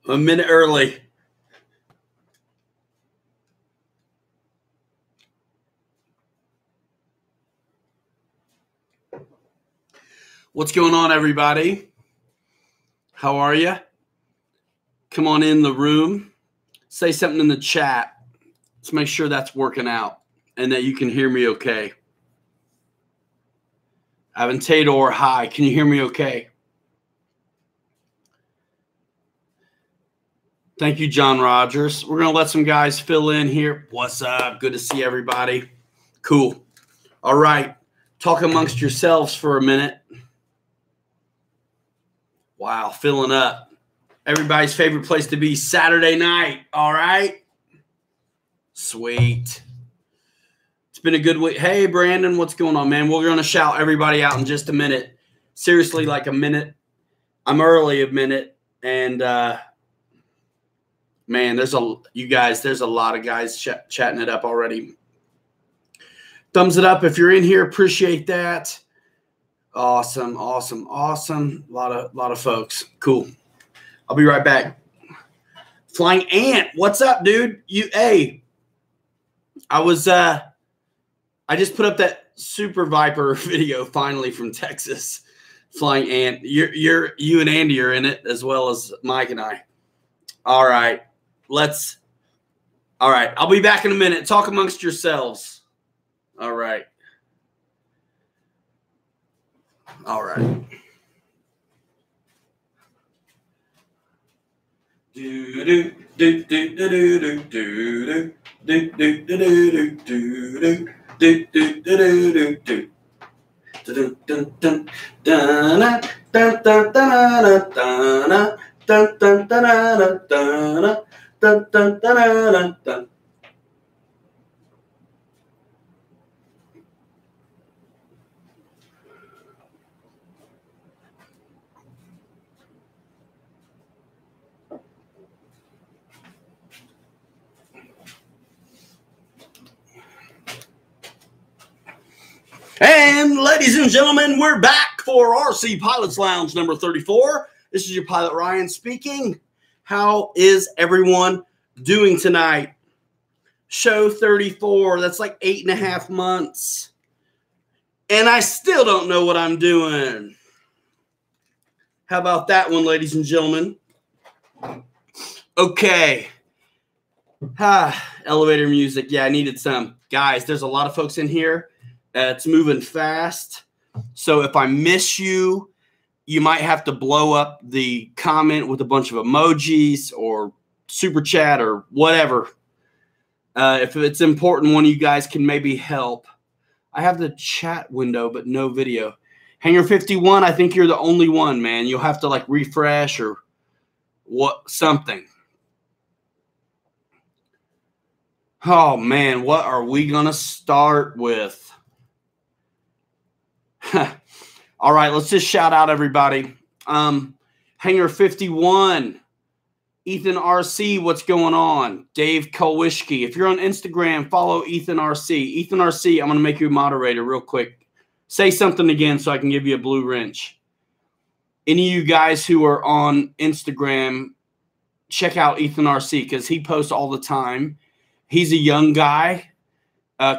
A minute early. What's going on, everybody? How are you? Come on in the room. Say something in the chat. Let's make sure that's working out and that you can hear me okay. Aventador, hi. Can you hear me okay? Thank you, John Rogers. We're going to let some guys fill in here. What's up? Good to see everybody. Cool. All right. Talk amongst yourselves for a minute. Wow, filling up. Everybody's favorite place to be, Saturday night. All right? Sweet. It's been a good week. Hey, Brandon, what's going on, man? We're going to shout everybody out in just a minute. Seriously, like a minute. I'm early a minute. And, man, there's a lot of guys chatting it up already. Thumbs it up if you're in here. Appreciate that. Awesome. A lot of folks. Cool. I'll be right back. Flying Ant, what's up, dude? I just put up that Super Viper video finally from Texas. Flying Ant. You and Andy are in it as well as Mike and I. All right. I'll be back in a minute. Talk amongst yourselves. All right. And ladies and gentlemen, we're back for RC Pilots Lounge number 34. This is your pilot Ryan speaking. How is everyone doing tonight? Show 34. That's like 8.5 months. And I still don't know what I'm doing. How about that one, ladies and gentlemen? Okay. Elevator music. Yeah, I needed some. Guys, there's a lot of folks in here. It's moving fast. So if I miss you, you might have to blow up the comment with a bunch of emojis or super chat or whatever. If it's important, one of you guys can maybe help. I have the chat window, but no video. Hangar 51, I think you're the only one, man. You'll have to like refresh or something. Oh, man, what are we going to start with? All right, let's just shout out everybody. Hangar 51, Ethan RC, what's going on? Dave Kolwischke. If you're on Instagram, follow Ethan RC. Ethan RC, I'm going to make you a moderator real quick. Say something again so I can give you a blue wrench. Any of you guys who are on Instagram, check out Ethan RC because he posts all the time. He's a young guy.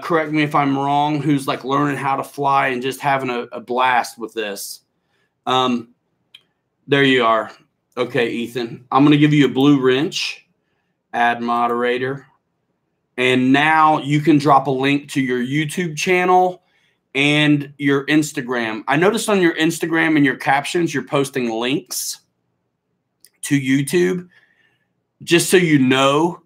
Correct me if I'm wrong, who's like learning how to fly and just having a blast with this. There you are. Okay, Ethan. I'm going to give you a blue wrench. Add moderator. And now you can drop a link to your YouTube channel and your Instagram. I noticed on your Instagram and your captions, you're posting links to YouTube. Just so you know,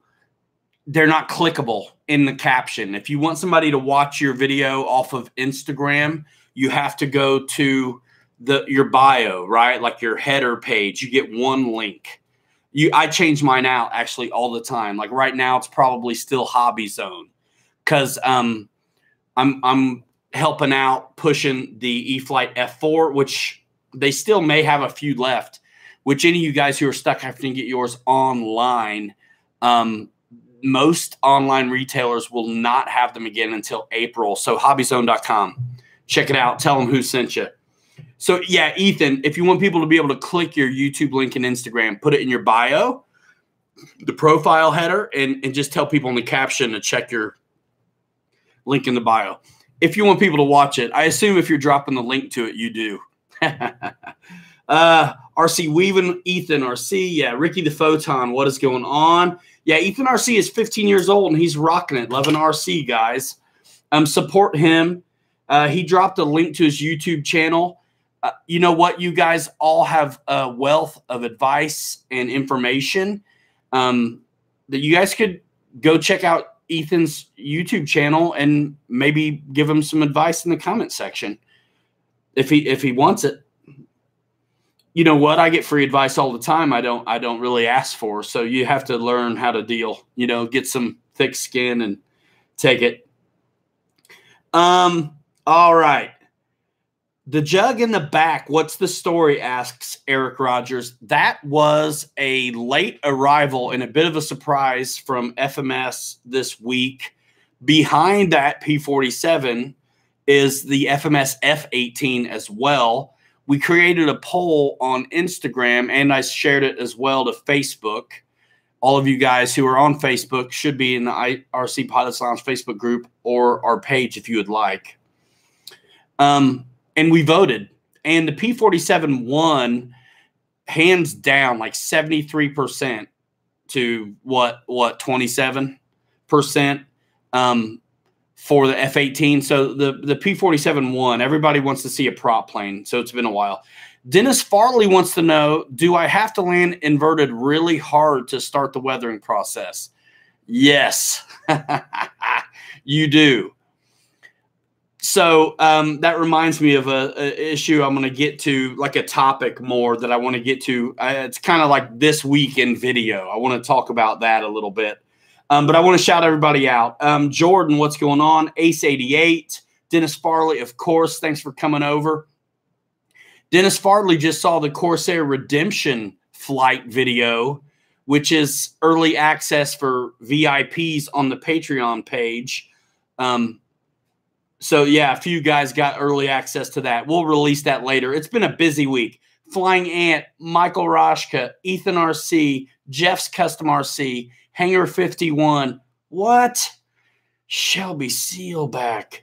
they're not clickable in the caption. If you want somebody to watch your video off of Instagram, you have to go to your bio, right? Like your header page. You get one link. I change mine out actually all the time. Like right now, it's probably still Hobby Zone because I'm helping out pushing the E-Flight F4, which they still may have a few left. Which any of you guys who are stuck having to get yours online, most online retailers will not have them again until April. So hobbyzone.com. Check it out. Tell them who sent you. So, yeah, Ethan, if you want people to be able to click your YouTube link and Instagram, put it in your bio the profile header and just tell people in the caption to check your link in the bio. If you want people to watch it, I assume if you're dropping the link to it, you do. RC Weaving, Ethan RC. Yeah, Ricky the Photon. What is going on? Yeah, Ethan RC is 15 years old and he's rocking it. Loving RC, guys. Support him. He dropped a link to his YouTube channel. You know what? You guys all have a wealth of advice and information that you guys could go check out Ethan's YouTube channel and maybe give him some advice in the comment section if he wants it. You know what? I get free advice all the time. I don't really ask for. So you have to learn how to deal, you know, get some thick skin and take it. All right. The jug in the back, what's the story, asks Eric Rogers. That was a late arrival and a bit of a surprise from FMS this week. Behind that P-47 is the FMS F-18 as well. We created a poll on Instagram, and I shared it as well to Facebook. All of you guys who are on Facebook should be in the RC Pilots Lounge Facebook group or our page if you would like. And we voted. And the P-47 won hands down like 73% to what 27% for the F-18. So the P-47 won. Everybody wants to see a prop plane, so it's been a while. Dennis Farley wants to know, do I have to land inverted really hard to start the weathering process? Yes, you do. So that reminds me of a issue I'm going to get to, like a topic more that I want to get to. It's kind of like this week in video. I want to talk about that a little bit. But I want to shout everybody out. Jordan, what's going on? Ace 88. Dennis Farley, of course. Thanks for coming over. Dennis Farley just saw the Corsair Redemption flight video, which is early access for VIPs on the Patreon page. So, yeah, a few guys got early access to that. We'll release that later. It's been a busy week. Flying Ant, Michael Roshka, Ethan RC, Jeff's Custom RC, Hangar 51. What? Shelby Sealback.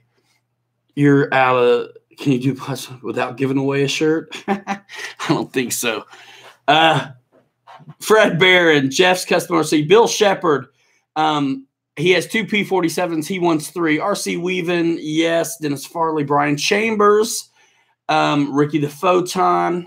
You're out of – can you do plus without giving away a shirt? I don't think so. Fred Barron, Jeff's Custom RC, Bill Shepard. He has 2 P-47s. He wants 3. RC Weaving, yes. Dennis Farley, Brian Chambers, Ricky the Photon.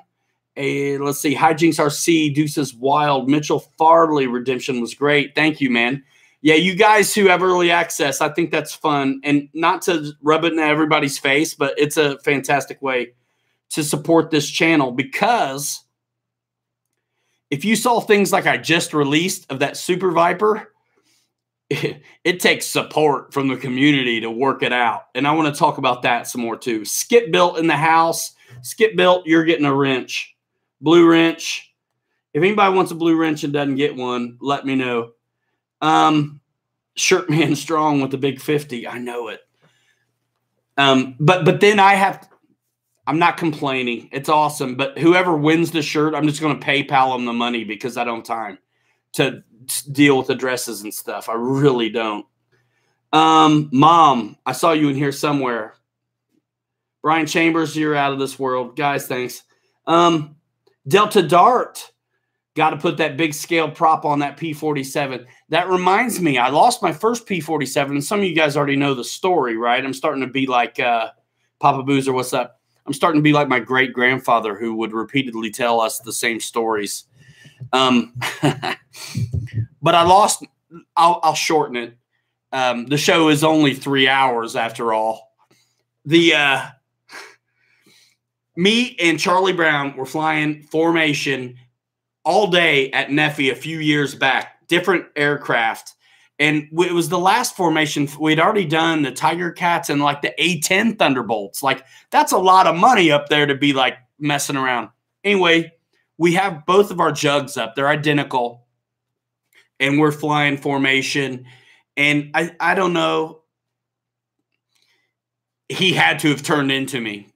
Let's see, Hijinks RC, Deuces Wild, Mitchell Farley. Redemption was great. Thank you, man. Yeah, you guys who have early access, I think that's fun. And not to rub it in everybody's face, but it's a fantastic way to support this channel, because if you saw things like I just released of that Super Viper, it takes support from the community to work it out. And I want to talk about that some more too. Skip Built in the house. Skip Built, you're getting a wrench. Blue wrench. If anybody wants a blue wrench and doesn't get one, let me know. Shirtman Strong with the big 50. I know it. But then I'm not complaining. It's awesome. But whoever wins the shirt, I'm just going to PayPal them the money because I don't have time to deal with addresses and stuff. I really don't. Mom, I saw you in here somewhere. Brian Chambers, you're out of this world. Guys, thanks. Delta Dart. Got to put that big scale prop on that P-47. That reminds me, I lost my first P-47, and some of you guys already know the story, right? I'm starting to be like Papa Boozer, what's up? I'm starting to be like my great-grandfather who would repeatedly tell us the same stories. But I lost. I'll shorten it. The show is only 3 hours after all. Me and Charlie Brown were flying formation all day at Neffy a few years back, different aircraft. And it was the last formation. We'd already done the Tiger Cats and like the A-10 Thunderbolts. Like, that's a lot of money up there to be like messing around. Anyway, we have both of our jugs up. They're identical. And we're flying formation. And I don't know. He had to have turned into me,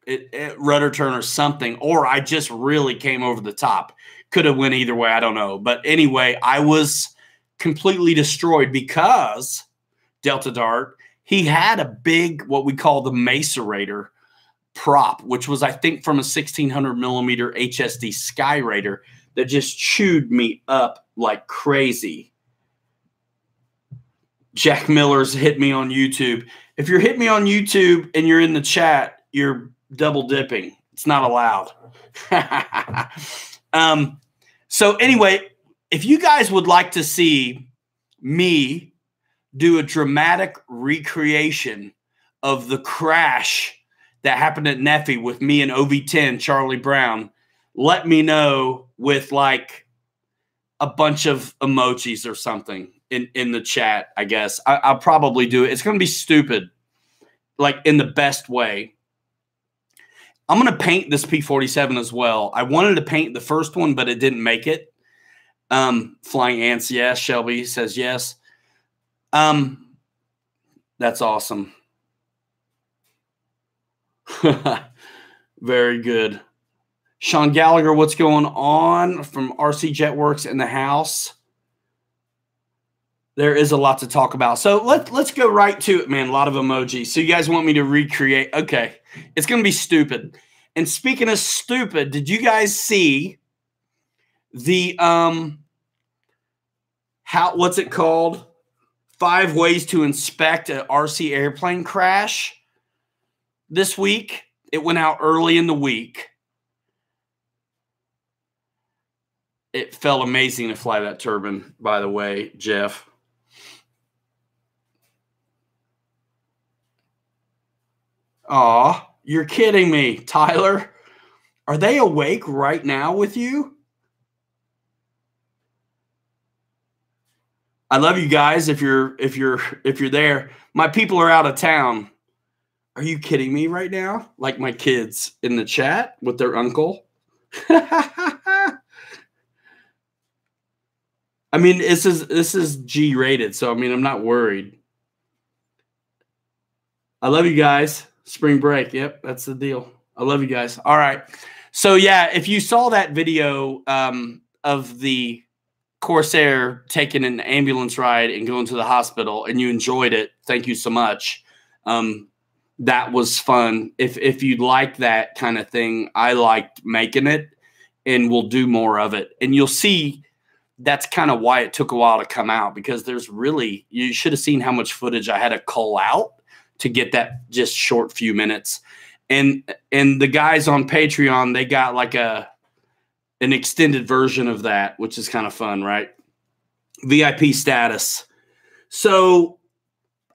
rudder turn or something, or I just really came over the top. Could have went either way. I don't know. But anyway, I was completely destroyed because Delta Dart, he had a big, what we call the macerator prop, which was, I think, from a 1600 millimeter HSD Skyraider that just chewed me up like crazy. Jack Miller's hit me on YouTube. If you're hitting me on YouTube and you're in the chat, you're double dipping. It's not allowed. So anyway, if you guys would like to see me do a dramatic recreation of the crash that happened at Neffy with me and OV10 Charlie Brown, let me know with like a bunch of emojis or something in the chat, I guess. I'll probably do it. It's going to be stupid, like in the best way. I'm going to paint this P-47 as well. I wanted to paint the first one, but it didn't make it. Flying Ants, yes. Shelby says yes. That's awesome. Very good. Sean Gallagher, what's going on from RC Jetworks in the house? There is a lot to talk about. So let's go right to it, man. A lot of emojis. So you guys want me to recreate? Okay. It's going to be stupid. And speaking of stupid, did you guys see the what's it called? 5 ways to inspect an RC airplane crash this week? It went out early in the week. It felt amazing to fly that turbine, by the way, Jeff. Aw, you're kidding me, Tyler. Are they awake right now with you? I love you guys if you're there. My people are out of town. Are you kidding me right now? Like my kids in the chat with their uncle. I mean, this is G rated, so I mean, I'm not worried. I love you guys. Spring break. Yep, that's the deal. I love you guys. All right. So yeah, if you saw that video of the Corsair taking an ambulance ride and going to the hospital and you enjoyed it, thank you so much. That was fun. If you'd like that kind of thing, I liked making it, and we'll do more of it. And you'll see that's kind of why it took a while to come out, because there's really, you should have seen how much footage I had to cull out to get that just short few minutes. And the guys on Patreon, they got like an extended version of that, which is kind of fun, right? VIP status. So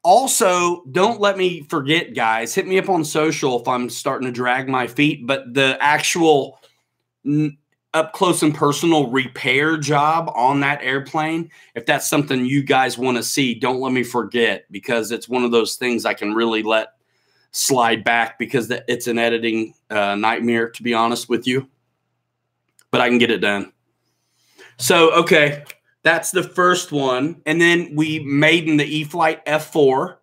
also, don't let me forget, guys, hit me up on social if I'm starting to drag my feet, but the actual up close and personal repair job on that airplane, if that's something you guys want to see, don't let me forget, because it's one of those things I can really let slide back because it's an editing nightmare, to be honest with you. But I can get it done. So, okay, that's the first one. And then we made in the E-Flight F4.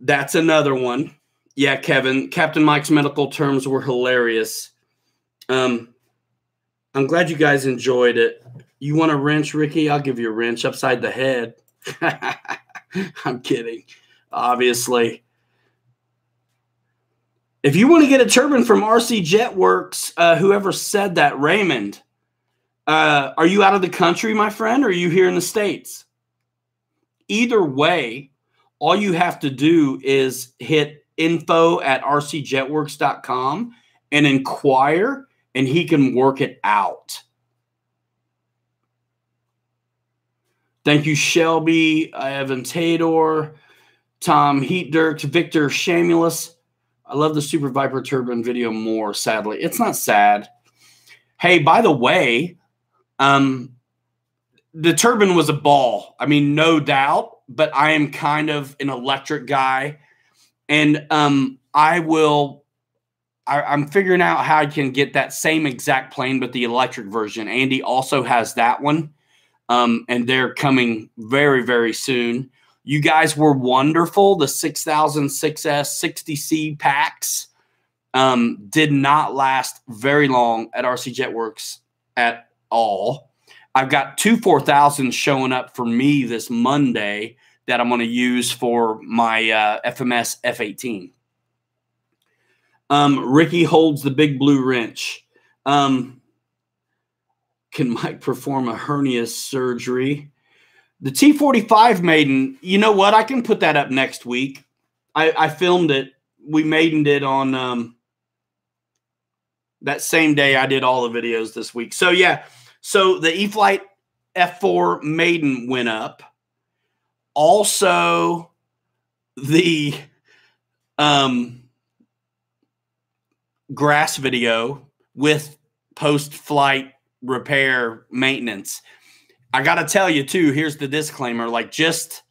That's another one. Yeah, Kevin, Captain Mike's medical terms were hilarious. I'm glad you guys enjoyed it. You want a wrench, Ricky? I'll give you a wrench upside the head. I'm kidding, obviously. If you want to get a turbine from RC Jetworks, whoever said that, Raymond, are you out of the country, my friend, or are you here in the States? Either way, all you have to do is hit info@rcjetworks.com and inquire, and he can work it out. Thank you, Shelby, Evan Tador, Tom Heatdirk, Victor Shamulus. I love the Super Viper turbine video more, sadly. It's not sad. Hey, by the way, the turbine was a ball. I mean, no doubt, but I am kind of an electric guy. And I'm figuring out how I can get that same exact plane, but the electric version. Andy also has that one, and they're coming very, very soon. You guys were wonderful. The 6006S 60C packs did not last very long at RC Jetworks at all. I've got two 4000s showing up for me this Monday that I'm going to use for my FMS F-18. Ricky holds the big blue wrench. Can Mike perform a hernia surgery? The T-45 maiden, you know what? I can put that up next week. I filmed it. We maidened it on that same day I did all the videos this week. So, yeah. So, the E-flite F4 maiden went up. Also, the grass video with post-flight repair maintenance. I got to tell you too, here's the disclaimer, like just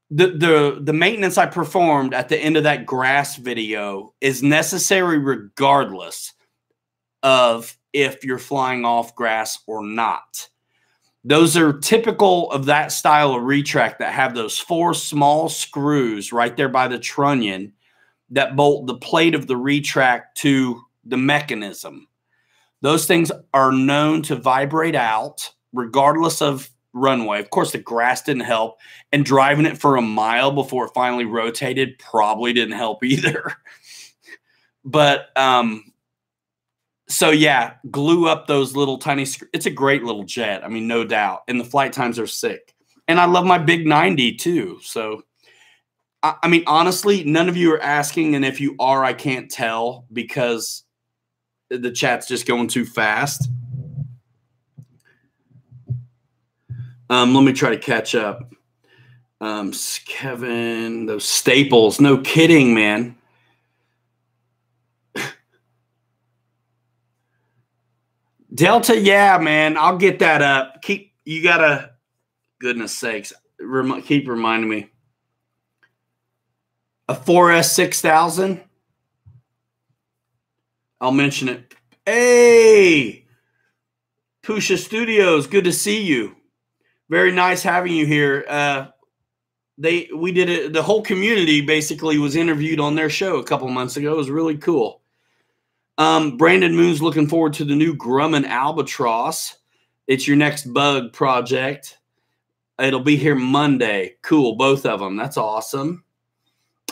the maintenance I performed at the end of that grass video is necessary regardless of if you're flying off grass or not. Those are typical of that style of retract that have those 4 small screws right there by the trunnion that bolt the plate of the retract to the mechanism. Those things are known to vibrate out regardless of runway. Of course, the grass didn't help, and driving it for a mile before it finally rotated probably didn't help either. But so yeah, glue up those little tiny it's a great little jet. I mean, no doubt. And the flight times are sick. And I love my big 90 too. So I mean, honestly, none of you are asking, and if you are, I can't tell because the chat's just going too fast. Let me try to catch up. Kevin, those staples. No kidding, man. Delta, yeah, man. I'll get that up. You gotta, goodness sakes, keep reminding me. A 4S 6000. I'll mention it. Hey, Pusha Studios, good to see you. Very nice having you here. We did it. The whole community basically was interviewed on their show a couple months ago. It was really cool. Brandon Moon's looking forward to the new Grumman Albatross. It's your next bug project. It'll be here Monday. Cool, both of them. That's awesome.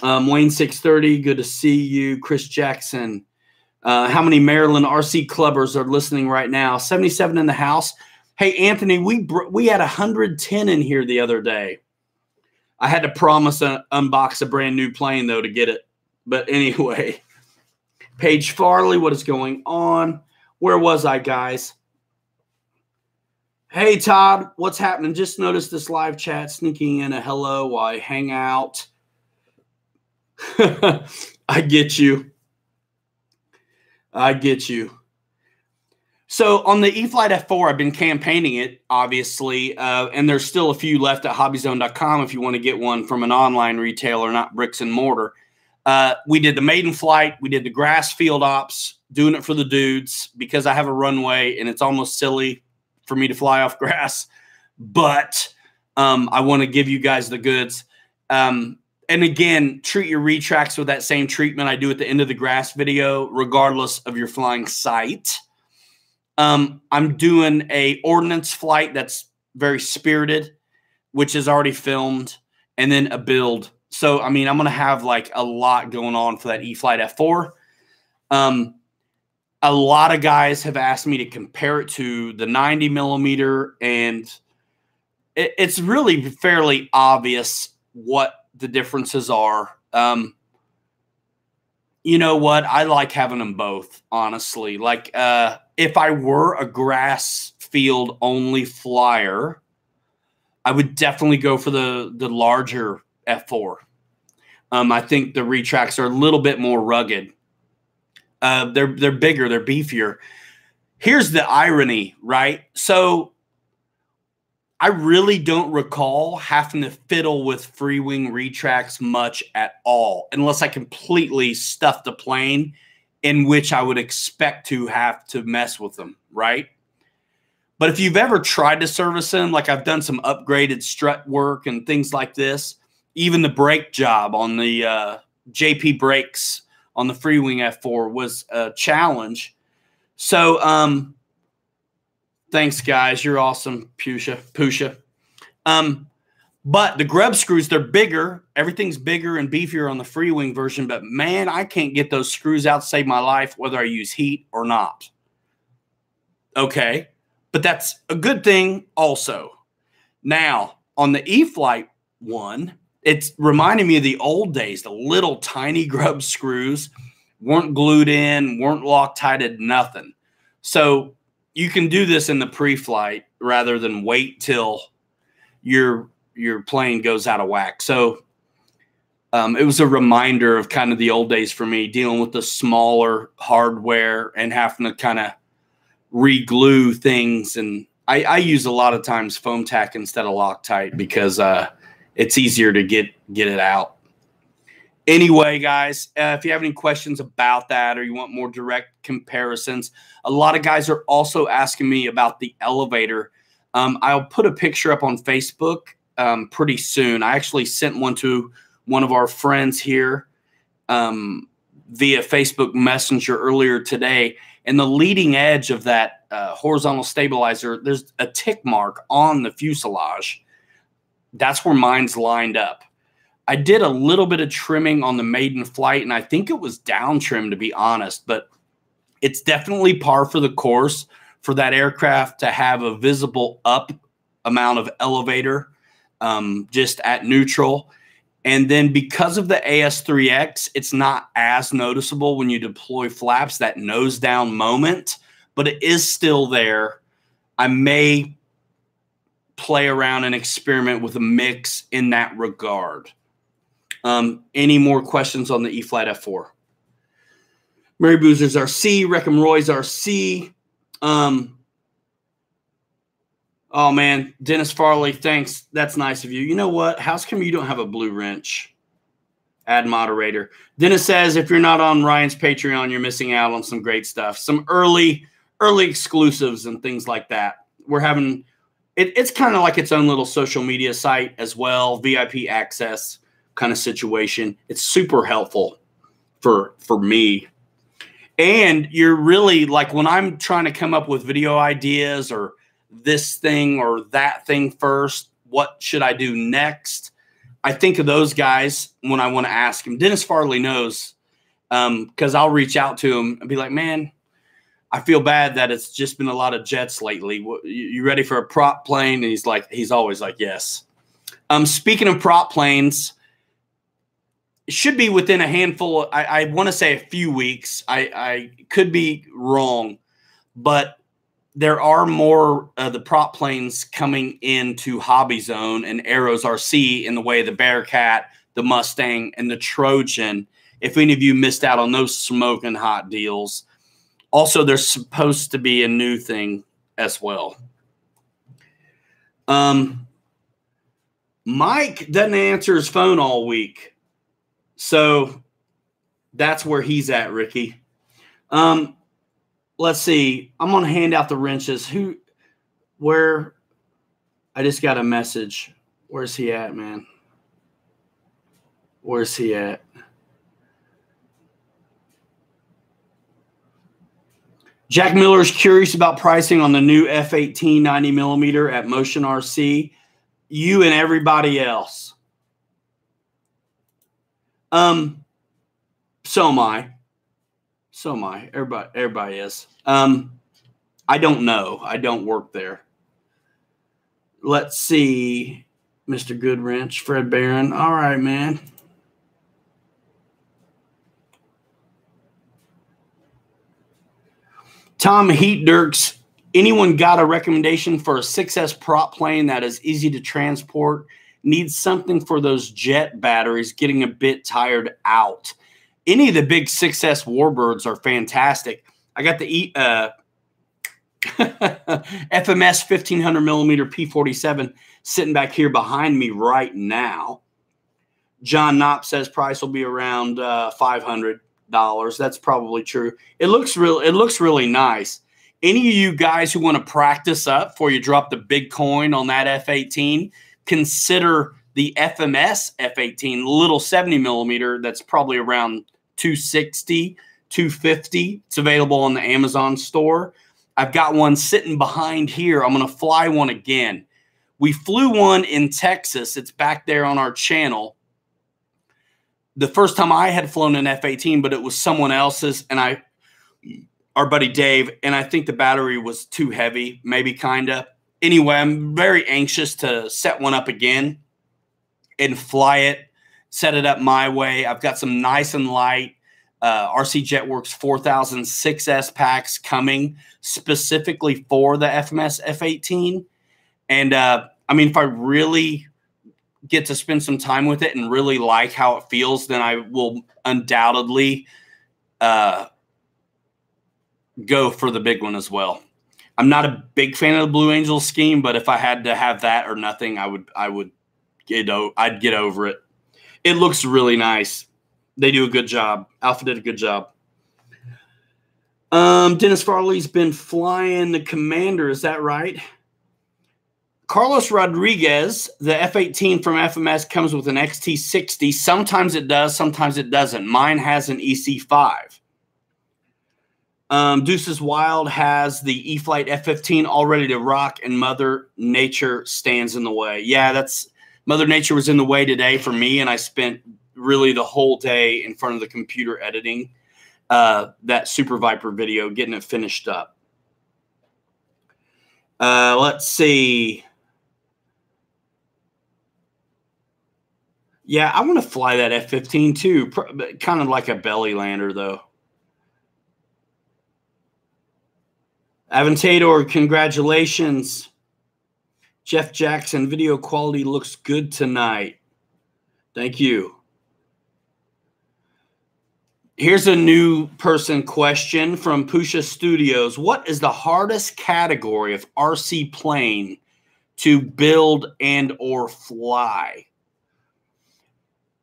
Wayne 630, good to see you. Chris Jackson. How many Maryland RC clubbers are listening right now? 77 in the house. Hey, Anthony, we had 110 in here the other day. I had to promise to unbox a brand new plane, though, to get it. But anyway, Paige Farley, what is going on? Where was I, guys? Hey, Todd, what's happening? Just noticed this live chat sneaking in a hello while I hang out. I get you. I get you. So on the E-flite F4, I've been campaigning it, obviously, and there's still a few left at hobbyzone.com if you want to get one from an online retailer, not bricks and mortar. We did the maiden flight. We did the grass field ops, doing it for the dudes because I have a runway and it's almost silly for me to fly off grass. But I want to give you guys the goods. And again, treat your retracts with that same treatment I do at the end of the grass video, regardless of your flying site. I'm doing a ordnance flight that's very spirited, which is already filmed, and then a build. So, I mean, I'm going to have like a lot going on for that E-flite F4. A lot of guys have asked me to compare it to the 90 millimeter, and it's really fairly obvious what the differences are. You know what? I like having them both, honestly. Like, if I were a grass field only flyer, I would definitely go for the larger F4. I think the retracts are a little bit more rugged. They're bigger, they're beefier. Here's the irony, right? So I really don't recall having to fiddle with free wing retracts much at all, unless I completely stuffed the plane, in which I would expect to have to mess with them, right? But if you've ever tried to service them, like I've done some upgraded strut work and things like this, even the brake job on the JP brakes on the free wing F4 was a challenge. So Thanks, guys. You're awesome, Pusha. But the grub screws, they're bigger. Everything's bigger and beefier on the free wing version. But, man, I can't get those screws out to save my life, whether I use heat or not. Okay. But that's a good thing also. Now, on the E-Flight one, it's reminding me of the old days. The little tiny grub screws weren't glued in, weren't Loctited, nothing. So you can do this in the pre-flight rather than wait till your plane goes out of whack. So it was a reminder of kind of the old days for me, dealing with the smaller hardware and having to kind of re-glue things. And I use a lot of times foam tack instead of Loctite because it's easier to get it out. Anyway, guys, if you have any questions about that or you want more direct comparisons, a lot of guys are also asking me about the elevator. I'll put a picture up on Facebook pretty soon. I actually sent one to one of our friends here via Facebook Messenger earlier today. And the leading edge of that horizontal stabilizer, there's a tick mark on the fuselage. That's where mine's lined up. I did a little bit of trimming on the maiden flight, and I think it was down trim, to be honest, but it's definitely par for the course for that aircraft to have a visible up amount of elevator just at neutral. And then because of the AS3X, it's not as noticeable when you deploy flaps, that nose down moment, but it is still there. I may play around and experiment with a mix in that regard. Any more questions on the E-Flight F4? Mary Boozer's RC, Reckham Roy's RC. Oh, man, Dennis Farley, thanks. That's nice of you. You know what? How come you don't have a blue wrench? Add moderator. Dennis says, if you're not on Ryan's Patreon, you're missing out on some great stuff. Some early exclusives and things like that. We're having it's kind of like its own little social media site as well, VIP access kind of situation. It's super helpful for me. And you're really like when I'm trying to come up with video ideas or this thing or that thing first, what should I do next? I think of those guys when I want to ask him. Dennis Farley knows because I'll reach out to him and be like, man, I feel bad that it's just been a lot of jets lately. You ready for a prop plane? And he's always like, yes. Speaking of prop planes, it should be within a handful. I want to say a few weeks. I could be wrong, but there are more the prop planes coming into Hobby Zone and Arrows RC in the way of the Bearcat, the Mustang, and the Trojan. If any of you missed out on those smoking hot deals. Also, there's supposed to be a new thing as well. Mike doesn't answer his phone all week. So that's where he's at, Ricky. Let's see. I'm going to hand out the wrenches. Where? I just got a message. Where's he at, man? Where's he at? Jack Miller is curious about pricing on the new F-18 90mm at Motion RC. You and everybody else. So am I. So am I. Everybody is. I don't know. I don't work there. Let's see. Mr. Goodwrench, Fred Barron. All right, man. Tom Heat Dirks, anyone got a recommendation for a 6S prop plane that is easy to transport? Needs something for those jet batteries getting a bit tired out. Any of the big 6S Warbirds are fantastic. I got the FMS 1500mm P-47 sitting back here behind me right now. John Knopp says price will be around $500. That's probably true. It looks really nice. Any of you guys who want to practice up before you drop the big coin on that F-18, consider the FMS F-18, little 70mm. That's probably around $260, $250. It's available on the Amazon store. I've got one sitting behind here. I'm going to fly one again. We flew one in Texas. It's back there on our channel. The first time I had flown an F-18, but it was someone else's, and our buddy Dave, and I think the battery was too heavy, maybe kind of. Anyway, I'm very anxious to set one up again and fly it, set it up my way. I've got some nice and light RC Jetworks 4006S packs coming specifically for the FMS F-18. And I mean, if I really get to spend some time with it and really like how it feels, then I will undoubtedly go for the big one as well. I'm not a big fan of the Blue Angel scheme, but if I had to have that or nothing, I'd get over it. It looks really nice. They do a good job. Alpha did a good job. Dennis Farley's been flying the Commander. Is that right? Carlos Rodriguez, the F-18 from FMS comes with an XT60. Sometimes it does, sometimes it doesn't. Mine has an EC5. Deuces Wild has the E-Flight F-15 all ready to rock, and Mother Nature stands in the way. Yeah, Mother Nature was in the way today for me, and I spent really the whole day in front of the computer editing that Super Viper video, getting it finished up. Let's see. Yeah, I want to fly that F-15 too, kind of like a belly lander though. Aventador, congratulations. Jeff Jackson, video quality looks good tonight. Thank you. Here's a new person question from Pusha Studios. What is the hardest category of RC plane to build and or fly?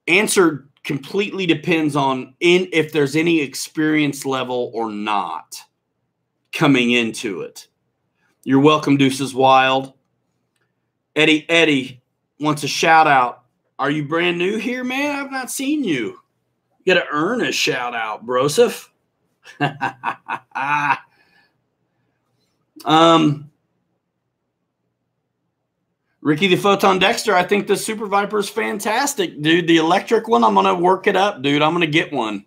Answer completely depends on if there's any experience level or not coming into it. You're welcome, Deuces Wild. Eddie wants a shout out. Are you brand new here, man? I've not seen you. You got to earn a shout out, Broseph. Ricky the Photon Dexter, I think the Super Viper is fantastic, dude. The electric one, I'm going to work it up, dude. I'm going to get one.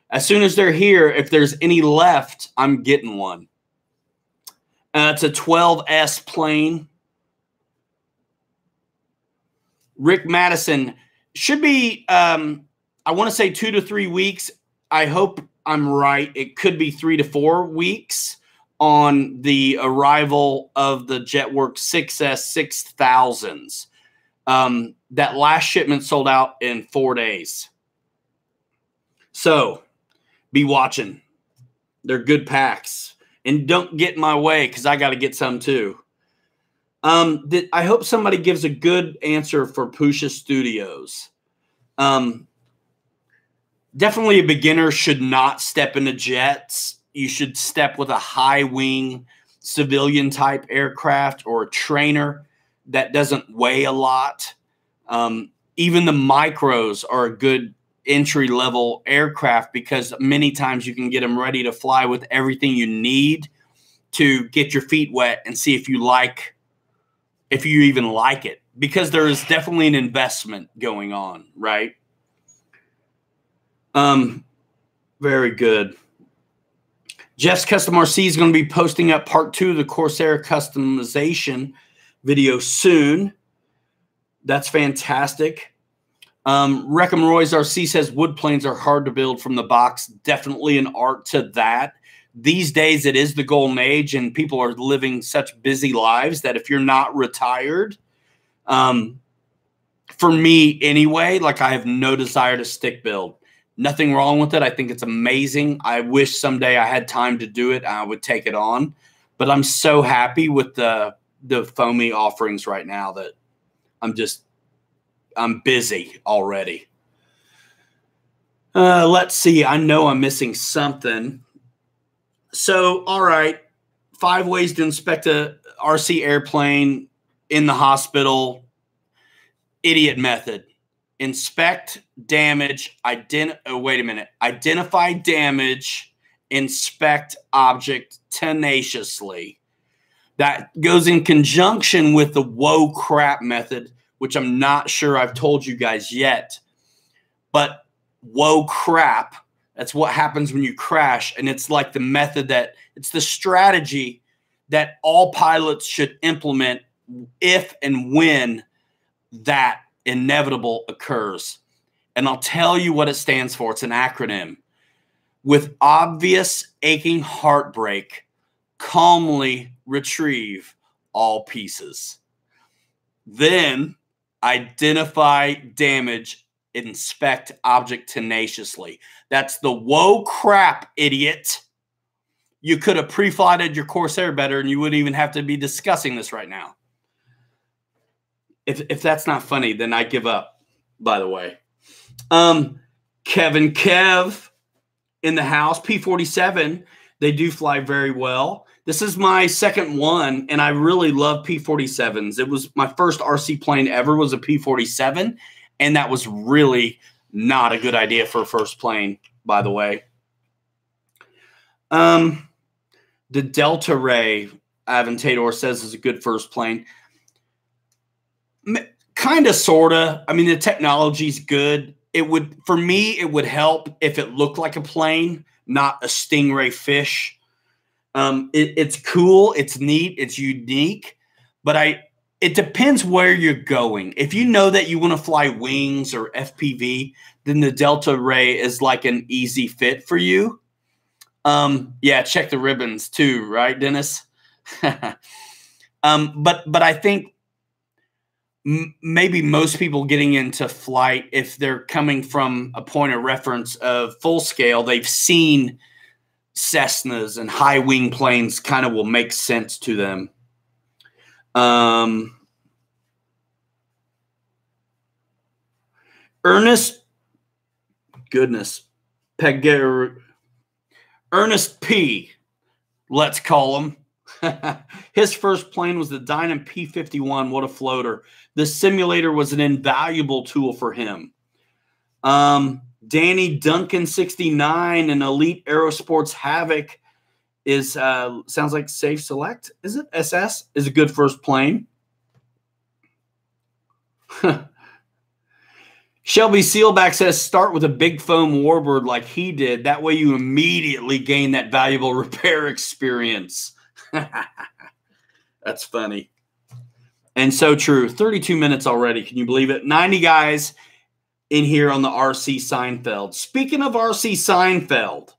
As soon as they're here, if there's any left, I'm getting one. It's a 12S plane. Rick Madison should be, I want to say 2 to 3 weeks. I hope I'm right. It could be 3 to 4 weeks on the arrival of the Jetworks 6S 6000s. That last shipment sold out in 4 days. So be watching. They're good packs. And don't get in my way because I got to get some too. I hope somebody gives a good answer for Pusha Studios. Definitely a beginner should not step into jets. You should step with a high wing civilian type aircraft or a trainer that doesn't weigh a lot. Even the micros are a good entry level aircraft because many times you can get them ready to fly with everything you need to get your feet wet and see if you even like it, because there is definitely an investment going on, right? Very good. Jeff's Custom RC is going to be posting up part 2 of the Corsair customization video soon. That's fantastic. Reckham Roy's RC says wood planes are hard to build from the box. Definitely an art to that. These days, it is the golden age, and people are living such busy lives that if you're not retired, for me anyway, like I have no desire to stick build. Nothing wrong with it. I think it's amazing. I wish someday I had time to do it. I would take it on. But I'm so happy with the foamy offerings right now that I'm busy already. Let's see. I know I'm missing something. So, all right. 5 ways to inspect a RC airplane in the hospital. Idiot method. Inspect damage. Wait a minute. Identify damage inspect object tenaciously. That goes in conjunction with the whoa crap method, which I'm not sure I've told you guys yet. But whoa crap, that's what happens when you crash. And it's like the method it's the strategy that all pilots should implement if and when that inevitable occurs. And I'll tell you what it stands for. It's an acronym. With obvious aching heartbreak, calmly retrieve all pieces. Then identify damage, inspect object tenaciously. That's the whoa crap, idiot. You could have pre-flighted your Corsair better and you wouldn't even have to be discussing this right now. If that's not funny, then I give up, by the way. Kevin Kev in the house, P-47. They do fly very well. This is my second one, and I really love P-47s. It was my first RC plane ever was a P-47, and that was really not a good idea for a first plane, by the way. The Delta Ray, Ivan Tador says, is a good first plane. Kind of, sort of. I mean, the technology's good. For me, it would help if it looked like a plane, not a stingray fish. It's cool. It's neat. It's unique. But it depends where you're going. If you know that you want to fly wings or FPV, then the Delta Ray is like an easy fit for you. Yeah, check the ribbons too, right, Dennis? But I think maybe most people getting into flight, if they're coming from a point of reference of full scale, they've seen Cessnas and high wing planes, kind of will make sense to them. Ernest P, let's call him. His first plane was the Dyna P-51. What a floater. The simulator was an invaluable tool for him. Danny Duncan 69 and Elite Aerosports Havoc is sounds like Safe Select. Is it? SS is a good first plane. Shelby Sealback says start with a big foam warbird like he did. That way you immediately gain that valuable repair experience. That's funny. And so true. 32 minutes already. Can you believe it? 90 guys in here on the RC Seinfeld. Speaking of RC Seinfeld,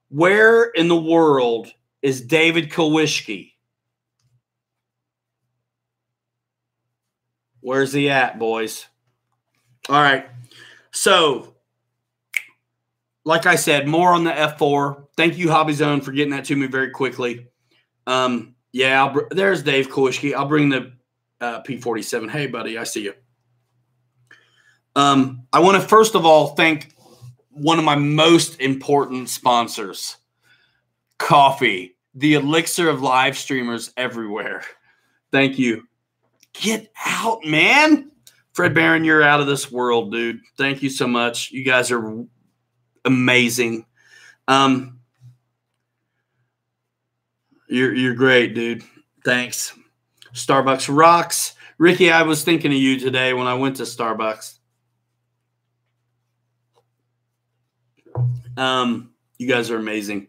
where in the world is David Kowalski? Where's he at, boys? All right. So, like I said, more on the F4. Thank you, Hobby Zone, for getting that to me very quickly. Yeah, there's Dave Kowalski. I'll bring the P-47. Hey, buddy, I see you. I want to first of all thank one of my most important sponsors, coffee, the elixir of live streamers everywhere. Thank you. Get out, man. Fred Barron, you're out of this world, dude. Thank you so much. You guys are amazing. You're great, dude. Thanks. Starbucks rocks. Ricky, I was thinking of you today when I went to Starbucks. You guys are amazing.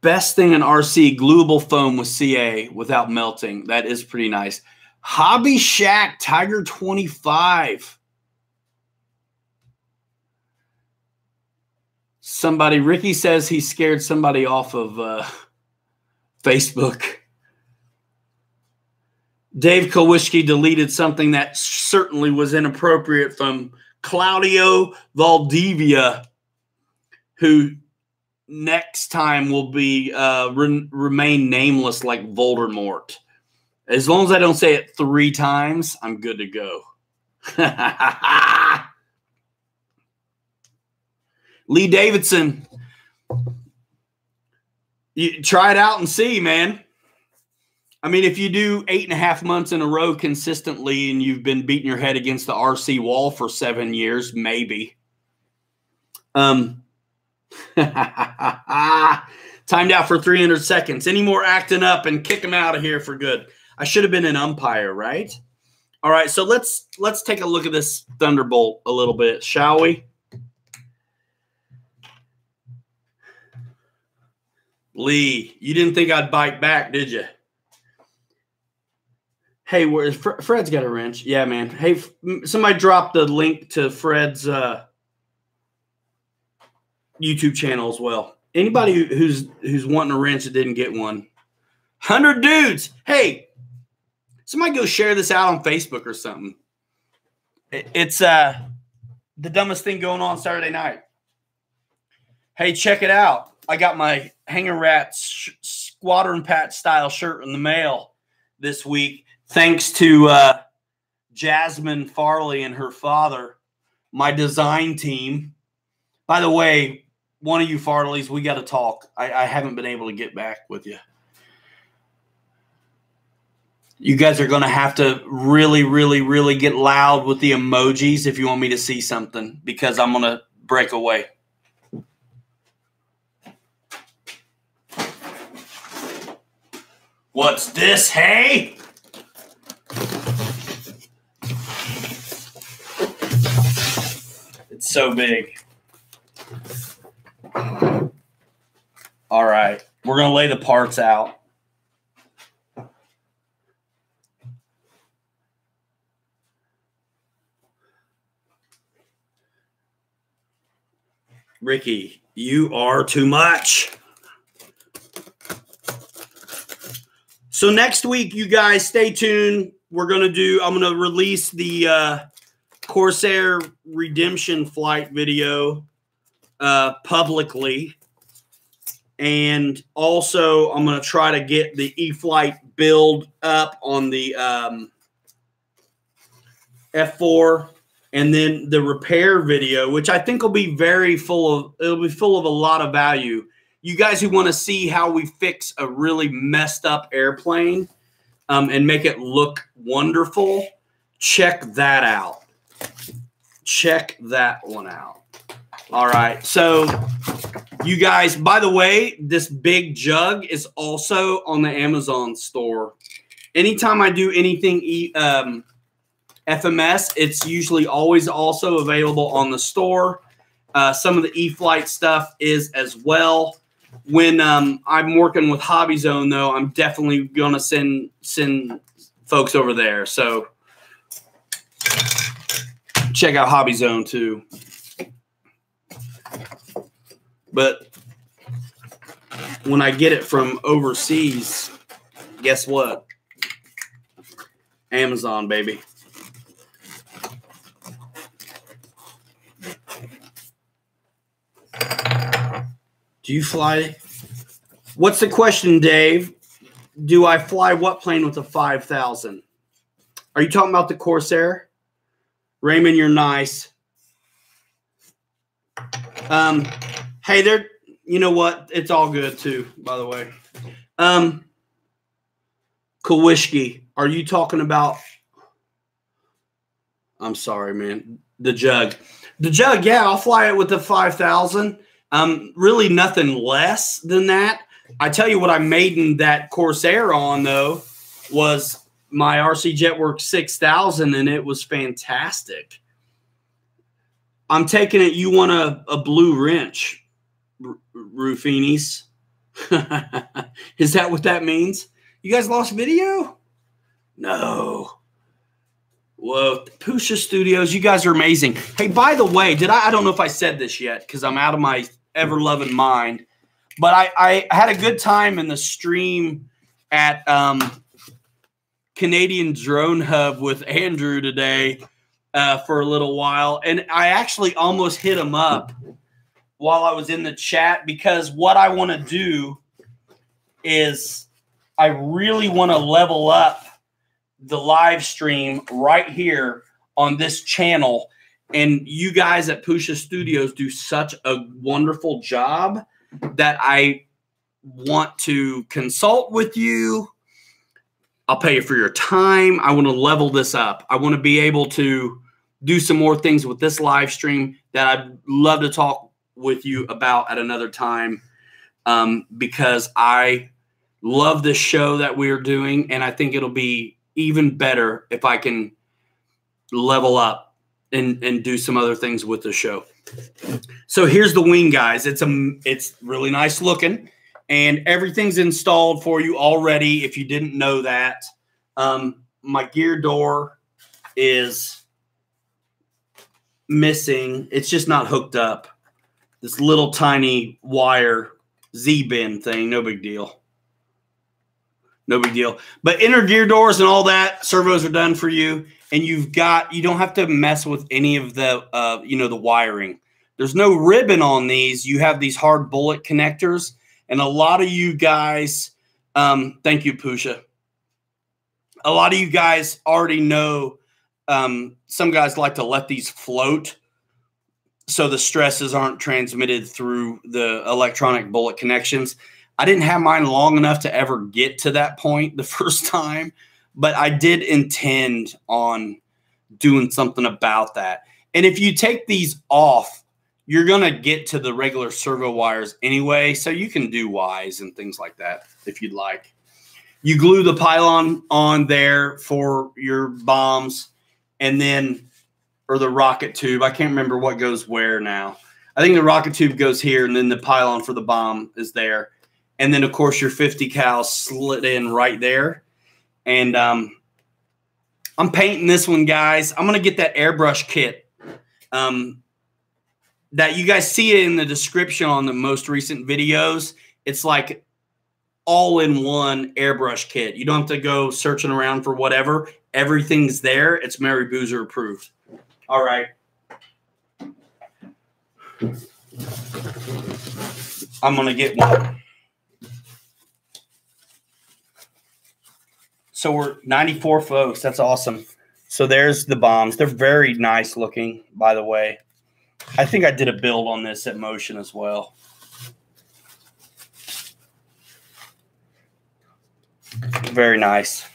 Best thing in RC, gluable foam with CA without melting. That is pretty nice. Hobby Shack Tiger 25. Ricky says he scared somebody off of Facebook. Dave Kowalski deleted something that certainly was inappropriate from Claudio Valdivia, who next time will be remain nameless like Voldemort. As long as I don't say it 3 times, I'm good to go. Lee Davidson, you try it out and see, man. I mean, if you do 8.5 months in a row consistently and you've been beating your head against the RC wall for 7 years, maybe. Timed out for 300 seconds. Any more acting up and kick him out of here for good. I should have been an umpire, right? All right, so let's take a look at this Thunderbolt a little bit, shall we? Lee, you didn't think I'd bite back, did you? Hey, where's Fred's got a wrench? Yeah, man. Hey, somebody drop the link to Fred's YouTube channel as well. Anybody who's wanting a wrench that didn't get one. 100 dudes. Hey, somebody go share this out on Facebook or something. It's the dumbest thing going on Saturday night. Hey, check it out. I got my Hanger Rats Squadron Patch style shirt in the mail this week. Thanks to Jasmine Farley and her father, my design team. By the way, one of you Farleys, we got to talk. I haven't been able to get back with you. You guys are going to have to really, really, really get loud with the emojis if you want me to see something, because I'm going to break away. What's this, hey? It's so big. All right. We're going to lay the parts out. Ricky, you are too much. So next week, you guys stay tuned. I'm going to release the Corsair Redemption flight video publicly. And also, I'm going to try to get the E-Flight build up on the F4, and then the repair video, which I think will be full of a lot of value. You guys who want to see how we fix a really messed up airplane and make it look wonderful, check that out. Check that one out. All right. So you guys, by the way, this big jug is also on the Amazon store. Anytime I do anything FMS, it's usually always also available on the store. Some of the E-Flight stuff is as well. When I'm working with Hobby Zone, though, I'm definitely going to send folks over there. So check out Hobby Zone, too. But when I get it from overseas, guess what? Amazon, baby. Do you fly? What's the question, Dave? Do I fly what plane with a 5000? Are you talking about the Corsair? Raymond, you're nice. Hey, there. You know what? It's all good too, by the way. Kowishki, are you talking about? I'm sorry, man. The jug. The jug, yeah, I'll fly it with the 5000. Really nothing less than that. I tell you what I made in that Corsair on, though, was my RC Jetworks 6000, and it was fantastic. I'm taking it you want a blue wrench, Rufinis. Is that what that means? You guys lost video? No. Whoa, Pusha Studios, you guys are amazing. Hey, by the way, I don't know if I said this yet because I'm out of my ever-loving mind, but I had a good time in the stream at Canadian Drone Hub with Andrew today for a little while, and I actually almost hit him up while I was in the chat, because what I want to do is I really want to level up the live stream right here on this channel. And you guys at Pusha Studios do such a wonderful job that I want to consult with you. I'll pay you for your time. I want to level this up. I want to be able to do some more things with this live stream that I'd love to talk with you about at another time, because I love this show that we're doing, and I think it'll be even better if I can level up and do some other things with the show. So here's the wing, guys. It's really nice looking, and everything's installed for you already if you didn't know that. My gear door is missing. It's just not hooked up. This little tiny wire Z-bend thing, no big deal. No big deal. But inner gear doors and all that, servos are done for you. And you don't have to mess with any of the, the wiring. There's no ribbon on these. You have these hard bullet connectors. And a lot of you guys, thank you, Pusha. A lot of you guys already know, some guys like to let these float so the stresses aren't transmitted through the electronic bullet connections. I didn't have mine long enough to ever get to that point the first time, but I did intend on doing something about that. And if you take these off, you're going to get to the regular servo wires anyway, so you can do Ys and things like that if you'd like. You glue the pylon on there for your bombs, and then, or the rocket tube. I can't remember what goes where now. I think the rocket tube goes here, and then the pylon for the bomb is there. And then, of course, your 50 cal slid in right there. And I'm painting this one, guys. I'm going to get that airbrush kit that you guys see it in the description on the most recent videos. It's like all-in-one airbrush kit. You don't have to go searching around for whatever. Everything's there. It's Mary Boozer approved. All right. I'm going to get one. So we're 94 folks. That's awesome. So there's the bombs. They're very nice looking, by the way. I think I did a build on this at Motion as well. Very nice.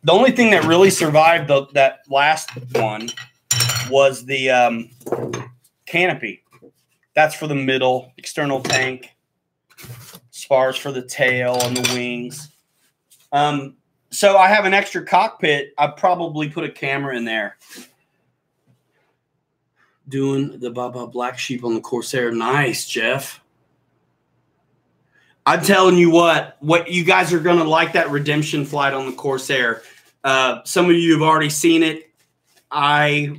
The only thing that really survived that last one was the canopy. That's for the middle, external tank, spars for the tail and the wings. So I have an extra cockpit. I probably put a camera in there. Doing the Black Sheep on the Corsair. Nice, Jeff. I'm telling you what you guys are going to like that redemption flight on the Corsair. Some of you have already seen it. I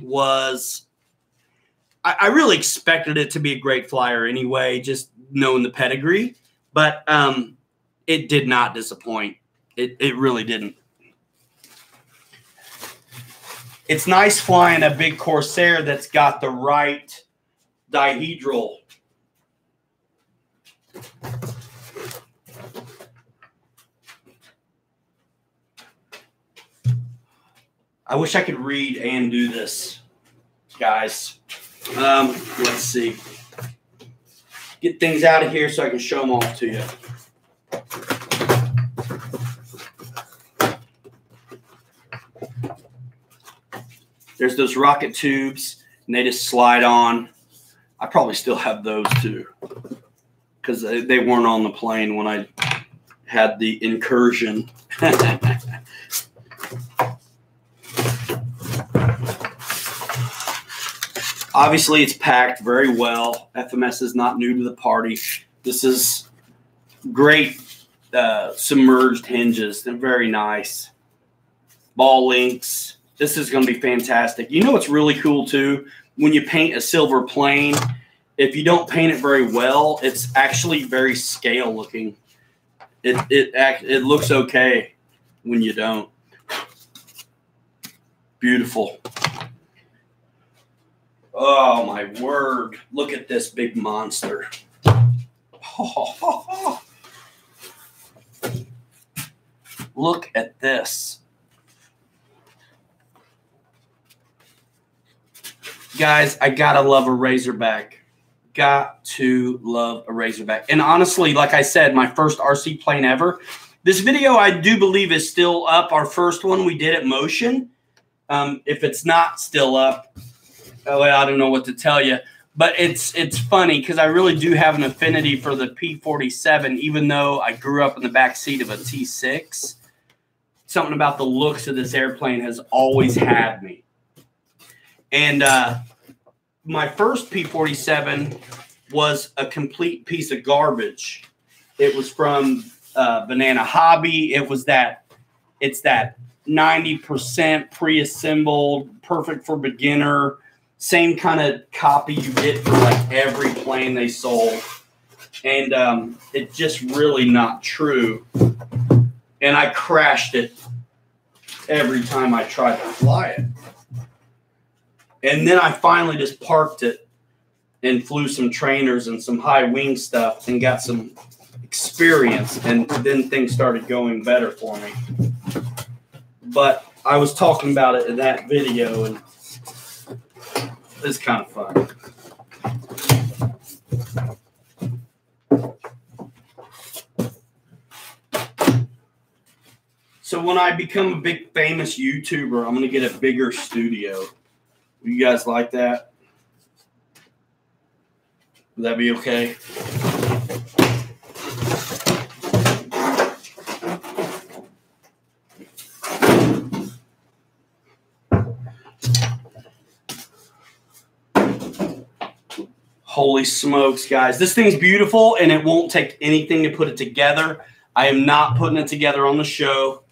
really expected it to be a great flyer anyway, just knowing the pedigree, but it did not disappoint. It really didn't. It's nice flying a big Corsair that's got the right dihedral. I wish I could read and do this, guys. Let's see. Get things out of here so I can show them all to you. There's those rocket tubes, and they just slide on. I probably still have those too, because they weren't on the plane when I had the incursion. Obviously, it's packed very well. FMS is not new to the party. This is great submerged hinges. They're very nice. Ball links. This is going to be fantastic. You know what's really cool, too? When you paint a silver plane, if you don't paint it very well, it's actually very scale looking. It looks okay when you don't. Beautiful. Oh, my word. Look at this big monster. Oh. Look at this. Guys, I gotta love a Razorback. Got to love a Razorback. And honestly, like I said, my first RC plane ever. This video, I do believe, is still up. Our first one we did at Motion. If it's not still up, I don't know what to tell you. But it's funny because I really do have an affinity for the P-47, even though I grew up in the back seat of a T-6. Something about the looks of this airplane has always had me. And my first P-47 was a complete piece of garbage. It was from Banana Hobby. It's that 90% pre-assembled, perfect for beginner, same kind of copy you get for like every plane they sold. And it's just really not true. And I crashed it every time I tried to fly it. And then I finally just parked it and flew some trainers and some high wing stuff and got some experience. And then things started going better for me. But I was talking about it in that video, and it's kind of fun. So when I become a big famous YouTuber, I'm going to get a bigger studio. You guys like that? Would that be okay? Holy smokes, guys. This thing's beautiful, and it won't take anything to put it together. I am not putting it together on the show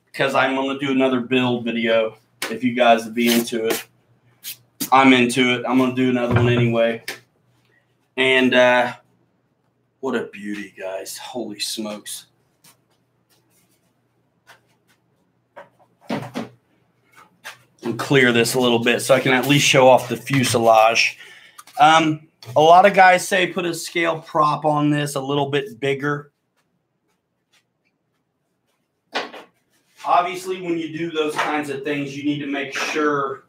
because I'm going to do another build video if you guys would be into it. I'm into it. I'm going to do another one anyway. And what a beauty, guys. Holy smokes. And clear this a little bit so I can at least show off the fuselage. A lot of guys say put a scale prop on this a little bit bigger. Obviously, when you do those kinds of things, you need to make sure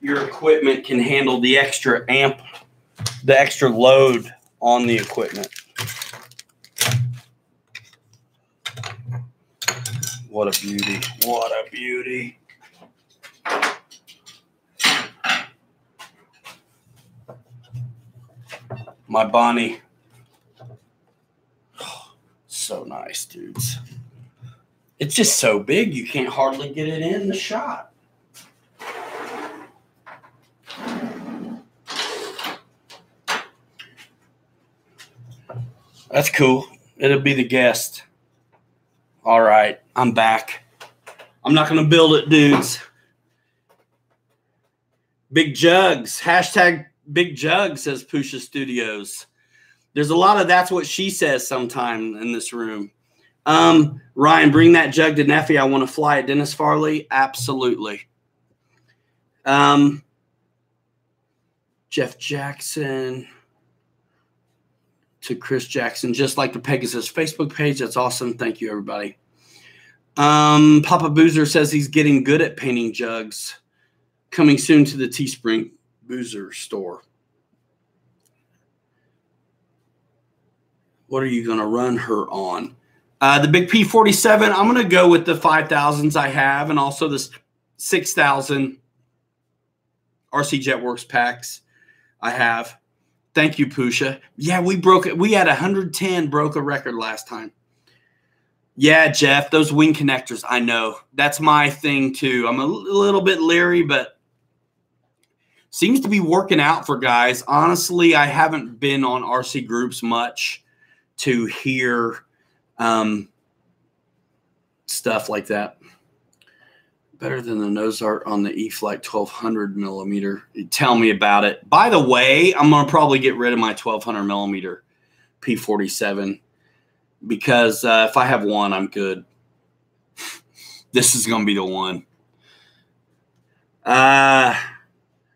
your equipment can handle the extra the extra load on the equipment. What a beauty. What a beauty. My Bonnie. Oh, so nice, dudes. It's just so big, you can't hardly get it in the shot. That's cool. It'll be the guest. All right, I'm back. I'm not going to build it, dudes. Big Jugs. Hashtag Big Jug, says Pusha Studios. There's a lot of that's what she says sometime in this room. Ryan, bring that jug to Neffy. I want to fly it. Dennis Farley. Absolutely. Jeff Jackson to Chris Jackson, just like the Pegasus Facebook page. That's awesome. Thank you, everybody. Papa Boozer says he's getting good at painting jugs. Coming soon to the Teespring Boozer store. What are you going to run her on? The big P-47, I'm going to go with the 5,000s I have and also the 6,000 RC Jetworks packs I have. Thank you, Pusha. Yeah, we broke it. We had 110 broke a record last time. Yeah, Jeff, those wing connectors, I know. That's my thing, too. I'm a little bit leery, but seems to be working out for guys. Honestly, I haven't been on RC groups much to hear stuff like that. Better than the nose art on the E-Flight 1200 millimeter. Tell me about it. By the way, I'm going to probably get rid of my 1200 millimeter P-47 because if I have one, I'm good. This is going to be the one.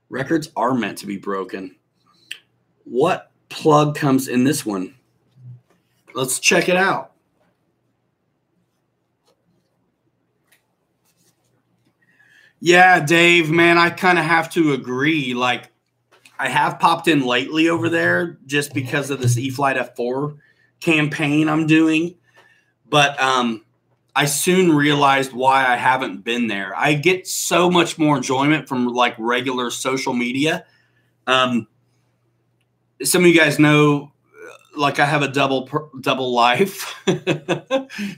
Records are meant to be broken. What plug comes in this one? Let's check it out. Yeah, Dave, man, I kind of have to agree. Like, I have popped in lately over there just because of this E-Flight F4 campaign I'm doing. But I soon realized why I haven't been there. I get so much more enjoyment from, like, regular social media. some of you guys know, like I have a double life,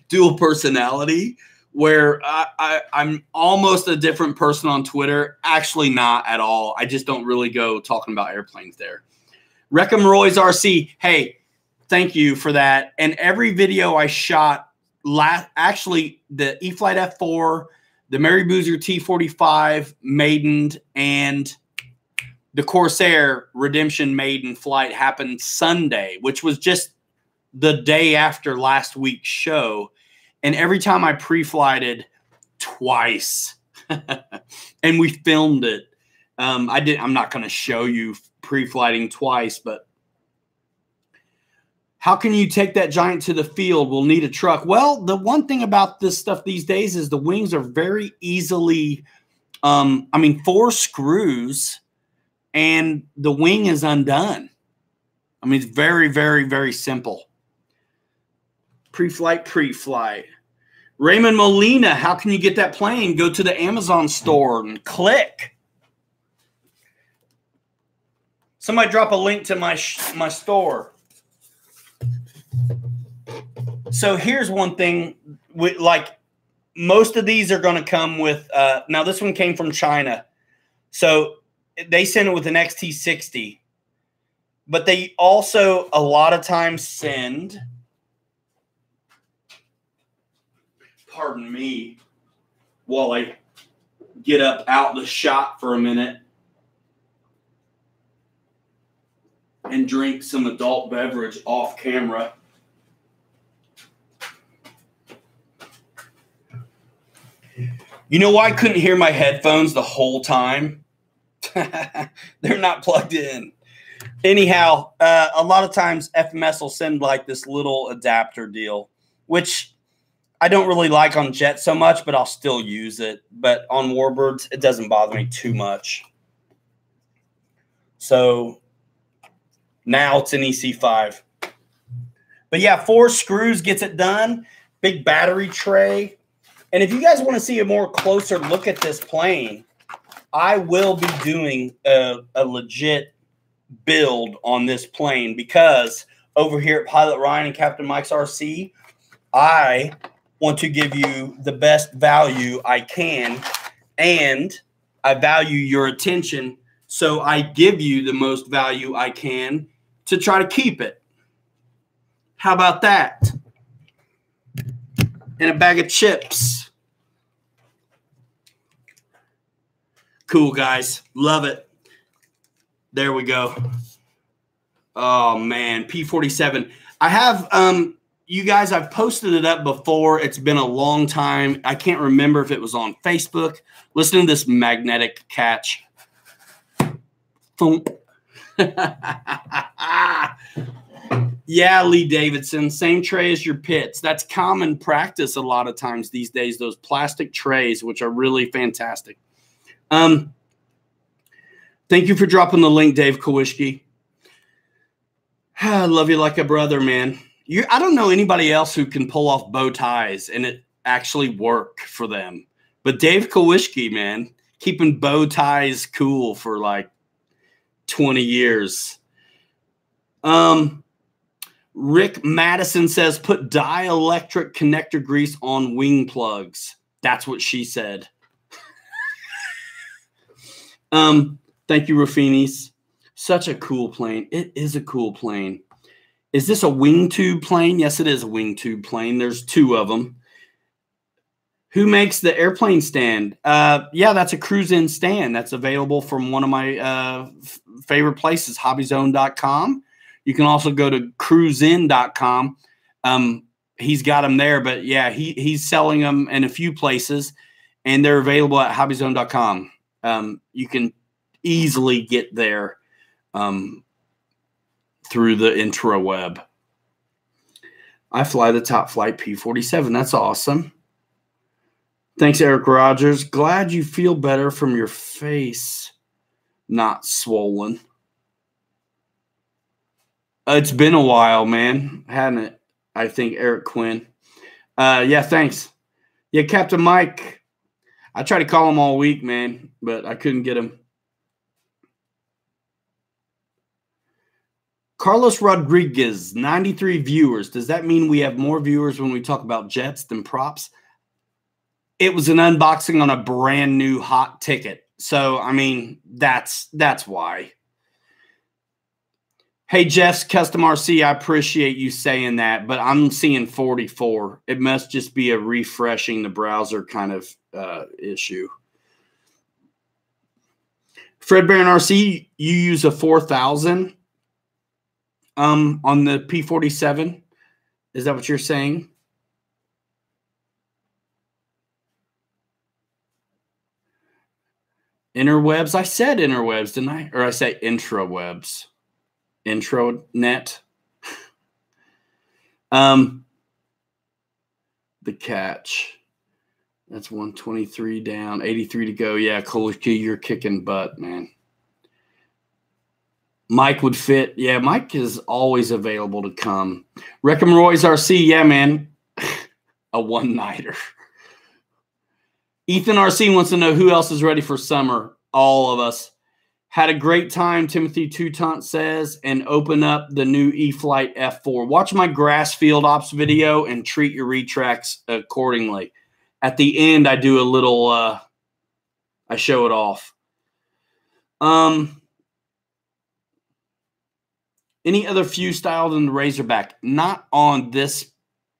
dual personality, where I'm almost a different person on Twitter. Actually, not at all. I just don't really go talking about airplanes there. Reckham Roy's RC. Hey, thank you for that. And every video I shot, actually the E-Flight F4, the Mary Boozer T-45 maidened, and the Corsair Redemption maiden flight happened Sunday, which was just the day after last week's show. And every time I pre-flighted twice, and we filmed it. I'm not going to show you pre-flighting twice, but how can you take that giant to the field? We'll need a truck. Well, the one thing about this stuff these days is the wings are very easily, 4 screws and the wing is undone. I mean, it's very, very, very simple. Pre-flight. Raymond Molina, how can you get that plane? Go to the Amazon store and click. Somebody drop a link to my store. So here's one thing. Like most of these are going to come with now this one came from China. So they send it with an XT60. But they also a lot of times send, pardon me, while I get up out the shot for a minute and drink some adult beverage off camera. You know why I couldn't hear my headphones the whole time? They're not plugged in. Anyhow, a lot of times FMS will send like this little adapter deal, which I don't really like on jet so much, but I'll still use it. But on Warbirds, it doesn't bother me too much. So now it's an EC5. But yeah, 4 screws gets it done. Big battery tray. And if you guys want to see a more closer look at this plane, I will be doing a legit build on this plane because over here at Pilot Ryan and Captain Mike's RC, I want to give you the best value I can, and I value your attention, so I give you the most value I can to try to keep it. How about that? And a bag of chips. Cool, guys. Love it. There we go. Oh, man. P-47. I have, you guys, I've posted it up before. It's been a long time. I can't remember if it was on Facebook. Listen to this magnetic catch. Thump. Yeah, Lee Davidson, same tray as your pits. That's common practice a lot of times these days, those plastic trays, which are really fantastic. Thank you for dropping the link, Dave Kowishki. I love you like a brother, man. I don't know anybody else who can pull off bow ties and it actually work for them. But Dave Kowishki, man, keeping bow ties cool for like 20 years. Rick Madison says, put dielectric connector grease on wing plugs. That's what she said. Thank you, Raffinis. Such a cool plane. It is a cool plane. Is this a wing tube plane? Yes, it is a wing tube plane. There's 2 of them. Who makes the airplane stand? Yeah, that's a cruise-in stand. That's available from one of my favorite places, hobbyzone.com. You can also go to cruisein.com. He's got them there, but yeah, he's selling them in a few places, and they're available at hobbyzone.com. You can easily get there through the intraweb. I fly the Top Flight P-47. That's awesome. Thanks, Eric Rogers. Glad you feel better from your face not swollen. It's been a while, man, hadn't it? I think, Eric Quinn. Yeah, thanks. Yeah, Captain Mike. I tried to call him all week, man, but I couldn't get him. Carlos Rodriguez, 93 viewers. Does that mean we have more viewers when we talk about jets than props? It was an unboxing on a brand new hot ticket. So, I mean, that's why. Hey, Jeff's Custom RC, I appreciate you saying that, but I'm seeing 44. It must just be a refreshing the browser kind of issue. Fred Barron RC, you use a 4000 on the P-47. Is that what you're saying? Interwebs? I said interwebs, didn't I? Or I say intrawebs. Intranet. The catch. That's 123 down, 83 to go. Yeah, Koliki, you're kicking butt, man. Mike would fit. Yeah, Mike is always available to come. Reckham Roy's RC. Yeah, man. A one-nighter. Ethan RC wants to know who else is ready for summer. All of us. Had a great time, Timothy Toutant says, and open up the new E-Flight F4. Watch my grass field ops video and treat your retracts accordingly. At the end, I do a little, I show it off. Any other fuse style than the Razorback? Not on this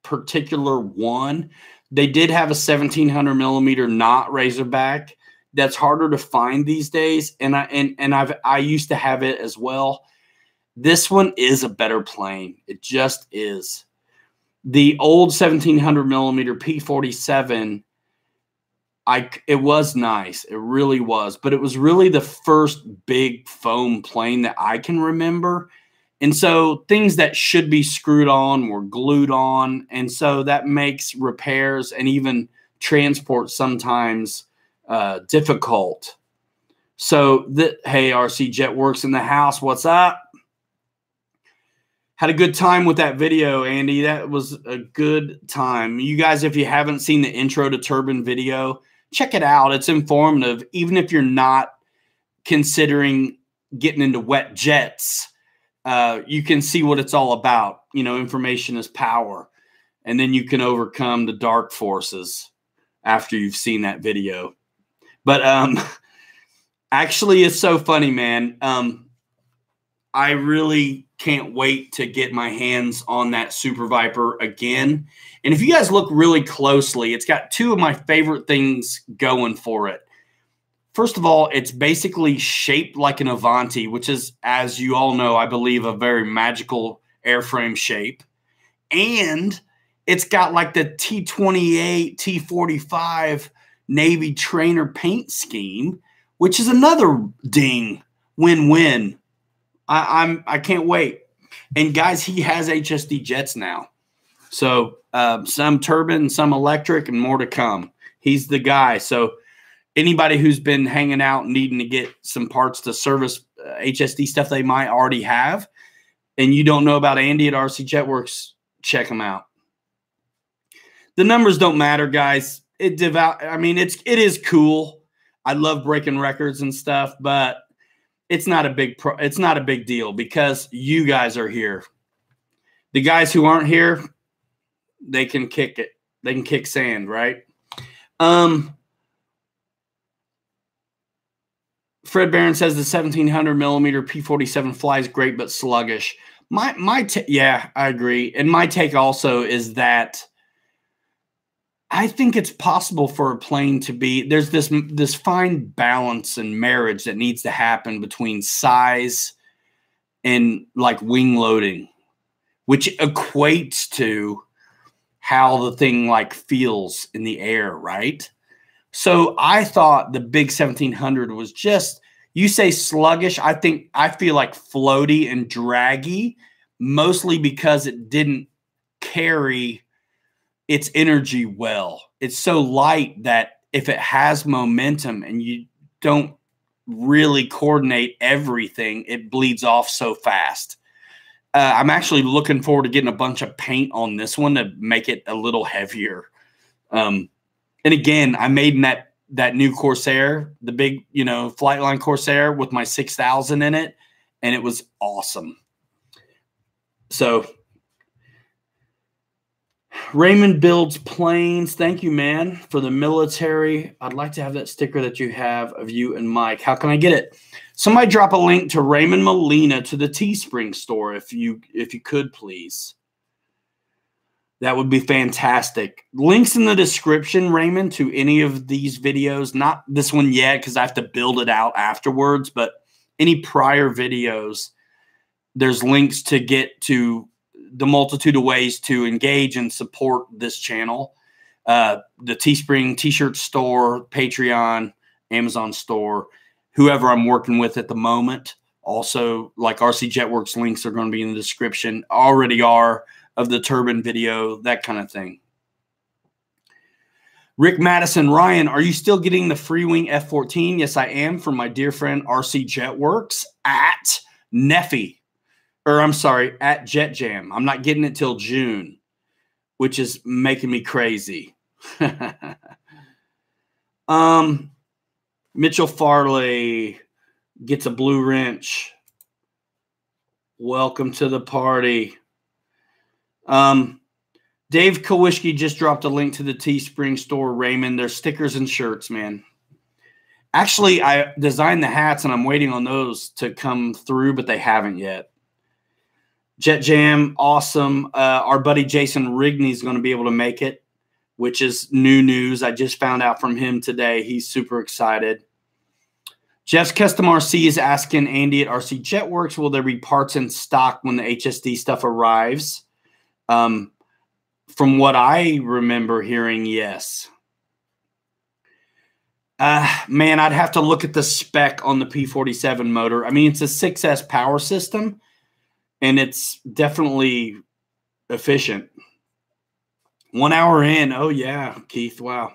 particular one. They did have a 1700 millimeter not Razorback. That's harder to find these days, and I used to have it as well. This one is a better plane. It just is. The old 1700 millimeter P-47, it was nice. It really was, but it was really the first big foam plane that I can remember. And so things that should be screwed on were glued on, and so that makes repairs and even transport sometimes difficult. So, hey, RC Jet Works in the house. What's up? Had a good time with that video, Andy. That was a good time. You guys, if you haven't seen the intro to Turbine video, check it out. It's informative. Even if you're not considering getting into wet jets, you can see what it's all about. You know, information is power. And then you can overcome the dark forces after you've seen that video. But actually, it's so funny, man. I really can't wait to get my hands on that Super Viper again. And if you guys look really closely, it's got two of my favorite things going for it. First of all, it's basically shaped like an Avanti, which is, as you all know, I believe, a very magical airframe shape. And it's got like the T-28, T-45 Navy trainer paint scheme, which is another ding win-win. I can't wait. And guys, he has HSD jets now. So some turbine, some electric, and more to come. He's the guy. So anybody who's been hanging out needing to get some parts to service HSD stuff they might already have, and you don't know about Andy at RC Jetworks, check him out. The numbers don't matter, guys. It is cool. I love breaking records and stuff, but it's not a big deal because you guys are here. The guys who aren't here, they can kick it. They can kick sand, right? Fred Barron says the 1700 millimeter P-47 flies great but sluggish. Yeah, I agree. And my take also is that I think it's possible for a plane to be, there's this fine balance and marriage that needs to happen between size and like wing loading, which equates to how the thing like feels in the air, right? So I thought the big 1700 was just, you say sluggish, I feel like floaty and draggy, mostly because it didn't carry its energy well. It's so light that if it has momentum and you don't really coordinate everything, it bleeds off so fast. I'm actually looking forward to getting a bunch of paint on this one to make it a little heavier. And again, I made in that new Corsair, the big, Flightline Corsair with my 6000 in it, and it was awesome. So Raymond builds planes. Thank you, man, for the military. I'd like to have that sticker that you have of you and Mike. How can I get it? Somebody drop a link to Raymond Molina to the Teespring store if you could, please. That would be fantastic. Links in the description, Raymond, to any of these videos. Not this one yet because I have to build it out afterwards, but any prior videos, there's links to get to the multitude of ways to engage and support this channel. The Teespring t-shirt store, Patreon, Amazon store, whoever I'm working with at the moment. Also, like RC Jetworks links are going to be in the description. Already are, of the turbine video, that kind of thing. Rick Madison, Ryan, are you still getting the Freewing F-14? Yes, I am, from my dear friend RC Jetworks at Neffy. Or I'm sorry, at Jet Jam. I'm not getting it till June, which is making me crazy. Mitchell Farley gets a blue wrench. Welcome to the party. Dave Kowishki just dropped a link to the Teespring store, Raymond. There's stickers and shirts, man. Actually, I designed the hats, and I'm waiting on those to come through, but they haven't yet. Jet Jam, awesome. Our buddy Jason Rigney is going to be able to make it, which is new news. I just found out from him today. He's super excited. Jeff's Custom RC is asking Andy at RC Jetworks, will there be parts in stock when the HSD stuff arrives? From what I remember hearing, yes. Man, I'd have to look at the spec on the P-47 motor. I mean, it's a 6S power system, and it's definitely efficient. 1 hour in. Oh, yeah, Keith. Wow.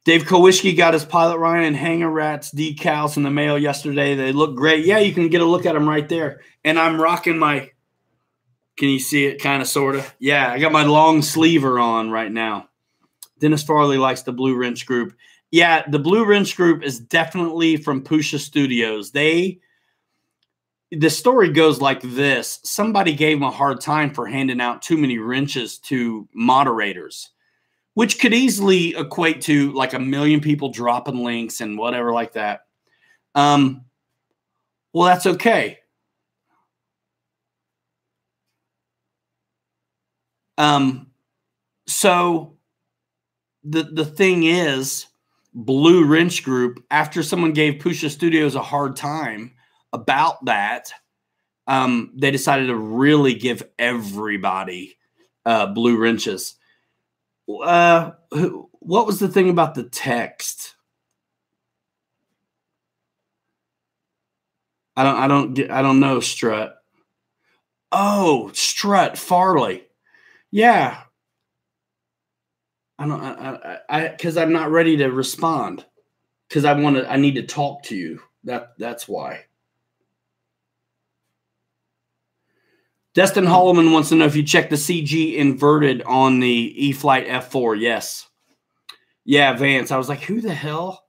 Dave Kowishki got his Pilot Ryan and Hanger Rats decals in the mail yesterday. They look great. Yeah, you can get a look at them right there. And I'm rocking my... Can you see it kind of, sort of? Yeah, I got my long sleever on right now. Dennis Farley likes the Blue Wrench Group. Yeah, the Blue Wrench Group is definitely from Pusha Studios. The story goes like this. Somebody gave them a hard time for handing out too many wrenches to moderators, which could easily equate to like 1 million people dropping links and whatever like that. Well, that's okay. So the thing is, Blue Wrench Group, after someone gave Pusha Studios a hard time about that, they decided to really give everybody blue wrenches. What was the thing about the text? I don't know, Strut. Oh, Strut Farley. Yeah. Because I'm not ready to respond. Because I need to talk to you. That's why. Destin Holloman wants to know if you checked the CG inverted on the E-Flight F4. Yes. Yeah, Vance. I was like, who the hell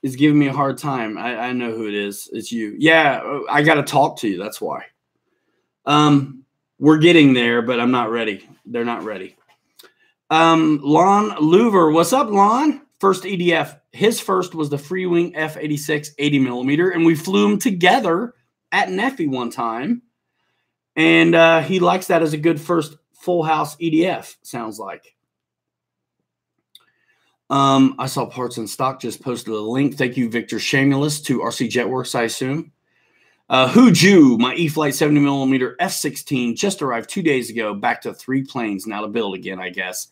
is giving me a hard time? I know who it is. It's you. Yeah, I got to talk to you. That's why. We're getting there, but I'm not ready. They're not ready. Lon Louver. What's up, Lon? First EDF. His first was the Freewing F86 80mm, and we flew them together at Neffy one time. And he likes that as a good first full house EDF, sounds like. I saw Parts in Stock just posted a link. Thank you, Victor Shameless, to RC Jetworks, I assume. Hooju, my E-Flight 70mm F-16 just arrived 2 days ago. Back to 3 planes now to build again, I guess.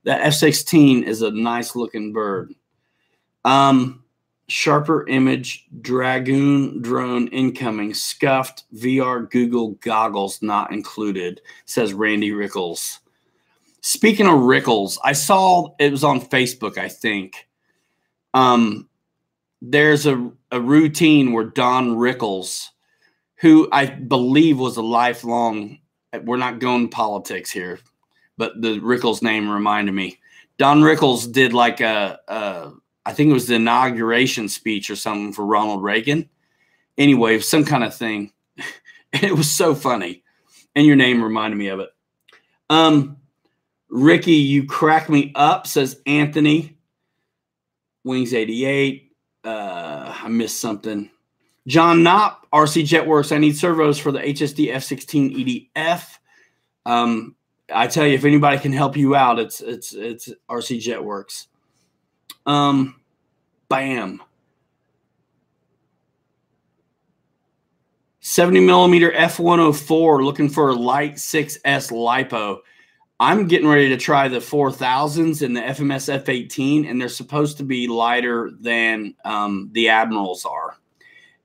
That F-16 is a nice-looking bird. Sharper image, Dragoon drone incoming, scuffed, VR Google goggles not included, says Randy Rickles. Speaking of Rickles, I saw it was on Facebook, I think. There's a routine where Don Rickles, who I believe was a lifelong, we're not going politics here, but the Rickles name reminded me. Don Rickles did like I think it was the inauguration speech or something for Ronald Reagan. Anyway, some kind of thing. It was so funny. And your name reminded me of it. Ricky, you crack me up, says Anthony. Wings 88. I missed something. John Knopp, RC Jetworks. I need servos for the HSD F16 EDF. I tell you, if anybody can help you out, it's RC Jetworks. Bam. 70 millimeter F104, looking for a light 6S lipo. I'm getting ready to try the 4000s and the FMS F18, and they're supposed to be lighter than the Admirals are.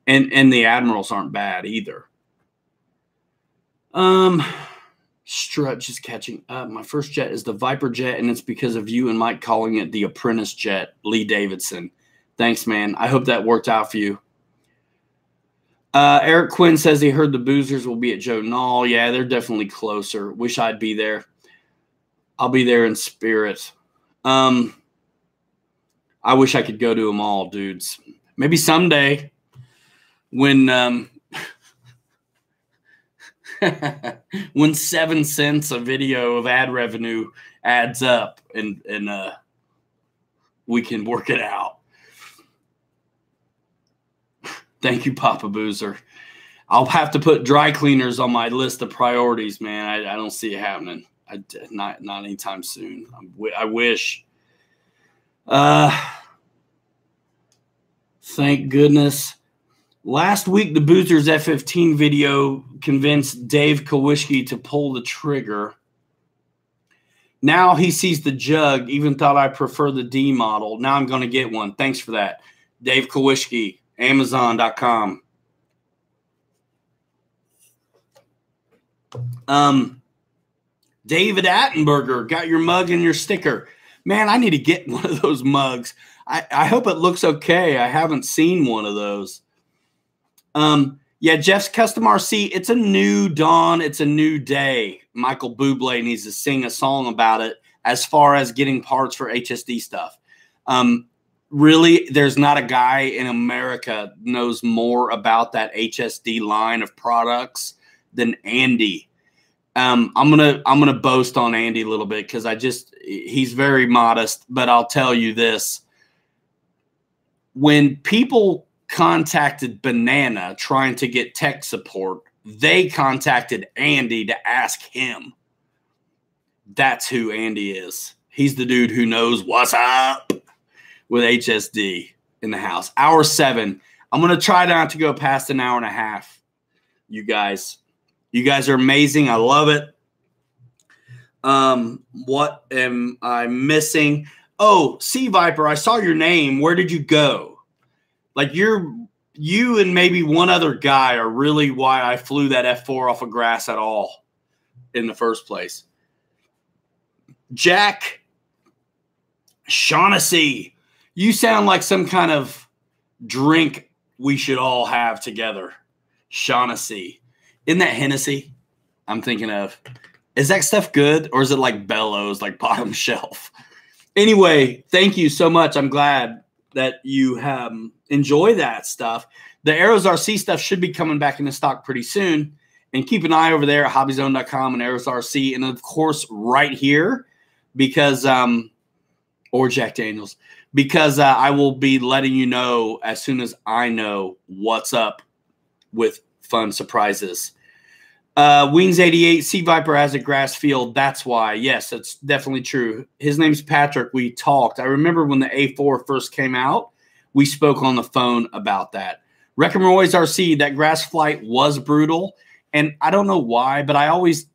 And the Admirals aren't bad either. Strut just catching up. My first jet is the Viper jet, and it's because of you and Mike calling it the Apprentice jet, Lee Davidson. Thanks, man. I hope that worked out for you. Eric Quinn says he heard the Boozers will be at Joe Nall. Yeah, they're definitely closer. Wish I'd be there. I'll be there in spirit. I wish I could go to them all, dudes. Maybe someday when when 7 cents a video of ad revenue adds up and we can work it out. Thank you, Papa Boozer. I'll have to put dry cleaners on my list of priorities, man. I don't see it happening. Not anytime soon. I wish. Thank goodness. Last week, the Boozer's F-15 video convinced Dave Kowalski to pull the trigger. Now he sees the jug, even thought I prefer the D model. Now I'm going to get one. Thanks for that. Dave Kowalski, Amazon.com. David Attenberger, got your mug and your sticker. Man, I need to get one of those mugs. I hope it looks okay. I haven't seen one of those. Yeah, Jeff's Custom RC. It's a new dawn. It's a new day. Michael Bublé needs to sing a song about it as far as getting parts for HSD stuff. Really, there's not a guy in America knows more about that HSD line of products than Andy. I'm gonna boast on Andy a little bit because he's very modest, but I'll tell you this. When people contacted Banana trying to get tech support, they contacted Andy to ask him. That's who Andy is. He's the dude who knows what's up with HSD in the house. Hour 7. I'm going to try not to go past an hour and a half. You guys are amazing. I love it. What am I missing? Oh, Sea Viper, I saw your name. Where did you go? Like you and maybe one other guy are really why I flew that F4 off of grass at all in the first place. Jack Shaughnessy, you sound like some kind of drink we should all have together. Shaughnessy. Isn't that Hennessy I'm thinking of? Is that stuff good, or is it like Bellows, like bottom shelf? Anyway, thank you so much. I'm glad that you enjoy that stuff. The Arrows RC stuff should be coming back into stock pretty soon. And keep an eye over there at hobbyzone.com and Arrows RC. And, of course, right here, because or Jack Daniels, because I will be letting you know as soon as I know what's up with fun surprises. Wings 88, Sea Viper has a grass field. That's why. Yes, that's definitely true. His name's Patrick. We talked. I remember when the A4 first came out, we spoke on the phone about that. Wreck 'em Roy's RC, that grass flight was brutal. And I don't know why, but I always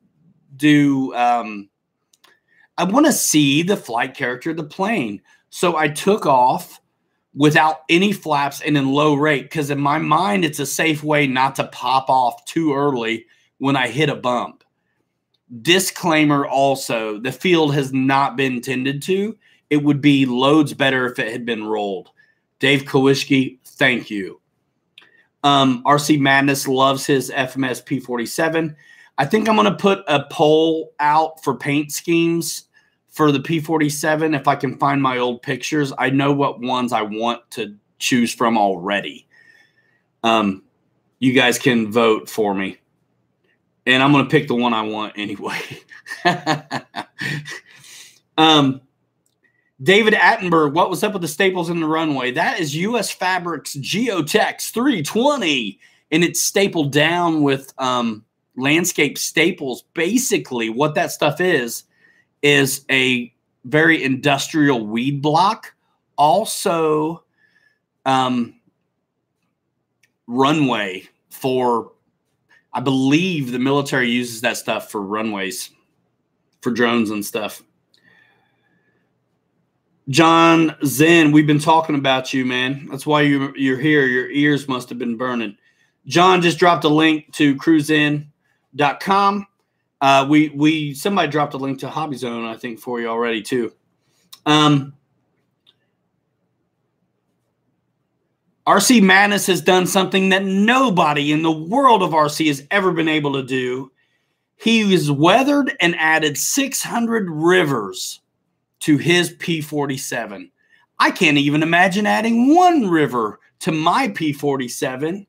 do. I want to see the flight character of the plane. So I took off without any flaps and in low rate because in my mind, it's a safe way not to pop off too early when I hit a bump. Disclaimer also, the field has not been tended to. It would be loads better if it had been rolled. Dave Kowalski, thank you. RC Madness loves his FMS P-47. I think I'm going to put a poll out for paint schemes for the P-47 if I can find my old pictures. I know what ones I want to choose from already. You guys can vote for me. And I'm going to pick the one I want anyway. David Attenberg, what was up with the staples in the runway? That is U.S. Fabrics Geotex 320, and it's stapled down with landscape staples. Basically, what that stuff is a very industrial weed block. Also, runway for, I believe the military uses that stuff for runways, for drones and stuff. John Zen, we've been talking about you, man. That's why you're here. Your ears must have been burning. John just dropped a link to cruisein.com. Somebody dropped a link to Hobby Zone, I think, for you already too. RC Madness has done something that nobody in the world of RC has ever been able to do. He has weathered and added 600 rivers to his P-47. I can't even imagine adding one river to my P-47.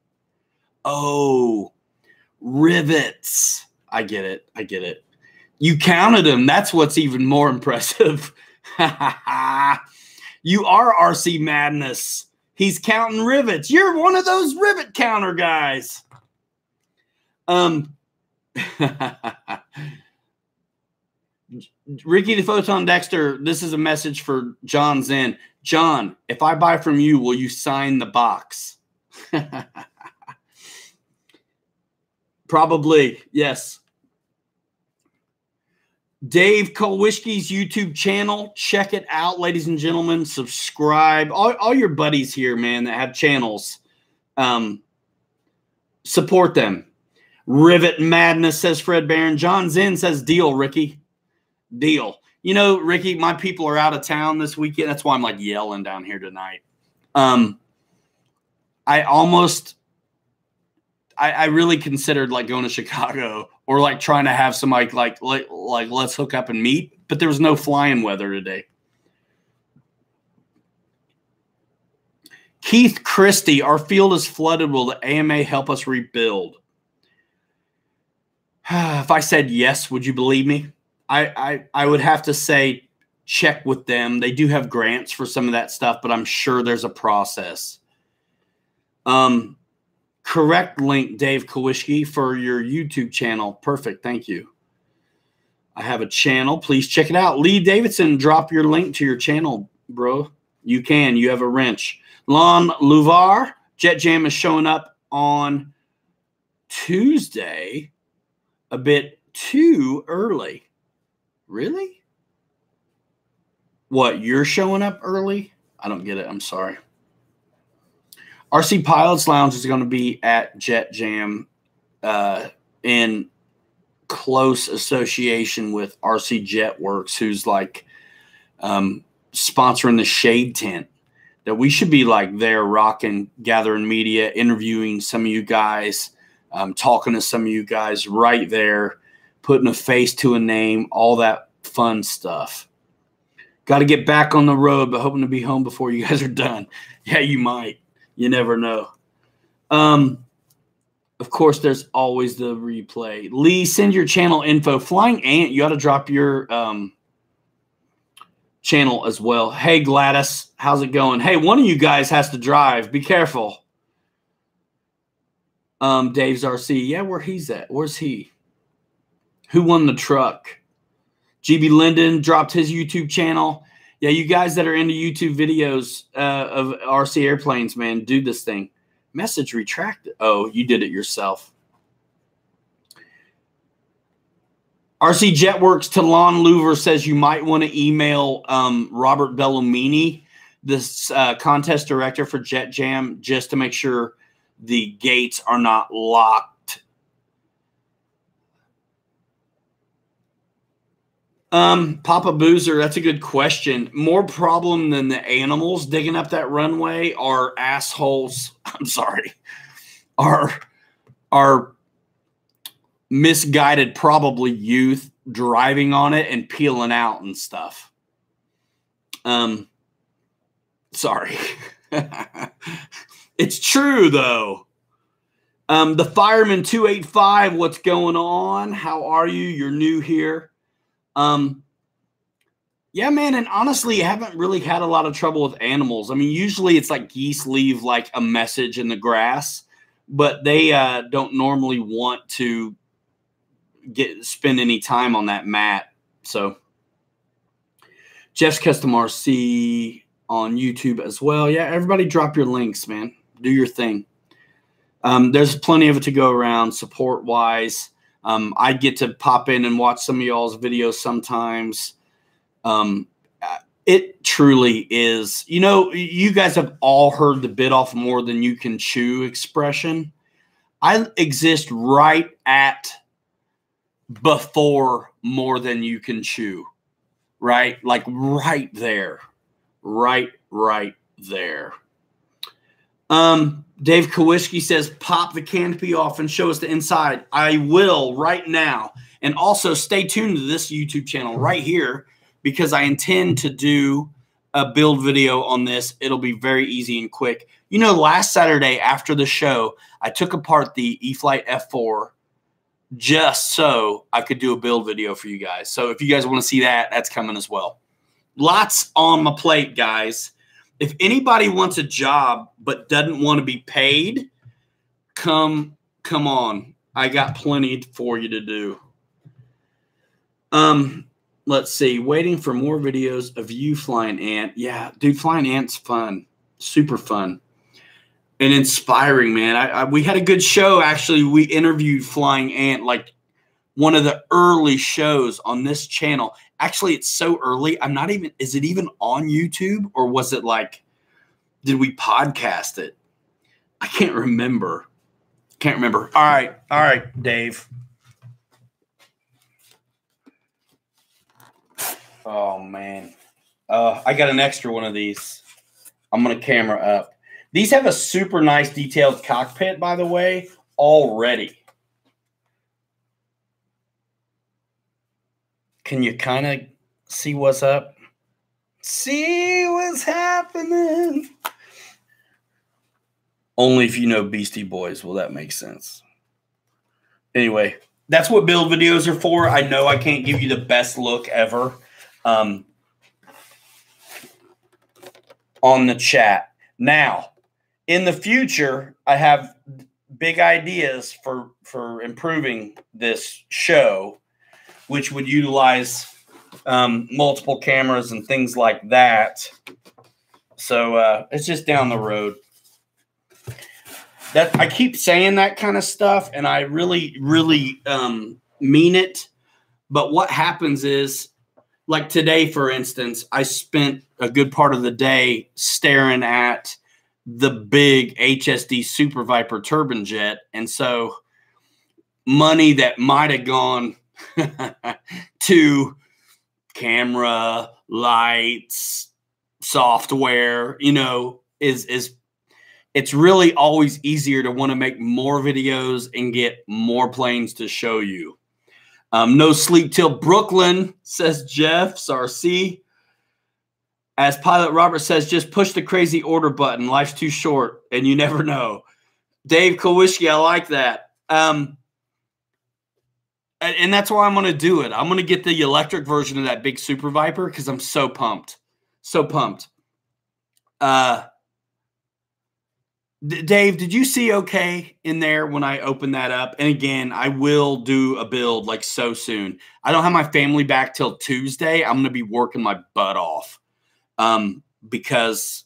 Oh, rivets. I get it. I get it. You counted them. That's what's even more impressive. You are RC Madness. He's counting rivets. You're one of those rivet counter guys. Ricky the Photon Dexter, this is a message for John Zen. John, if I buy from you, will you sign the box? Probably, yes. Dave Kolwischke's YouTube channel. Check it out, ladies and gentlemen. Subscribe. All your buddies here, man, that have channels. Support them. Rivet Madness, says Fred Barron. John Zen says, deal, Ricky. Deal. You know, Ricky, my people are out of town this weekend. That's why I'm like yelling down here tonight. I really considered like going to Chicago or like trying to have somebody like let's hook up and meet, but there was no flying weather today. Keith Christie, our field is flooded. Will the AMA help us rebuild? If I said yes, would you believe me? I would have to say check with them. They do have grants for some of that stuff, but I'm sure there's a process. Correct link, Dave Kolwischke, for your YouTube channel. Perfect. Thank you. I have a channel. Please check it out. Lee Davidson, drop your link to your channel, bro. You can. You have a wrench. Lon Luvar, Jet Jam is showing up on Tuesday a bit too early. Really? What, you're showing up early? I don't get it. I'm sorry. RC Pilots Lounge is going to be at Jet Jam in close association with RC Jetworks, who's like sponsoring the Shade Tent. That we should be like there rocking, gathering media, interviewing some of you guys, talking to some of you guys right there, putting a face to a name, all that fun stuff. Got to get back on the road, but hoping to be home before you guys are done. Yeah, you might. You never know. Of course, there's always the replay. Lee, send your channel info. Flying Ant, you ought to drop your channel as well. Hey, Gladys, how's it going? Hey, one of you guys has to drive. Be careful. Dave's RC. Yeah, where he's at. Where's he? Who won the truck? GB Linden dropped his YouTube channel. Yeah, you guys that are into YouTube videos of RC airplanes, man, do this thing. Message retracted. Oh, you did it yourself. RC Jetworks to Lon Louver says you might want to email Robert Bellomini, this contest director for Jet Jam, just to make sure the gates are not locked. Papa Boozer, that's a good question. More problem than the animals digging up that runway are assholes. I'm sorry. Are misguided, probably youth driving on it and peeling out and stuff. Sorry. It's true though. The Fireman 285, what's going on? How are you? You're new here. Yeah, man, and honestly, I haven't really had a lot of trouble with animals. I mean, usually it's like geese leave like a message in the grass, but they don't normally want to spend any time on that mat. So Jeff's Custom RC on YouTube as well. Yeah, everybody drop your links, man. Do your thing. There's plenty of it to go around support-wise. I get to pop in and watch some of y'all's videos sometimes. It truly is. You know, you guys have all heard the bit off more than you can chew expression. I exist right at before more than you can chew, right? Like right there, right there. Dave Kowalski says, pop the canopy off and show us the inside. I will right now. And also stay tuned to this YouTube channel right here, because I intend to do a build video on this. It'll be very easy and quick. You know, last Saturday after the show, I took apart the E-flite F4 just so I could do a build video for you guys. So if you guys want to see that, that's coming as well. Lots on my plate, guys. If anybody wants a job but doesn't want to be paid, come on. I got plenty for you to do. Let's see. Waiting for more videos of you flying ant. Yeah, dude, flying ant's fun. Super fun. And inspiring, man. We had a good show, actually. We interviewed Flying Ant, like one of the early shows on this channel. Actually, it's so early. Is it even on YouTube, or was it like, did we podcast it? I can't remember. All right, Dave. Oh, man. I got an extra one of these. I'm going to camera up. These have a super nice detailed cockpit, by the way, already. Can you kind of see what's up? See what's happening? Only if you know Beastie Boys will that make sense. Anyway, that's what build videos are for. I know I can't give you the best look ever on the chat. Now, in the future, I have big ideas for improving this show, which would utilize multiple cameras and things like that. So it's just down the road. That I keep saying that kind of stuff, and I really mean it. But what happens is, like today, for instance, I spent a good part of the day staring at the big HSD Super Viper turbine jet, and so money that might have gone to camera, lights, software, you know, is it's really always easier to want to make more videos and get more planes to show you. No sleep till Brooklyn, says Jeff RC. As Pilot Robert says, just push the crazy order button. Life's too short, and you never know. Dave Kowalski, I like that. And that's why I'm going to do it. I'm going to get the electric version of that big Super Viper because I'm so pumped. So pumped. Dave, did you see okay in there when I opened that up? And again, I will do a build like so soon. I don't have my family back till Tuesday. I'm going to be working my butt off because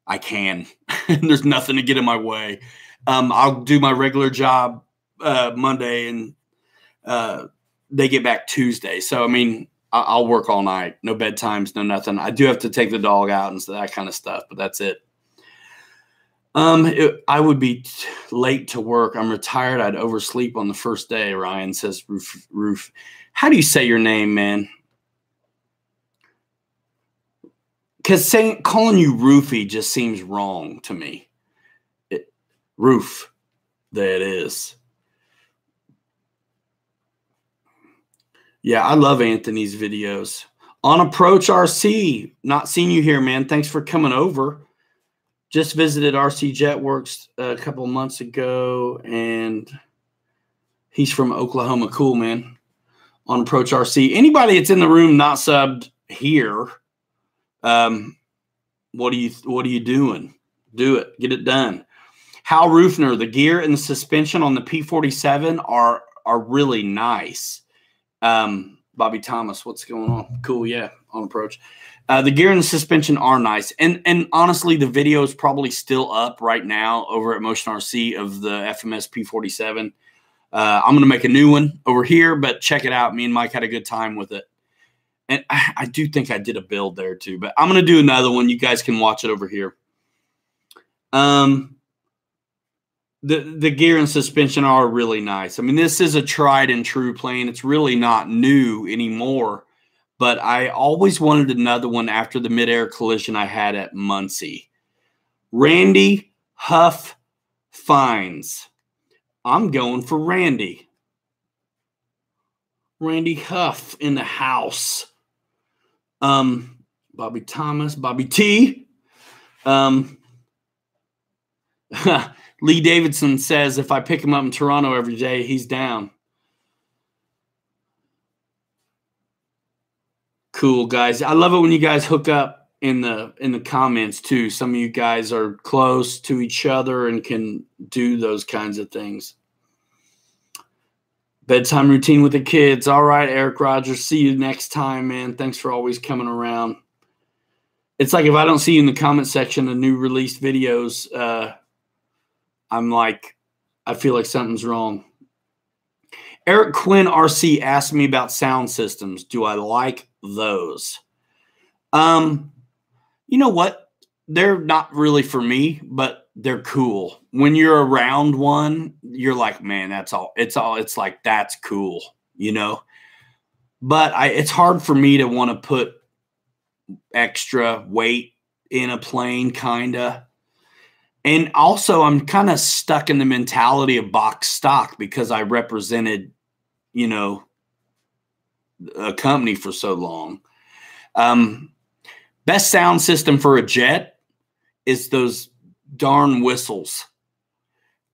I can. There's nothing to get in my way. I'll do my regular job Monday, and they get back Tuesday. So, I mean, I'll work all night. No bedtimes, no nothing. I do have to take the dog out and that kind of stuff, but that's it. I would be late to work. I'm retired. I'd oversleep on the first day, Ryan says. Roof. How do you say your name, man? Because calling you Roofy just seems wrong to me. Roof. There it is. Yeah, I love Anthony's videos. On Approach RC. Not seen you here, man. Thanks for coming over. Just visited RC Jetworks a couple months ago, and he's from Oklahoma. Cool, man. On Approach RC. Anybody that's in the room not subbed here, what are you doing? Do it. Get it done. Hal Rufner, the gear and the suspension on the P-47 are really nice. Bobby Thomas, what's going on? Cool, yeah, on Approach. The gear and the suspension are nice. And honestly, the video is probably still up right now over at Motion RC of the FMS P-47. I'm going to make a new one over here, but check it out. Me and Mike had a good time with it. And I do think I did a build there too, but I'm going to do another one. You guys can watch it over here. The gear and suspension are really nice. I mean, this is a tried and true plane. It's really not new anymore, but I always wanted another one after the midair collision I had at Muncie. Randy Huff Fines. I'm going for Randy. Randy Huff in the house. Bobby Thomas, Bobby T. Lee Davidson says if I pick him up in Toronto every day, he's down. Cool, guys. I love it when you guys hook up in the comments too. Some of you guys are close to each other and can do those kinds of things. Bedtime routine with the kids. All right, Eric Rogers. See you next time, man. Thanks for always coming around. It's like if I don't see you in the comment section of new released videos, I'm like, I feel like something's wrong. Eric Quinn RC asked me about sound systems. Do I like those? You know what? They're not really for me, but they're cool. When you're around one, you're like, man, that's all. It's like, that's cool, you know? But it's hard for me to want to put extra weight in a plane, kind of. And also, I'm kind of stuck in the mentality of box stock because I represented, you know, a company for so long. Best sound system for a jet is those darn whistles.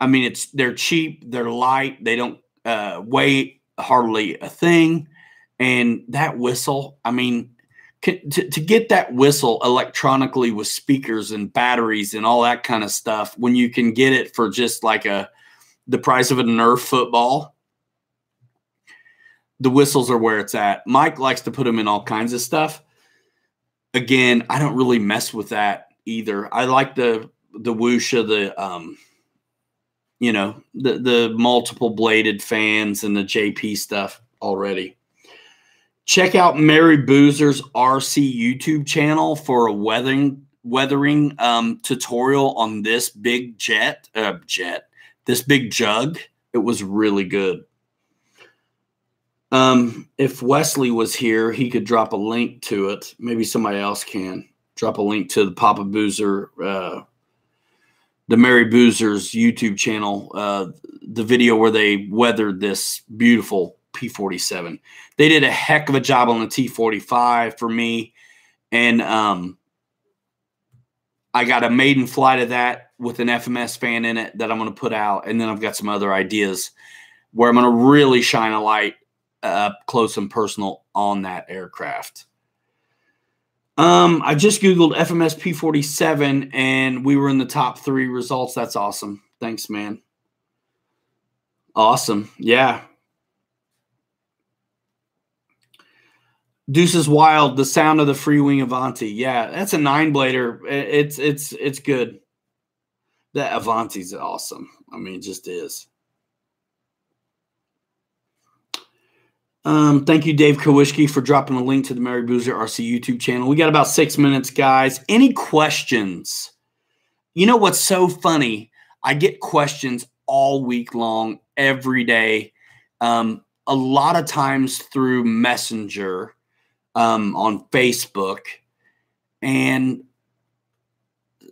I mean, they're cheap, they're light, they don't weigh hardly a thing. And that whistle, I mean, to get that whistle electronically with speakers and batteries and all that kind of stuff, when you can get it for just like the price of a Nerf football, the whistles are where it's at. Mike likes to put them in all kinds of stuff. Again, I don't really mess with that either. I like the whoosh of the you know, the multiple bladed fans and the JP stuff already. Check out Mary Boozer's RC YouTube channel for a weathering tutorial on this big this big jug. It was really good. If Wesley was here, he could drop a link to it. Maybe somebody else can drop a link to the Papa Boozer, the Mary Boozer's YouTube channel, the video where they weathered this beautiful P-47. They did a heck of a job on the T-45 for me. And I got a maiden flight of that with an FMS fan in it that I'm going to put out. And then I've got some other ideas where I'm going to really shine a light up close and personal on that aircraft. I just Googled FMS P-47 and we were in the top 3 results. That's awesome. Thanks, man. Awesome. Yeah. Deuces Wild, the sound of the free wing Avanti. Yeah, that's a 9-blader. It's good. That Avanti's awesome. I mean, it just is. Thank you, Dave Kowishki, for dropping a link to the Mary Boozer RC YouTube channel. We got about 6 minutes, guys. Any questions? You know what's so funny? I get questions all week long, every day. A lot of times through Messenger. On Facebook, and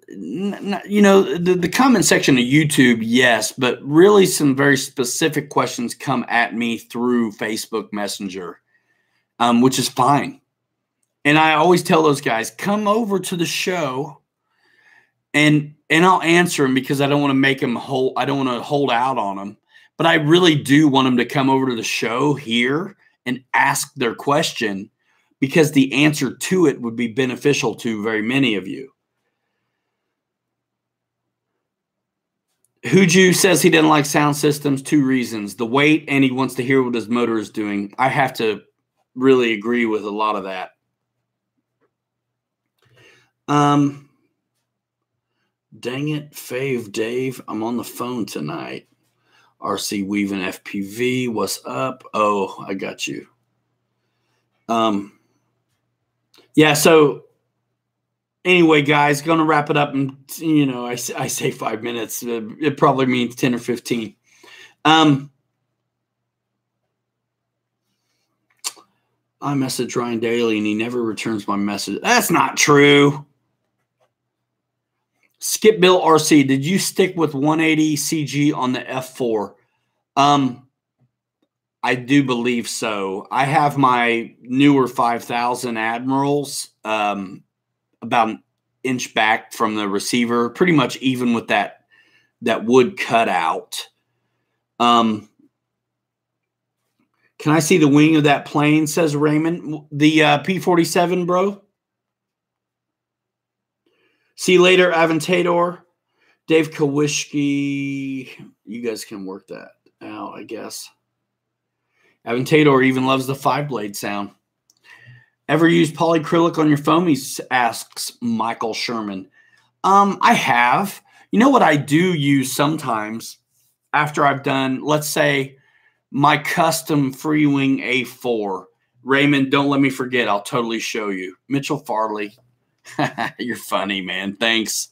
you know, the comment section of YouTube, yes, but really some very specific questions come at me through Facebook Messenger, which is fine. And I always tell those guys, come over to the show and and I'll answer them because I don't want to make them hold. I don't want to hold out on them, but I really do want them to come over to the show here and ask their question, because the answer to it would be beneficial to very many of you. Huju says he doesn't like sound systems. 2 reasons: the weight, and he wants to hear what his motor is doing. I have to really agree with a lot of that. Dang it, Fave Dave, I'm on the phone tonight. RC Weaving FPV, what's up? Oh, I got you. Yeah, so anyway, guys, going to wrap it up. And, you know, I say 5 minutes. It probably means 10 or 15. I message Ryan daily, and he never returns my message. That's not true. Skip Bill RC, did you stick with 180 CG on the F4? I do believe so. I have my newer 5000 Admirals about an inch back from the receiver, pretty much even with that wood cutout. Can I see the wing of that plane, says Raymond? The P-47, bro? See you later, Aventador. Dave Kowishki. You guys can work that out, I guess. Aventador even loves the 5-blade sound. Ever use polyacrylic on your foamies, asks Michael Sherman. I have. You know what I do use sometimes after I've done, let's say, my custom Freewing A4. Raymond, don't let me forget. I'll totally show you. Mitchell Farley. You're funny, man. Thanks.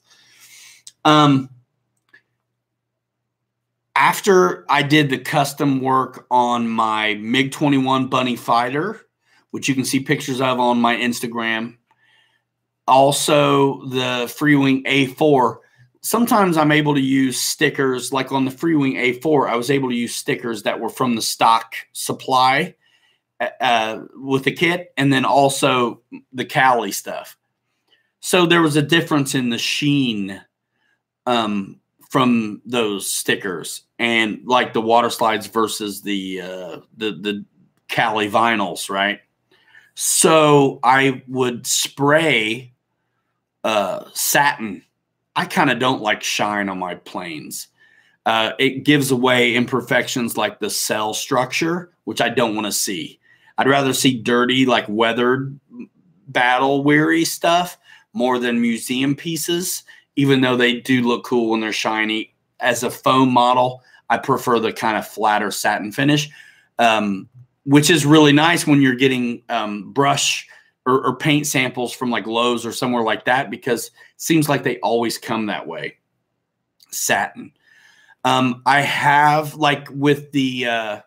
After I did the custom work on my MiG-21 Bunny Fighter, which you can see pictures of on my Instagram, also the Freewing A4, sometimes I'm able to use stickers. Like on the Freewing A4, I was able to use stickers that were from the stock supply with the kit, and then also the Cali stuff. So there was a difference in the sheen from those stickers, and like the water slides versus the Cali vinyls, right? So I would spray satin. I kind of don't like shine on my planes. It gives away imperfections like the cell structure, which I don't want to see. I'd rather see dirty, like weathered, battle-weary stuff more than museum pieces, even though they do look cool when they're shiny. As a foam model, I prefer the kind of flatter satin finish, which is really nice when you're getting brush or paint samples from like Lowe's or somewhere like that, because it seems like they always come that way, satin. I have, like with the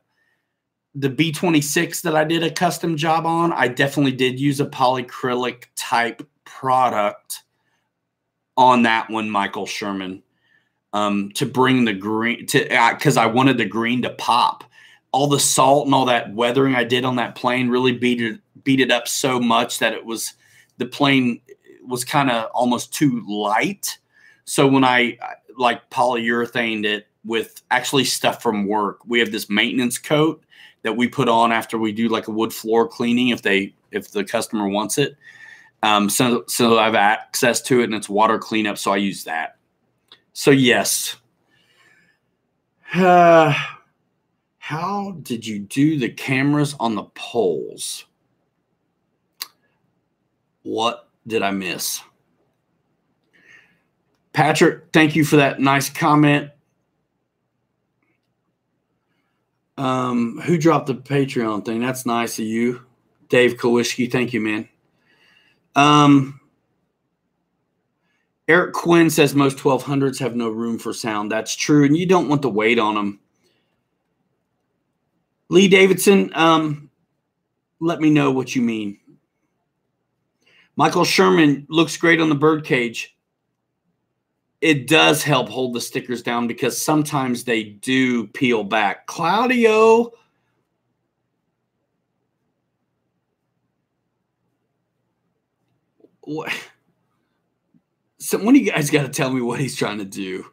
B-26 that I did a custom job on, I definitely did use a polyacrylic type product on that one, Michael Sherman, to bring the green to, because I wanted the green to pop. All the salt and all that weathering I did on that plane really beat it up so much that the plane was kind of almost too light. So when I like polyurethaned it with actually stuff from work, we have this maintenance coat that we put on after we do like a wood floor cleaning if the customer wants it. So I have access to it, and it's water cleanup, so I use that. So yes. How did you do the cameras on the poles? What did I miss? Patrick, thank you for that nice comment. Who dropped the Patreon thing? That's nice of you. Dave Kowishki, thank you, man. Eric Quinn says most 1200s have no room for sound. That's true, and you don't want the weight on them. Lee Davidson, let me know what you mean. Michael Sherman looks great on the birdcage. It does help hold the stickers down because sometimes they do peel back. Claudio. What? One of you guys got to tell me what he's trying to do.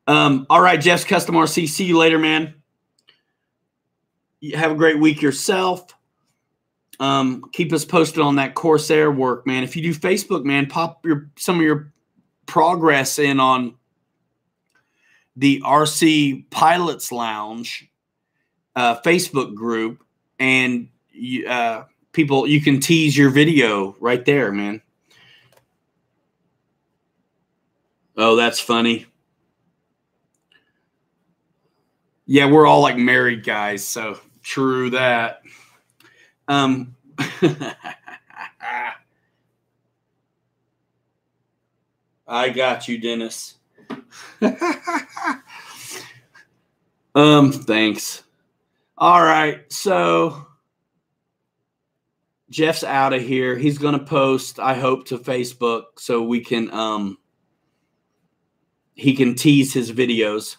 All right, Jeff's Custom RC. See you later, man. You have a great week yourself. Keep us posted on that Corsair work, man. If you do Facebook, man, pop some of your progress in on the RC Pilots Lounge Facebook group, and people, you can tease your video right there, man. Oh, that's funny. Yeah, we're all like married guys, so true that. I got you, Dennis. Thanks. All right, so Jeff's out of here. He's gonna post, I hope, to Facebook so we can he can tease his videos.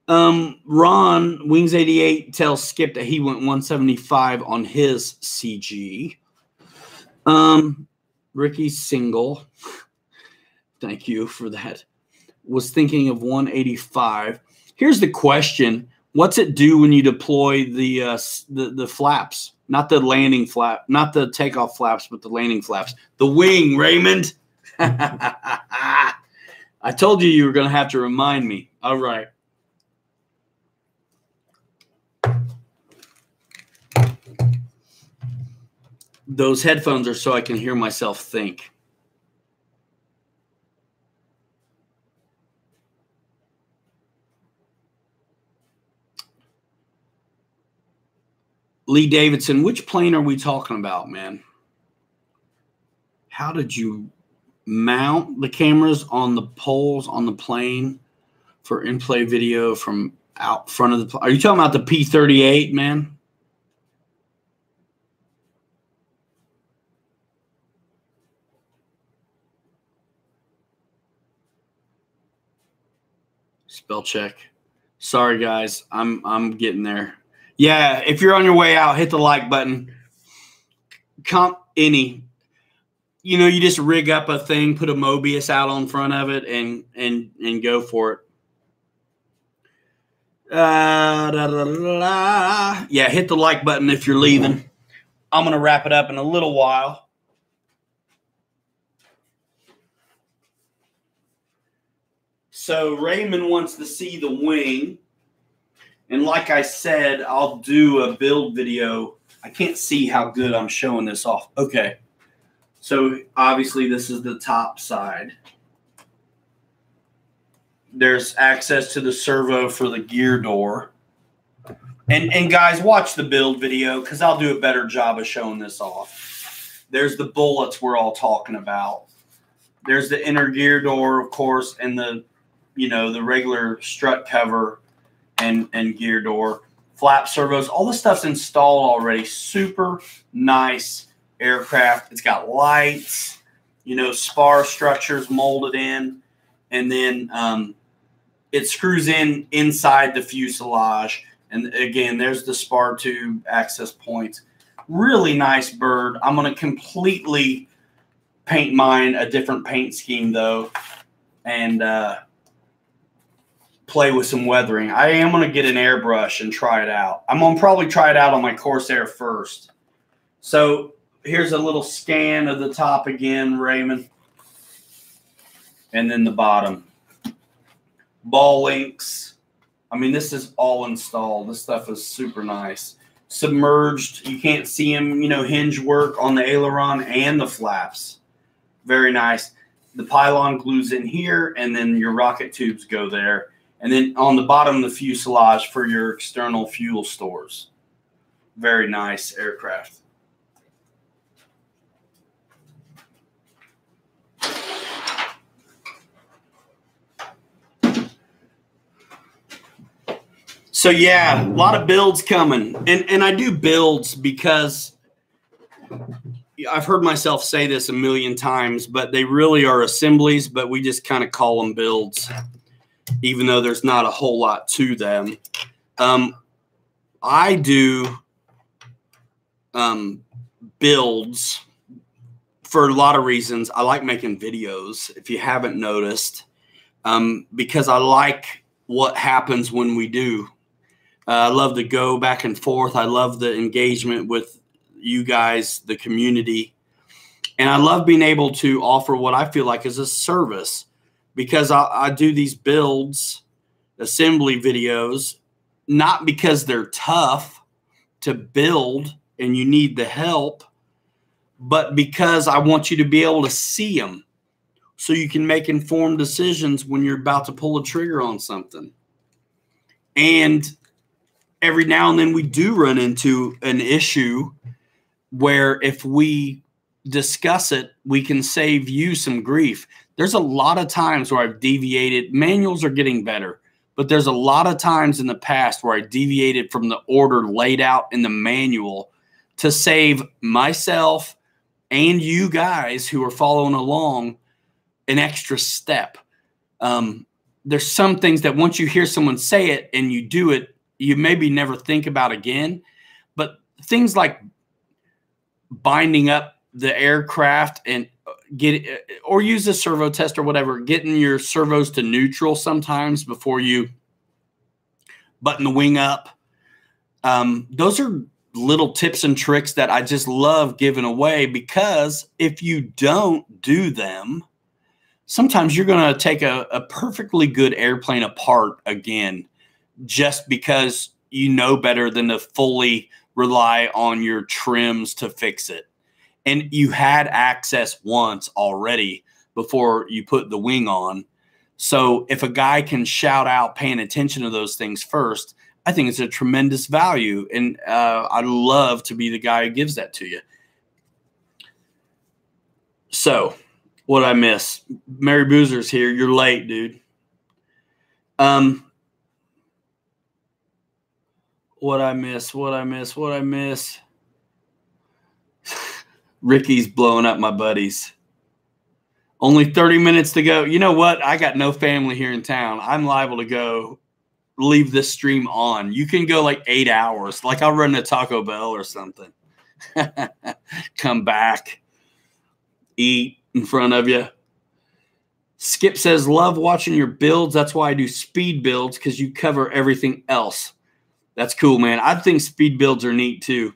Ron Wings 88 tells Skip that he went 175 on his CG. Ricky's single. Thank you for that. Was thinking of 185. Here's the question: what's it do when you deploy the flaps? Not the landing flap, not the takeoff flaps, but the landing flaps. The wing, Raymond. I told you were going to have to remind me. All right. Those headphones are so I can hear myself think. Lee Davidson, which plane are we talking about, man? How did you mount the cameras on the poles on the plane for in-play video from out front of the plane? Are you talking about the P-38, man? Spell check. Sorry, guys. I'm getting there. Yeah, if you're on your way out, hit the like button. You just rig up a thing, put a Mobius out on front of it, and go for it. Yeah, hit the like button if you're leaving. I'm gonna wrap it up in a little while. So Raymond wants to see the wing. And like I said, I'll do a build video. I can't see how good I'm showing this off. Okay. So obviously this is the top side. There's access to the servo for the gear door. And guys, watch the build video because I'll do a better job of showing this off. There's the bullets we're all talking about. There's the inner gear door, of course, and the regular strut cover and gear door, flap servos, all the stuff's installed already. Super nice aircraft. It's got lights, spar structures molded in, and then it screws in inside the fuselage. And again, there's the spar tube access points. Really nice bird. I'm going to completely paint mine a different paint scheme though, and play with some weathering. I am going to get an airbrush and try it out. I'm going to probably try it out on my Corsair first. So here's a little scan of the top again, Raymond. And then the bottom. Ball links. I mean, this is all installed. This stuff is super nice. Submerged. You can't see them, hinge work on the aileron and the flaps. Very nice. The pylon glues in here, and then your rocket tubes go there. And then on the bottom of the fuselage for your external fuel stores. Very nice aircraft. So yeah, a lot of builds coming. And I do builds because I've heard myself say this a million times, but they really are assemblies, but we just kind of call them builds, even though there's not a whole lot to them. I do builds for a lot of reasons. I like making videos, if you haven't noticed, because I like what happens when we do. I love to go back and forth. I love the engagement with you guys, the community. And I love being able to offer what I feel like is a service, because I do these builds, assembly videos, not because they're tough to build and you need the help, but because I want you to be able to see them so you can make informed decisions when you're about to pull a trigger on something. And every now and then we do run into an issue where if we discuss it, we can save you some grief. There's a lot of times where I've deviated. Manuals are getting better, but there's a lot of times in the past where I deviated from the order laid out in the manual to save myself and you guys who are following along an extra step. There's some things that once you hear someone say it and you do it, you maybe never think about again. But things like binding up the aircraft and or use a servo test or whatever, getting your servos to neutral sometimes before you button the wing up. Those are little tips and tricks that I just love giving away, because if you don't do them, sometimes you're going to take a perfectly good airplane apart again, just because you know better than to fully rely on your trims to fix it. And you had access once already before you put the wing on. So if a guy can shout out paying attention to those things first, I think it's a tremendous value. And I'd love to be the guy who gives that to you. So what I miss? Mary Boozer's here. You're late, dude. What I miss? Ricky's blowing up my buddies. Only 30 minutes to go. You know what? I got no family here in town. I'm liable to go leave this stream on. You can go like 8 hours. Like I'll run to Taco Bell or something. Come back. Eat in front of you. Skip says, love watching your builds. That's why I do speed builds, because you cover everything else. That's cool, man. I think speed builds are neat too.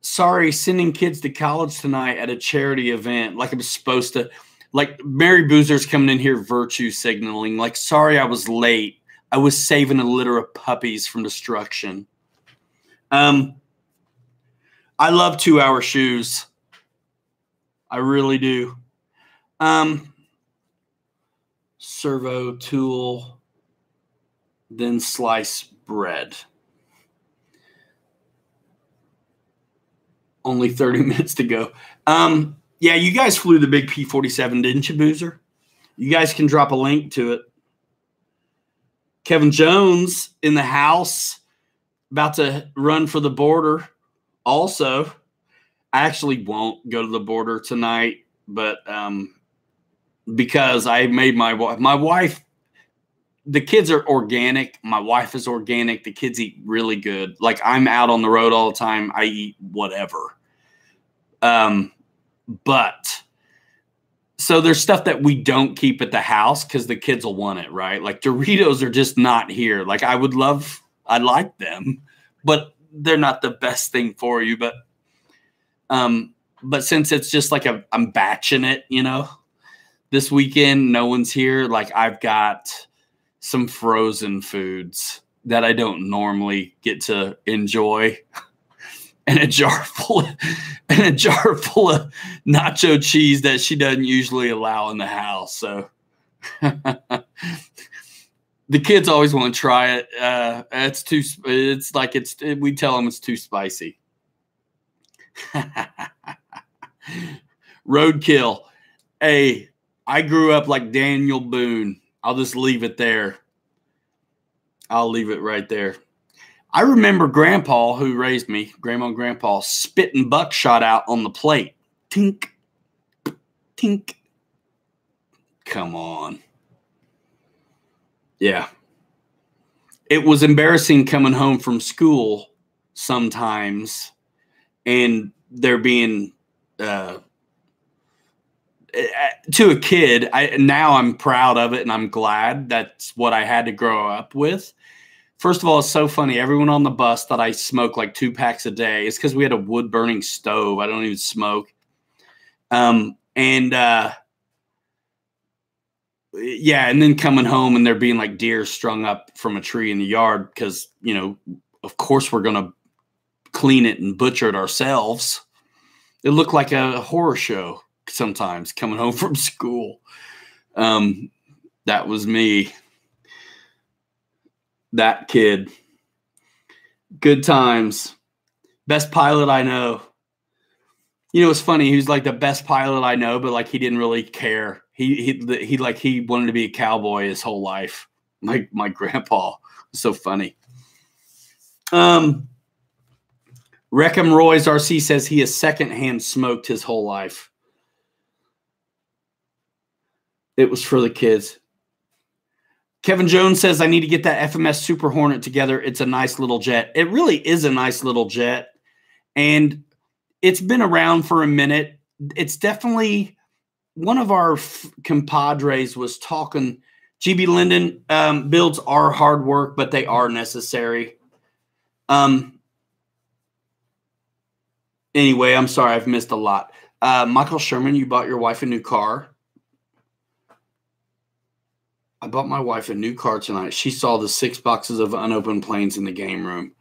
Sorry, sending kids to college tonight at a charity event. Like I'm supposed to. Like Mary Boozer's coming in here virtue signaling. Like, sorry I was late. I was saving a litter of puppies from destruction. I love 2-hour shoes. I really do. Servo tool, then slice bread. Only 30 minutes to go. Yeah, you guys flew the big P-47, didn't you, Boozer? You guys can drop a link to it. Kevin Jones in the house, about to run for the border. Also, I actually won't go to the border tonight, but because I made my wife, the kids are organic. My wife is organic. The kids eat really good. Like I'm out on the road all the time. I eat whatever. But so there's stuff that we don't keep at the house because the kids will want it, right? Like Doritos are just not here. Like I like them, but they're not the best thing for you. But since it's just like I'm batching it, you know, this weekend, no one's here. Like I've got some frozen foods that I don't normally get to enjoy. And a jar full of nacho cheese that she doesn't usually allow in the house. So the kids always want to try it. We tell them it's too spicy. Roadkill. Hey, I grew up like Daniel Boone. I'll just leave it there. I'll leave it right there. I remember Grandpa, who raised me, Grandma and Grandpa, spitting buckshot out on the plate. Tink, tink. Come on. Yeah. It was embarrassing coming home from school sometimes and there being to a kid, now I'm proud of it, and I'm glad that's what I had to grow up with. First of all, it's so funny. Everyone on the bus thought I smoked like 2 packs a day. It's because we had a wood-burning stove. I don't even smoke. Yeah, and then coming home and there being like deer strung up from a tree in the yard because, you know, of course we're going to clean it and butcher it ourselves. It looked like a horror show sometimes coming home from school. That was me. That kid. Good times. Best pilot I know. You know, it's funny. He was like the best pilot I know, but like he didn't really care. He wanted to be a cowboy his whole life. My grandpa was so funny. Reckham Roy's RC says he has secondhand smoked his whole life. It was for the kids. Kevin Jones says, I need to get that FMS Super Hornet together. It's a nice little jet. It really is a nice little jet. And it's been around for a minute. It's definitely one of our compadres was talking. GB Linden, builds are hard work, but they are necessary. Anyway, I'm sorry. I've missed a lot. Michael Sherman, you bought your wife a new car. I bought my wife a new car tonight. She saw the 6 boxes of unopened planes in the game room.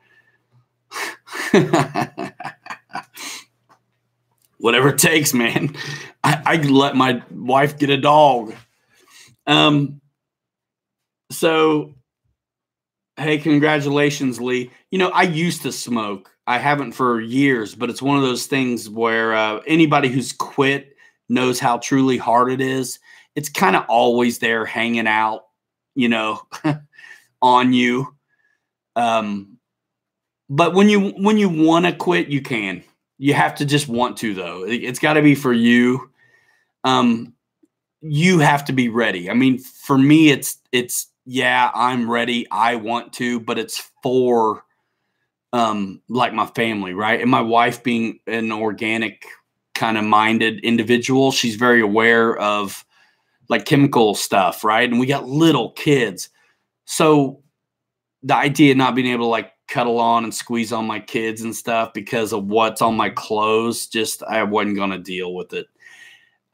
Whatever it takes, man. I let my wife get a dog. So, hey, congratulations, Lee. You know, I used to smoke. I haven't for years, but it's one of those things where anybody who's quit knows how truly hard it is. It's kind of always there hanging out, you know, on you. But when you want to quit, you can. You have to just want to, though. It's got to be for you. You have to be ready. I mean, for me, it's yeah, I'm ready. I want to, but it's for like my family, right? And my wife being an organic kind of minded individual, she's very aware of like chemical stuff, right? And we got little kids. So the idea of not being able to like cuddle on and squeeze on my kids and stuff because of what's on my clothes, just I wasn't going to deal with it.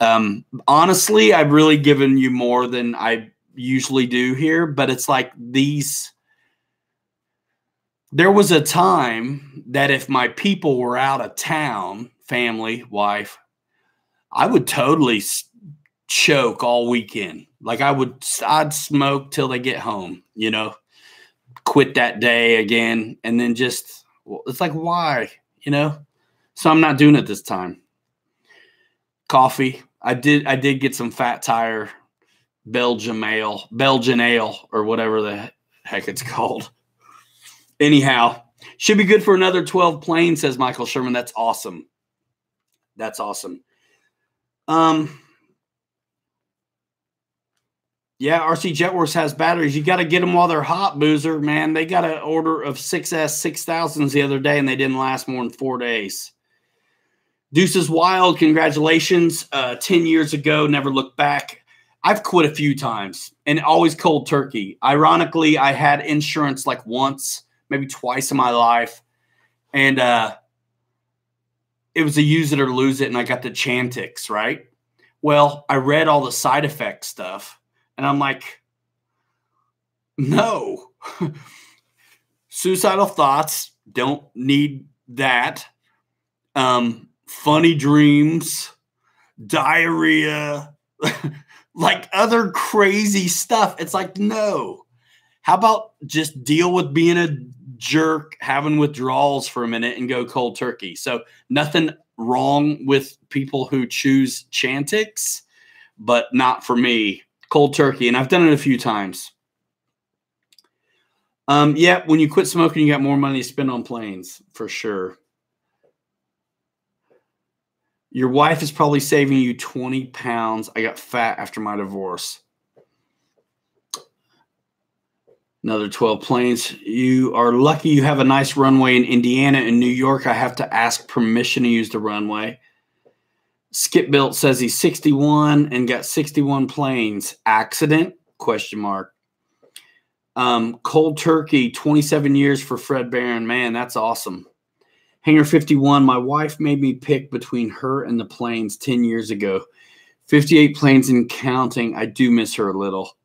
Honestly, I've really given you more than I usually do here, but it's like there was a time that if my people were out of town, family, wife, I would totally choke all weekend. Like I'd smoke till they get home, you know, quit that day again. And then just, it's like, why, you know? So I'm not doing it this time. Coffee. I did get some Fat Tire Belgian ale, or whatever the heck it's called. Anyhow, should be good for another 12 planes, says Michael Sherman. That's awesome. That's awesome. Yeah, RC Jetworks has batteries. You got to get them while they're hot, Boozer, man. They got an order of 6S 6000s the other day, and they didn't last more than 4 days. Deuces Wild, congratulations. 10 years ago, never looked back. I've quit a few times, and always cold turkey. Ironically, I had insurance like once, maybe twice in my life, and it was a use it or lose it, and I got the Chantix, right? Well, I read all the side effect stuff, and I'm like, no. Suicidal thoughts, don't need that. Funny dreams, diarrhea, like other crazy stuff. It's like, no. How about just deal with being a jerk, having withdrawals for a minute and go cold turkey? So nothing wrong with people who choose Chantix, but not for me. Cold turkey. And I've done it a few times. Yeah, when you quit smoking, you got more money to spend on planes, for sure. Your wife is probably saving you 20 pounds. I got fat after my divorce. Another 12 planes. You are lucky you have a nice runway in Indiana and New York. I have to ask permission to use the runway. Skip Built says he's 61 and got 61 planes. Accident? Question mark. Cold Turkey, 27 years for Fred Barron. Man, that's awesome. Hangar 51, my wife made me pick between her and the planes 10 years ago. 58 planes and counting. I do miss her a little.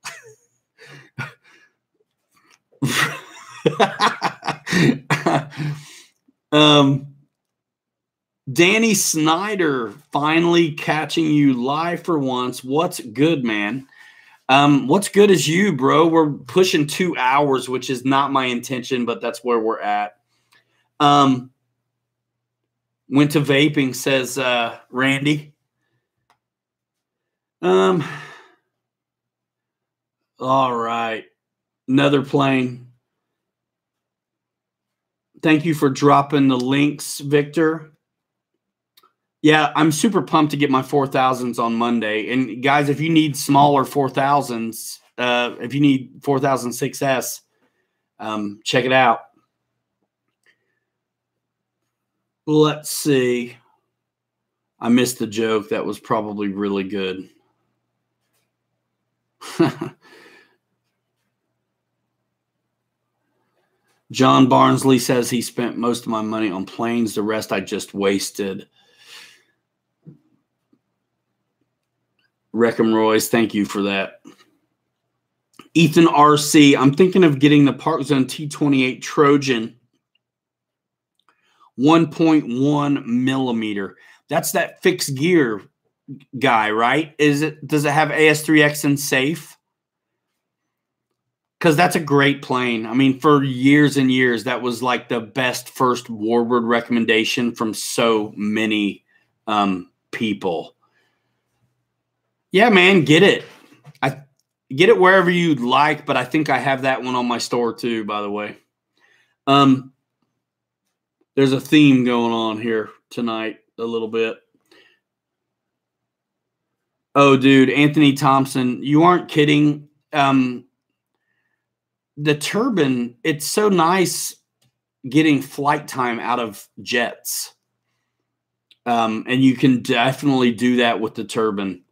Danny Snyder, finally catching you live for once. What's good, man? What's good is you, bro. We're pushing 2 hours, which is not my intention, but that's where we're at. Went to vaping, says Randy. All right. Another plane. Thank you for dropping the links, Victor. Yeah, I'm super pumped to get my 4000s on Monday. And guys, if you need smaller 4000s, if you need 4006S, check it out. Let's see. I missed the joke. That was probably really good. John Barnsley says he spent most of my money on planes. The rest I just wasted. Reckham Royce, thank you for that. Ethan RC, I'm thinking of getting the Park Zone T28 Trojan 1.1 millimeter. That's that fixed gear guy, right? Does it have AS3X and safe? Because that's a great plane. I mean, for years and years, that was like the best first Warbird recommendation from so many people. Yeah, man, get it. I get it wherever you'd like, but I think I have that one on my store too, by the way. There's a theme going on here tonight a little bit. Oh, dude, Anthony Thompson, you aren't kidding. The turbine, it's so nice getting flight time out of jets. And you can definitely do that with the turbine.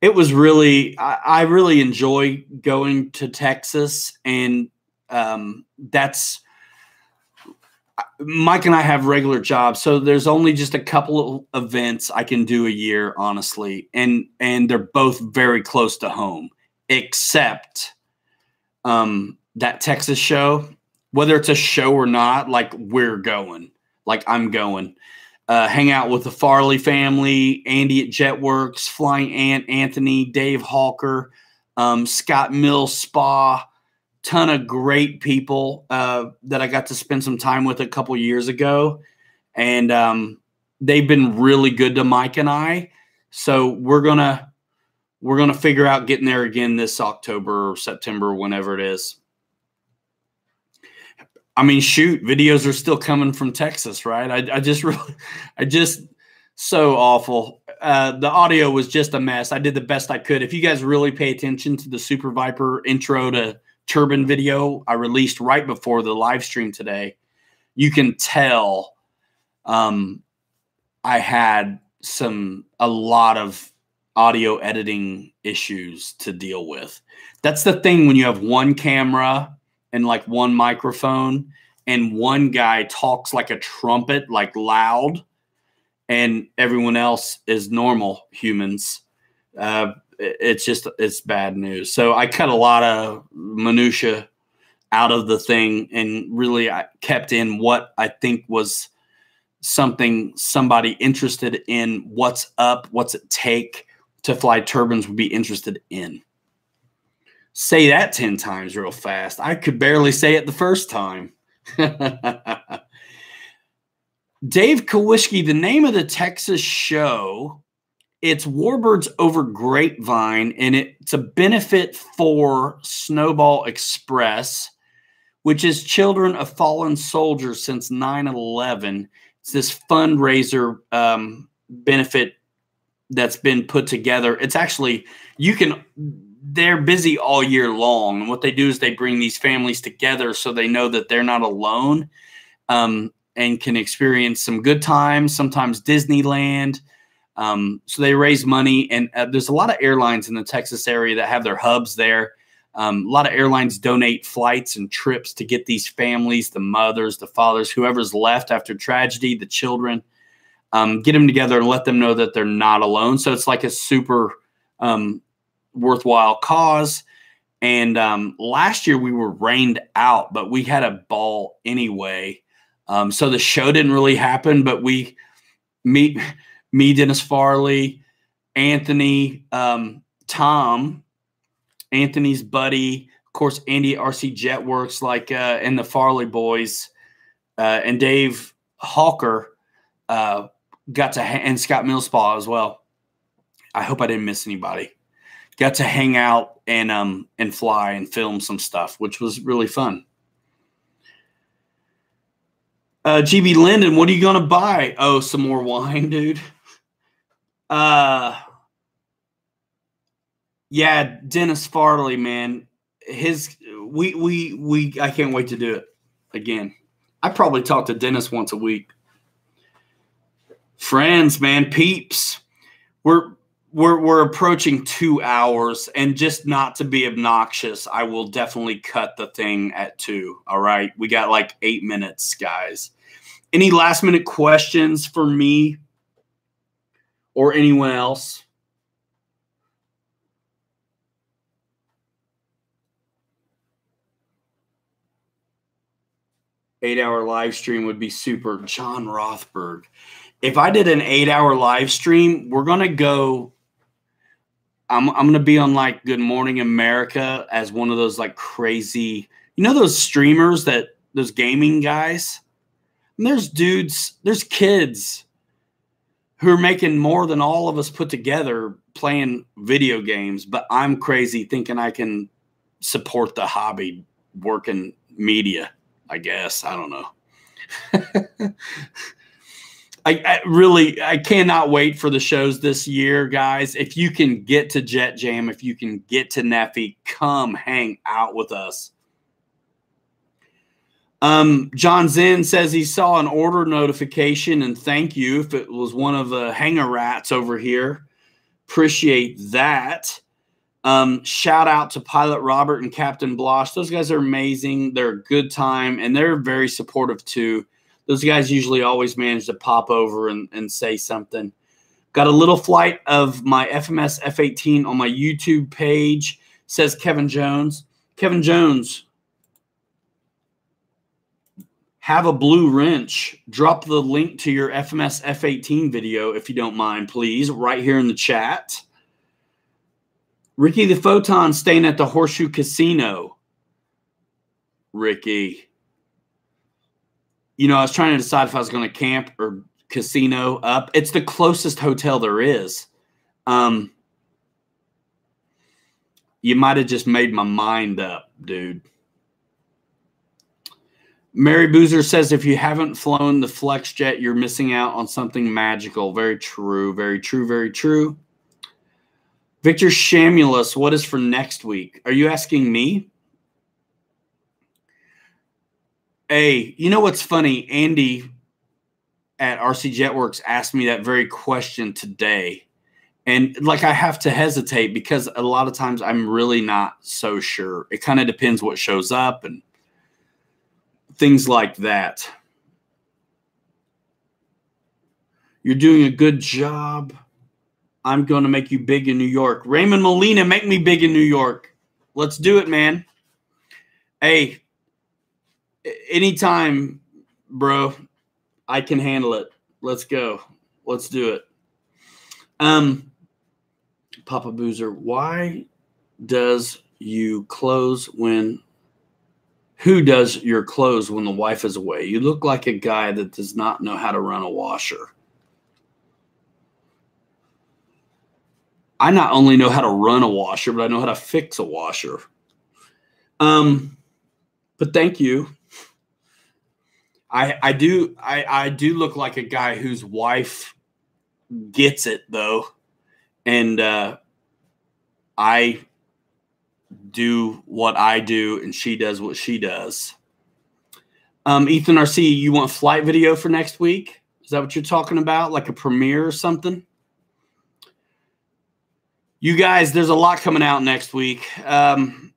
It was really, I really enjoy going to Texas, and that's, Mike and I have regular jobs, so there's only just a couple of events I can do a year, honestly, and they're both very close to home, except that Texas show, whether it's a show or not, like we're going, like I'm going. Hang out with the Farley family, Andy at Jetworks, Flying Ant, Anthony, Dave Hawker, Scott Mills Spa, ton of great people that I got to spend some time with a couple years ago. And they've been really good to Mike and I. So we're gonna figure out getting there again this October or September, whenever it is. I mean, shoot, videos are still coming from Texas, right? I just so awful. The audio was just a mess. I did the best I could. If you guys really pay attention to the Super Viper intro to turbine video I released right before the live stream today, you can tell I had a lot of audio editing issues to deal with. That's the thing when you have one camera and like one microphone and one guy talks like a trumpet, like loud, and everyone else is normal humans. It's bad news. So I cut a lot of minutia out of the thing, and really I kept in what I think was somebody interested in, what's up, what's it take to fly turbines would be interested in. Say that 10 times real fast. I could barely say it the first time. Dave Kowalski, the name of the Texas show, it's Warbirds Over Grapevine, and it's a benefit for Snowball Express, which is Children of Fallen Soldiers since 9/11. It's this fundraiser benefit that's been put together. It's actually, they're busy all year long. And what they do is they bring these families together so they know that they're not alone, and can experience some good times, sometimes Disneyland. So they raise money, and there's a lot of airlines in the Texas area that have their hubs there. A lot of airlines donate flights and trips to get these families, the mothers, the fathers, whoever's left after tragedy, the children, get them together and let them know that they're not alone. So it's like a super worthwhile cause. And last year we were rained out, but we had a ball anyway. So the show didn't really happen, but me, Dennis Farley, Anthony, Tom, Anthony's buddy, of course, Andy at RC Jetworks, and the Farley boys, and Dave Hawker got to and Scott Millspaw as well. I hope I didn't miss anybody. Got to hang out and fly and film some stuff, which was really fun. GB Linden, what are you gonna buy? Oh, some more wine, dude. Yeah, Dennis Farley, man. I can't wait to do it again. I probably talk to Dennis once a week. Friends, man, peeps. We're approaching 2 hours, and just not to be obnoxious, I will definitely cut the thing at 2. All right. We got like 8 minutes, guys. Any last minute questions for me or anyone else? Eight-hour live stream would be super. John Rothberg. If I did an 8-hour live stream, we're going to go. I'm going to be on like Good Morning America as one of those like crazy, those streamers, those gaming guys. And there's dudes, there's kids who are making more than all of us put together playing video games, but I'm crazy thinking I can support the hobby working media, I guess. I don't know. I cannot wait for the shows this year, guys. If you can get to Jet Jam, if you can get to Neffy, come hang out with us. John Zinn says he saw an order notification, and thank you if it was one of the hanger rats over here. Appreciate that. Shout out to Pilot Robert and Captain Blosh. Those guys are amazing. They're a good time, and they're very supportive too. Those guys usually always manage to pop over and say something. Got a little flight of my FMS F-18 on my YouTube page, says Kevin Jones. Kevin Jones, have a blue wrench. Drop the link to your FMS F-18 video, if you don't mind, please, right here in the chat. Ricky the Photon staying at the Horseshoe Casino. Ricky. I was trying to decide if I was going to camp or casino up. It's the closest hotel there is. You might have just made my mind up, dude. Mary Boozer says, if you haven't flown the FlexJet, you're missing out on something magical. Very true, very true, very true. Victor Shamulus, what is for next week? Are you asking me? Hey, you know what's funny? Andy at RC Jetworks asked me that very question today. And I have to hesitate because a lot of times I'm really not so sure. It kind of depends what shows up and things like that. You're doing a good job. I'm going to make you big in New York. Raymond Molina, make me big in New York. Let's do it, man. Hey, anytime, bro, I can handle it. Let's go. Let's do it. Papa Boozer, why does you close when who does your clothes when the wife is away? You look like a guy that does not know how to run a washer. I not only know how to run a washer, but I know how to fix a washer. But thank you. I do look like a guy whose wife gets it though. And I do what I do and she does what she does. Ethan RC, you want flight video for next week? Is that what you're talking about? Like a premiere or something? You guys, there's a lot coming out next week. And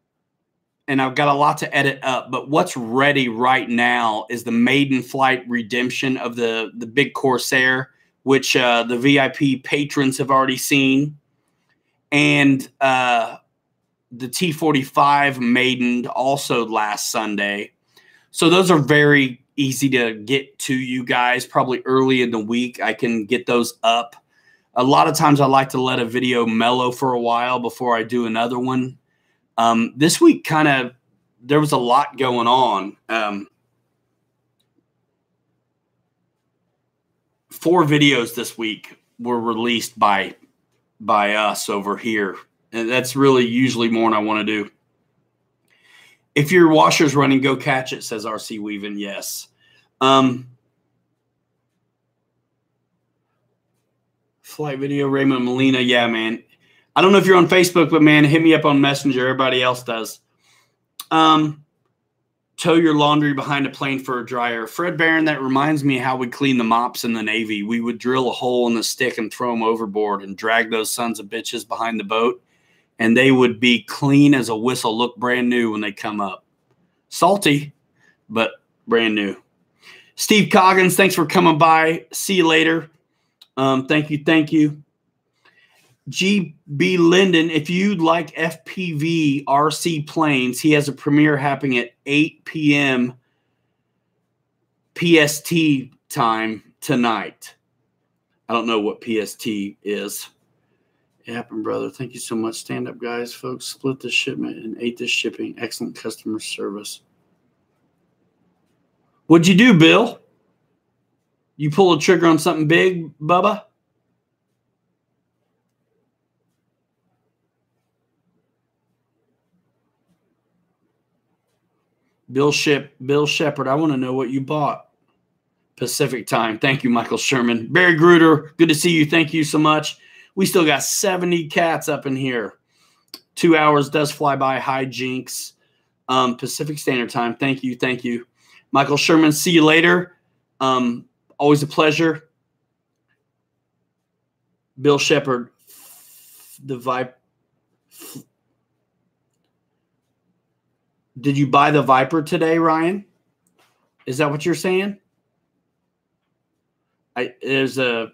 I've got a lot to edit up. But what's ready right now is the maiden flight redemption of the big Corsair, which the VIP patrons have already seen. And the T-45 maidened also last Sunday. So those are very easy to get to you guys. Probably early in the week, I can get those up. A lot of times I like to let a video mellow for a while before I do another one. This week there was a lot going on. 4 videos this week were released by us over here. And that's really usually more than I want to do. If your washer's running, go catch it, says RC Weaving. Yes. Flight video, Raymond Molina. Yeah, man. I don't know if you're on Facebook, but, man, hit me up on Messenger. Everybody else does. Tow your laundry behind a plane for a dryer. Fred Barron, that reminds me how we clean the mops in the Navy. We would drill a hole in the stick and throw them overboard and drag those sons of bitches behind the boat. And they would be clean as a whistle, look brand new when they come up. Salty, but brand new. Steve Coggins, thanks for coming by. See you later. Thank you. GB Linden, if you'd like FPV RC planes, he has a premiere happening at 8 p.m. PST time tonight. I don't know what PST is. It happened, brother. Thank you so much. Stand up, guys. Folks, split the shipment and ate this shipping. Excellent customer service. What'd you do, Bill? You pull a trigger on something big, Bubba? Bill Shepard, I want to know what you bought. Pacific time. Thank you, Michael Sherman. Barry Gruder, good to see you. Thank you so much. We still got 70 cats up in here. 2 hours does fly by. Hi, Jinx. Pacific Standard Time. Thank you. Michael Sherman, see you later. Always a pleasure. Bill Shepard, the Viper. Did you buy the Viper today, Ryan? Is that what you're saying? There's a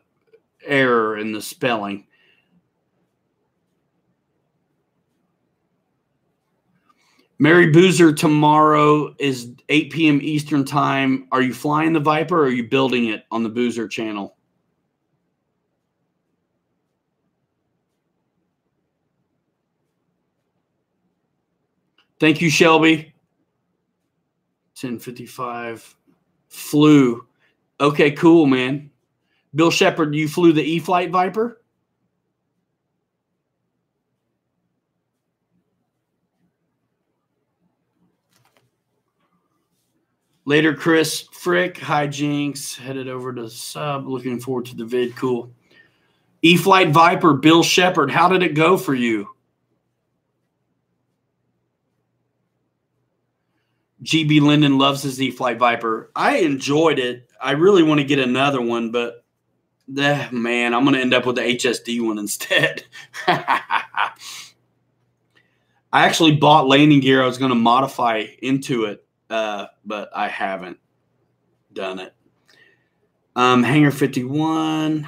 error in the spelling. Mary Boozer, tomorrow is 8 p.m. Eastern time. Are you flying the Viper or are you building it on the Boozer channel? Thank you, Shelby. 10:55. Flew. Okay, cool, man. Bill Shepard, you flew the E-Flight Viper? Later, Chris Frick. Hi, Jinx. Headed over to sub. Looking forward to the vid. Cool. E-Flight Viper, Bill Shepard. How did it go for you? GB Linden loves his E-Flight Viper. I enjoyed it. I really want to get another one, but man, I'm going to end up with the HSD one instead. I actually bought landing gear I was going to modify into it, but I haven't done it. Hangar 51.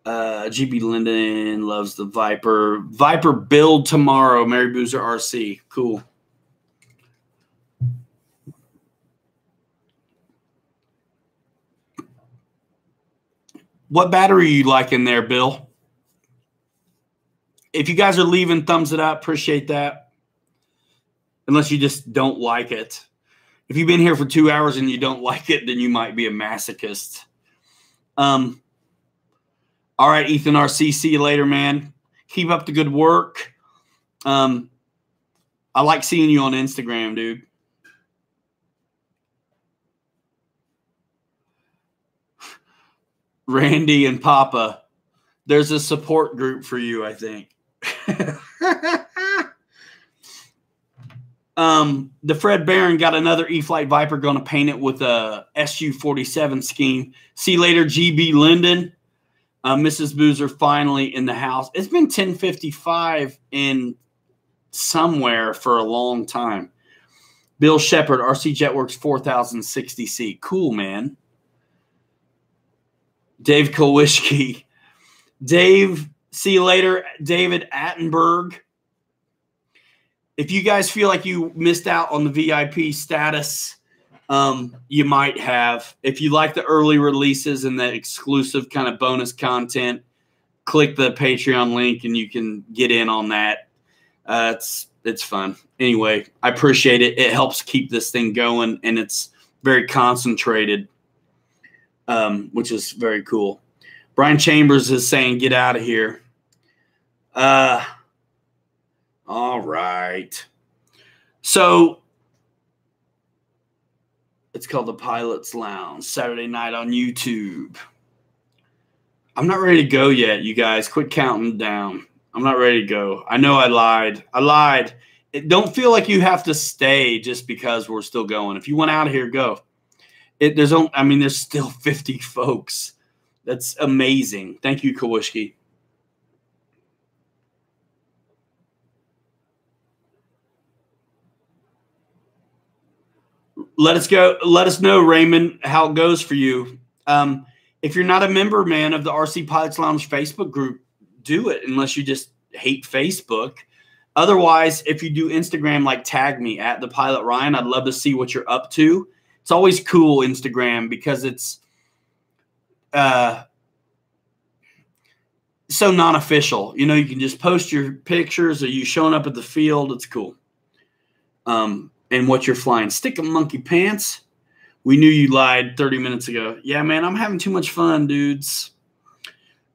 GB Linden loves the Viper. Viper build tomorrow. Mary Boozer RC. Cool. What battery you like in there, Bill? If you guys are leaving, thumbs it up. Appreciate that. Unless you just don't like it. If you've been here for 2 hours and you don't like it, then you might be a masochist. All right, Ethan RC. See you later, man. Keep up the good work. I like seeing you on Instagram, dude. Randy and Papa, there's a support group for you, I think. The Fred Barron got another E-Flight Viper, going to paint it with a SU-47 scheme. See you later, GB Linden. Mrs. Boozer finally in the house. It's been 10:55 in somewhere for a long time. Bill Shepard, RC Jetworks 4060C. Cool, man. Dave Kowishki. Dave, see you later. David Attenberg. If you guys feel like you missed out on the VIP status, you might have. If you like the early releases and the exclusive kind of bonus content, click the Patreon link and you can get in on that. It's fun. Anyway, I appreciate it. It helps keep this thing going, and it's very concentrated, which is very cool. Brian Chambers is saying, get out of here. All right. So it's called the Pilot's Lounge, Saturday night on YouTube. I'm not ready to go yet, you guys. Quit counting down. I'm not ready to go. I know I lied. I lied. Don't feel like you have to stay just because we're still going. If you want out of here, go. There's still 50 folks. That's amazing. Thank you, Kowishki. Let us know, Raymond, how it goes for you. If you're not a member, man, of the RC Pilots Lounge Facebook group, do it unless you just hate Facebook. Otherwise, if you do Instagram, like tag me at the Pilot Ryan. I'd love to see what you're up to. It's always cool, Instagram, because it's so non-official. You know, you can just post your pictures of you showing up at the field. It's cool. And what you're flying. Stick 'em monkey pants. We knew you lied 30 minutes ago. Yeah, man, I'm having too much fun, dudes.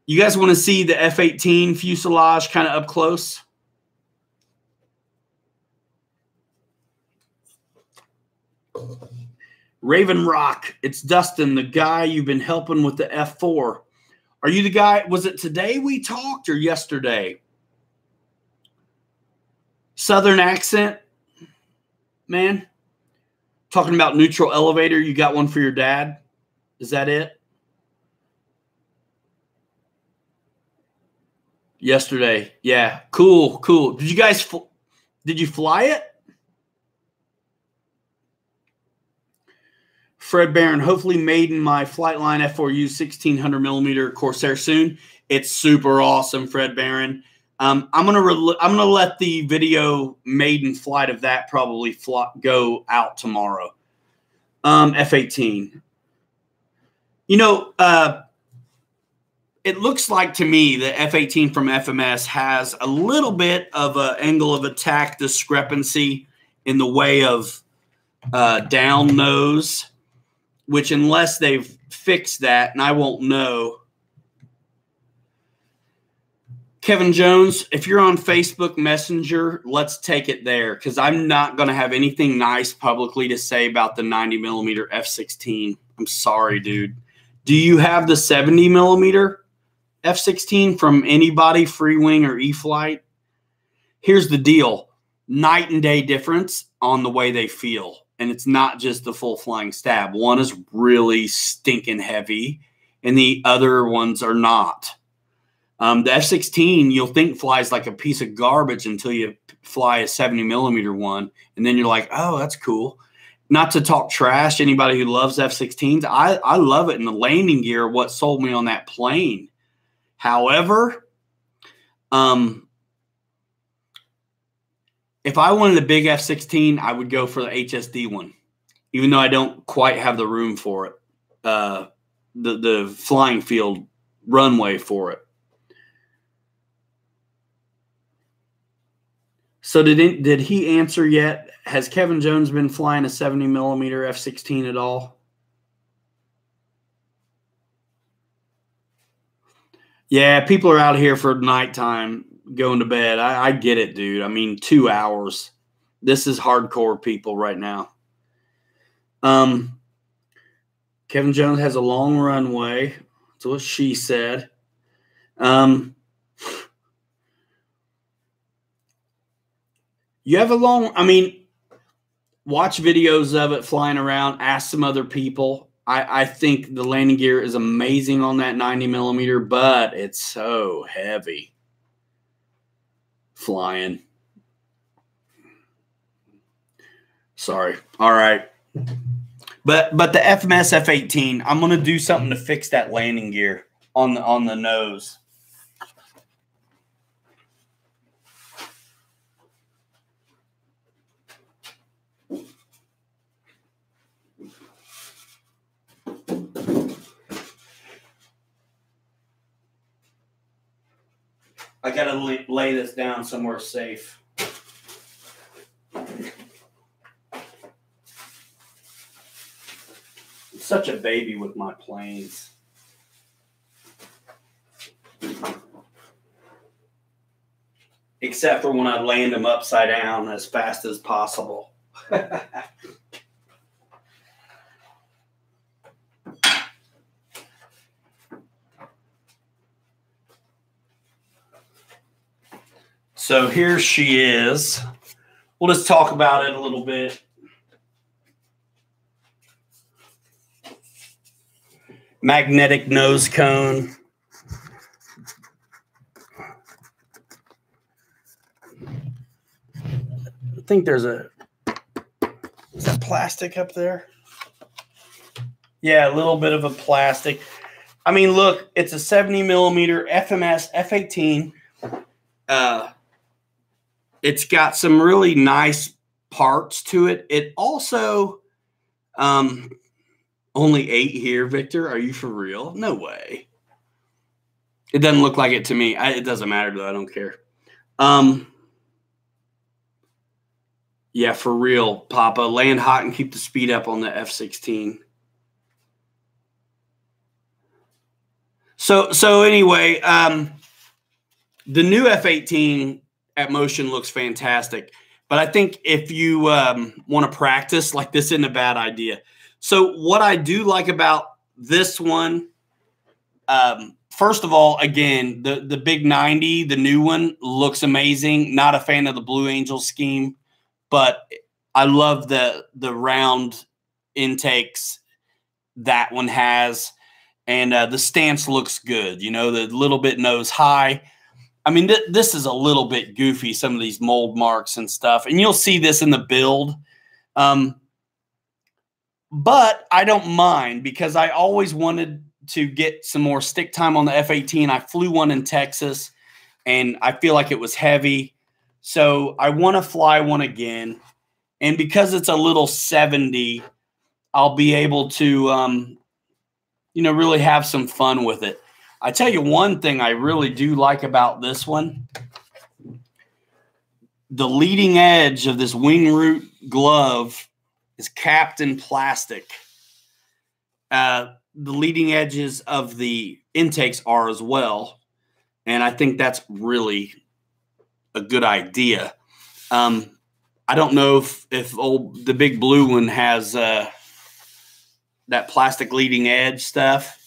You guys want to see the F-18 fuselage kind of up close? Raven Rock. It's Dustin, the guy you've been helping with the F4. Are you the guy? Was it today we talked or yesterday? Southern accent, man. Talking about neutral elevator. You got one for your dad? Is that it? Yesterday. Yeah. Cool. Cool. Did you fly it? Fred Barron, hopefully made in my Flightline F4U 1600 millimeter Corsair soon. It's super awesome, Fred Barron. I'm gonna let the video maiden flight of that probably go out tomorrow. F-18. You know, it looks like to me the F-18 from FMS has a little bit of an angle of attack discrepancy in the way of down nose, which unless they've fixed that, and I won't know. Kevin Jones, if you're on Facebook Messenger, let's take it there, because I'm not going to have anything nice publicly to say about the 90 millimeter F-16. I'm sorry, dude. Do you have the 70 millimeter F-16 from anybody, Free Wing or E-Flight? Here's the deal. Night and day difference on the way they feel. And it's not just the full flying stab. One is really stinking heavy, and the other ones are not. The F-16, you'll think flies like a piece of garbage until you fly a 70 millimeter one, and then you're like, oh, that's cool. Not to talk trash, anybody who loves F-16s, I love it, and the landing gear, what sold me on that plane. However, if I wanted a big F-16, I would go for the HSD one, even though I don't quite have the room for it, the flying field runway for it. So did he answer yet? Has Kevin Jones been flying a 70 millimeter F-16 at all? Yeah, people are out here for nighttime going to bed. I get it, dude. I mean, 2 hours. This is hardcore people right now. Kevin Jones has a long runway. That's what she said. You have a long, watch videos of it flying around, ask some other people. I think the landing gear is amazing on that 90 millimeter, but it's so heavy flying. Sorry. All right. But the FMS F-18, I'm going to do something to fix that landing gear on the nose. I got to lay this down somewhere safe. I'm such a baby with my planes. Except for when I land them upside down as fast as possible. So here she is. We'll just talk about it a little bit. Magnetic nose cone. I think there's is that plastic up there? Yeah, a little bit of a plastic. I mean, look, it's a 70 millimeter FMS F-18. It's got some really nice parts to it. It also, only 8 here, Victor. Are you for real? No way. It doesn't look like it to me. It doesn't matter though. I don't care. Yeah, for real, Papa. Land hot and keep the speed up on the F-16. So anyway, the new F-18 at Motion looks fantastic. But I think if you want to practice, like, this isn't a bad idea. So what I do like about this one, first of all, again, the big 90, the new one, looks amazing. Not a fan of the Blue Angel scheme, but I love the round intakes that one has. And the stance looks good. You know, the little bit nose high. I mean, this is a little bit goofy, some of these mold marks and stuff. And you'll see this in the build. But I don't mind, because I always wanted to get some more stick time on the F-18. I flew one in Texas, and I feel like it was heavy. So I want to fly one again. And because it's a little 70, I'll be able to, really have some fun with it. I tell you one thing I really do like about this one. The leading edge of this wing root glove is capped in plastic. The leading edges of the intakes are as well. And I think that's really a good idea. I don't know if the big blue one has that plastic leading edge stuff,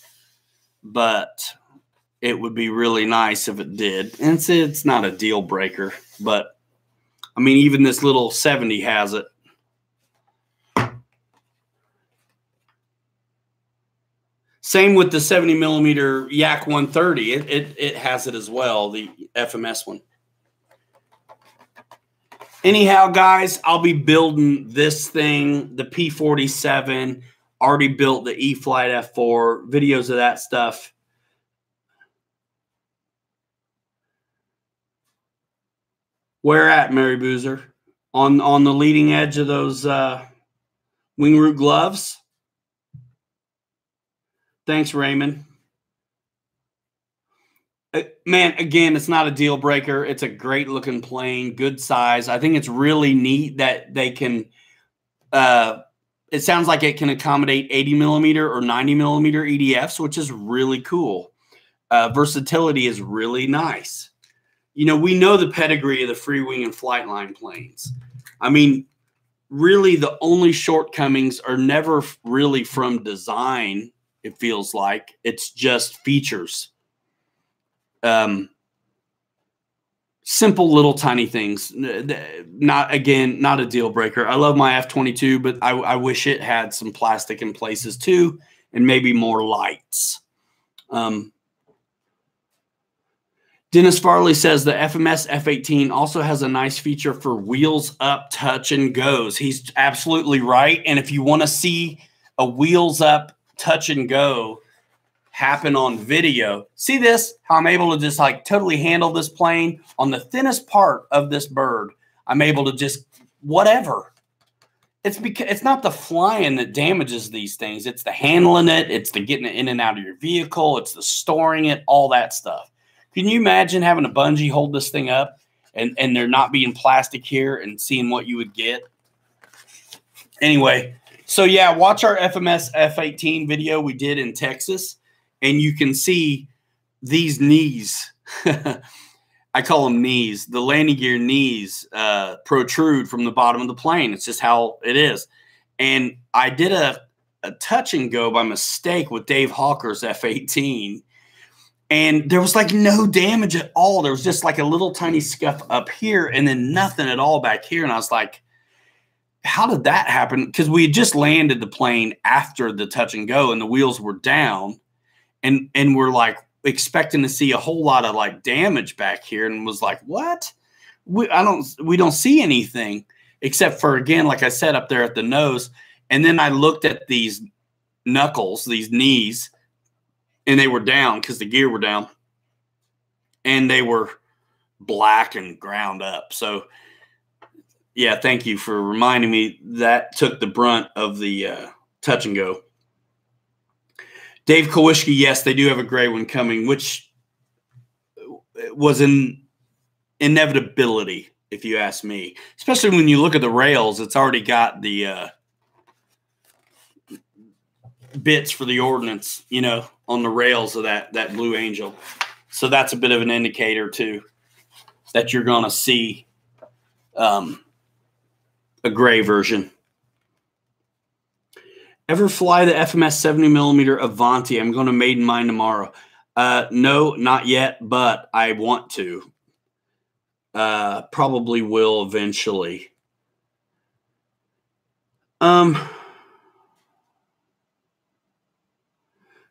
but it would be really nice if it did. And it's not a deal breaker, but I mean, even this little 70 has it. Same with the 70 millimeter Yak 130. It has it as well, the FMS one. Anyhow, guys, I'll be building this thing, the P-47. Already built the E-Flight F4, videos of that stuff. Where at, Mary Boozer? On the leading edge of those wing root gloves? Thanks, Raymond. Man, again, it's not a deal breaker. It's a great looking plane, good size. I think it's really neat that they can, it sounds like it can accommodate 80 millimeter or 90 millimeter EDFs, which is really cool. Versatility is really nice. You know, we know the pedigree of the free wing and flight line planes. I mean, really the only shortcomings are never really from design, it feels like. It's just features. simple little tiny things. Not a deal breaker. I love my F-22, but I wish it had some plastic in places too, and maybe more lights. Dennis Farley says the FMS F-18 also has a nice feature for wheels up touch and goes. He's absolutely right. And if you want to see a wheels up touch and go happen on video, see this, how I'm able to just like totally handle this plane on the thinnest part of this bird. I'm able to just whatever. It's because it's not the flying that damages these things. It's the handling it. It's the getting it in and out of your vehicle. It's the storing it, all that stuff. Can you imagine having a bungee hold this thing up and there not being plastic here and seeing what you would get? Anyway, so yeah, watch our FMS F-18 video we did in Texas, and you can see these knees. I call them knees. The landing gear knees protrude from the bottom of the plane. It's just how it is. And I did a touch and go by mistake with Dave Hawker's F-18. And there was like no damage at all. There was just like a little tiny scuff up here and then nothing at all back here. And I was like, how did that happen? Because we had just landed the plane after the touch and go and the wheels were down. And we're like expecting to see a whole lot of like damage back here, and was like, what? We don't see anything except for, again, like I said, up there at the nose. And then I looked at these knuckles, these knees, and they were down because the gear were down, and they were black and ground up. So, yeah, thank you for reminding me. That took the brunt of the touch and go. Dave Kowalski, yes, they do have a gray one coming, which was an inevitability, if you ask me. Especially when you look at the rails, it's already got the bits for the ordnance, you know, on the rails of that Blue Angel. So that's a bit of an indicator too that you're going to see a gray version. Ever fly the FMS 70mm Avanti? I'm going to maiden mine tomorrow. No, not yet, but I want to. Probably will eventually.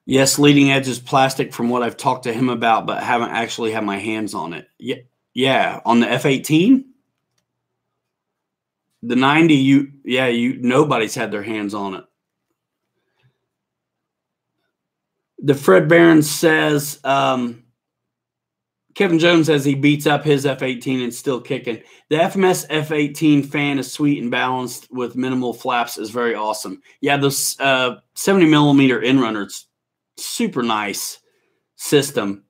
Yes, leading edge is plastic from what I've talked to him about, but haven't actually had my hands on it. Yeah, on the F-18? The 90, nobody's had their hands on it. The Fred Barron says, Kevin Jones says he beats up his F-18 and still kicking. The FMS F-18 fan is sweet and balanced with minimal flaps is very awesome. Yeah, those 70mm Inrunners, super nice system.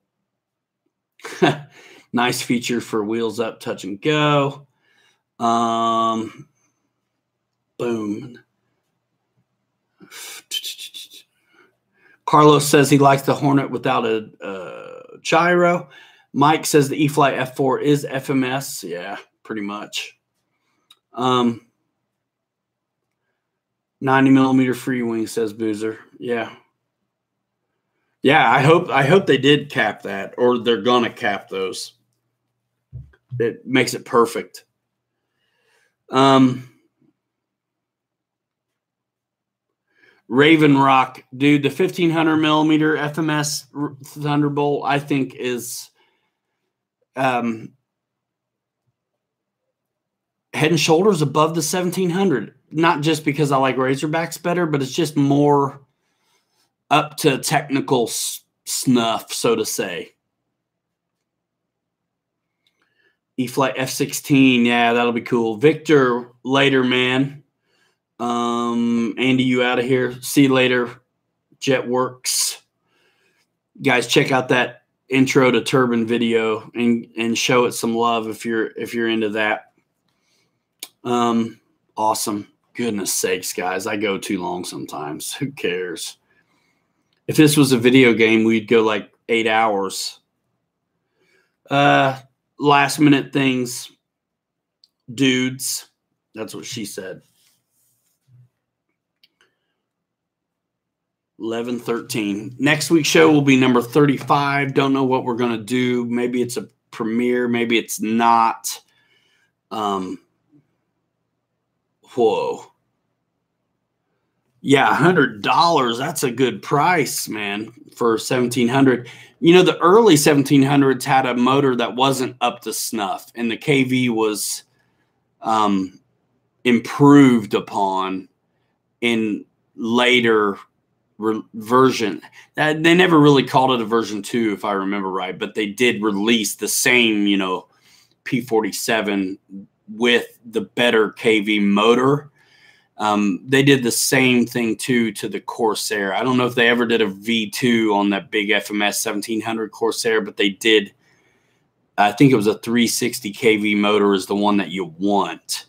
Nice feature for wheels up, touch and go. Boom. Carlos says he likes the Hornet without a gyro. Mike says the E-Flight F4 is FMS. Yeah, pretty much. 90mm free wing, says Boozer. Yeah. Yeah, I hope they did cap that, or they're gonna cap those. It makes it perfect. Raven Rock, dude, the 1500mm FMS Thunderbolt, I think, is head and shoulders above the 1700. Not just because I like Razorbacks better, but it's just more up to technical snuff, so to say. E-Flight F-16, yeah, that'll be cool. Victor, later, man. Andy, you out of here. See you later. Jetworks. Guys, check out that intro to Turbine video and show it some love if you're into that. Awesome. Goodness sakes, guys. I go too long sometimes. Who cares? If this was a video game, we'd go like 8 hours. Last minute things. Dudes. That's what she said. 11-13. Next week's show will be number 35. Don't know what we're going to do. Maybe it's a Premier. Maybe it's not. Whoa. Yeah, $100. That's a good price, man, for 1700. You know, the early 1700s had a motor that wasn't up to snuff, and the KV was improved upon in later version. They never really called it a version 2, if I remember right, but they did release the same, you know, P-47 with the better KV motor. They did the same thing too to the Corsair. I don't know if they ever did a V2 on that big FMS 1700 Corsair, but they did. I think it was a 360 kV motor is the one that you want,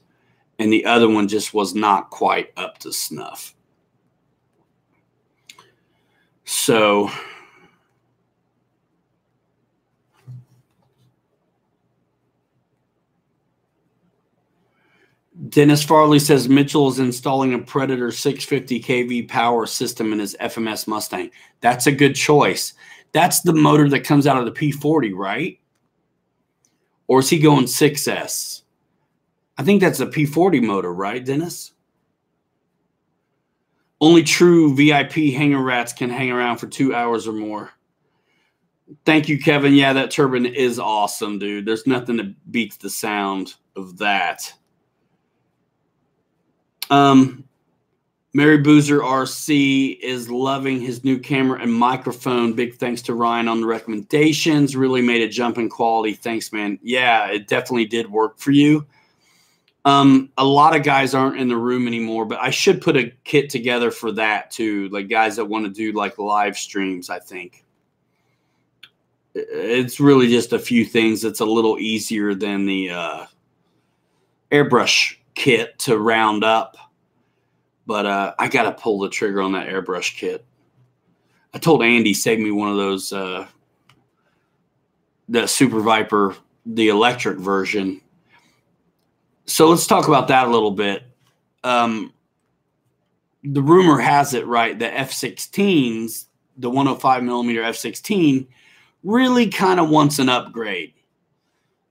and the other one just was not quite up to snuff. So Dennis Farley says Mitchell is installing a Predator 650 kV power system in his FMS Mustang. That's a good choice. That's the motor that comes out of the P40, right? Or is he going 6S? I think that's a P40 motor, right, Dennis? Only true VIP hanger rats can hang around for 2 hours or more. Thank you, Kevin. Yeah, that turbine is awesome, dude. There's nothing that beats the sound of that. Mary Boozer RC is loving his new camera and microphone. Big thanks to Ryan on the recommendations. Really made a jump in quality. Thanks, man. Yeah, it definitely did work for you. A lot of guys aren't in the room anymore, but I should put a kit together for that too. Like guys that want to do like live streams, I think. It's really just a few things that's a little easier than the airbrush kit to round up. But I got to pull the trigger on that airbrush kit. I told Andy, save me one of those, the Super Viper, the electric version. So let's talk about that a little bit. The rumor has it, right, the F-16s, the 105 millimeter F-16, really kind of wants an upgrade.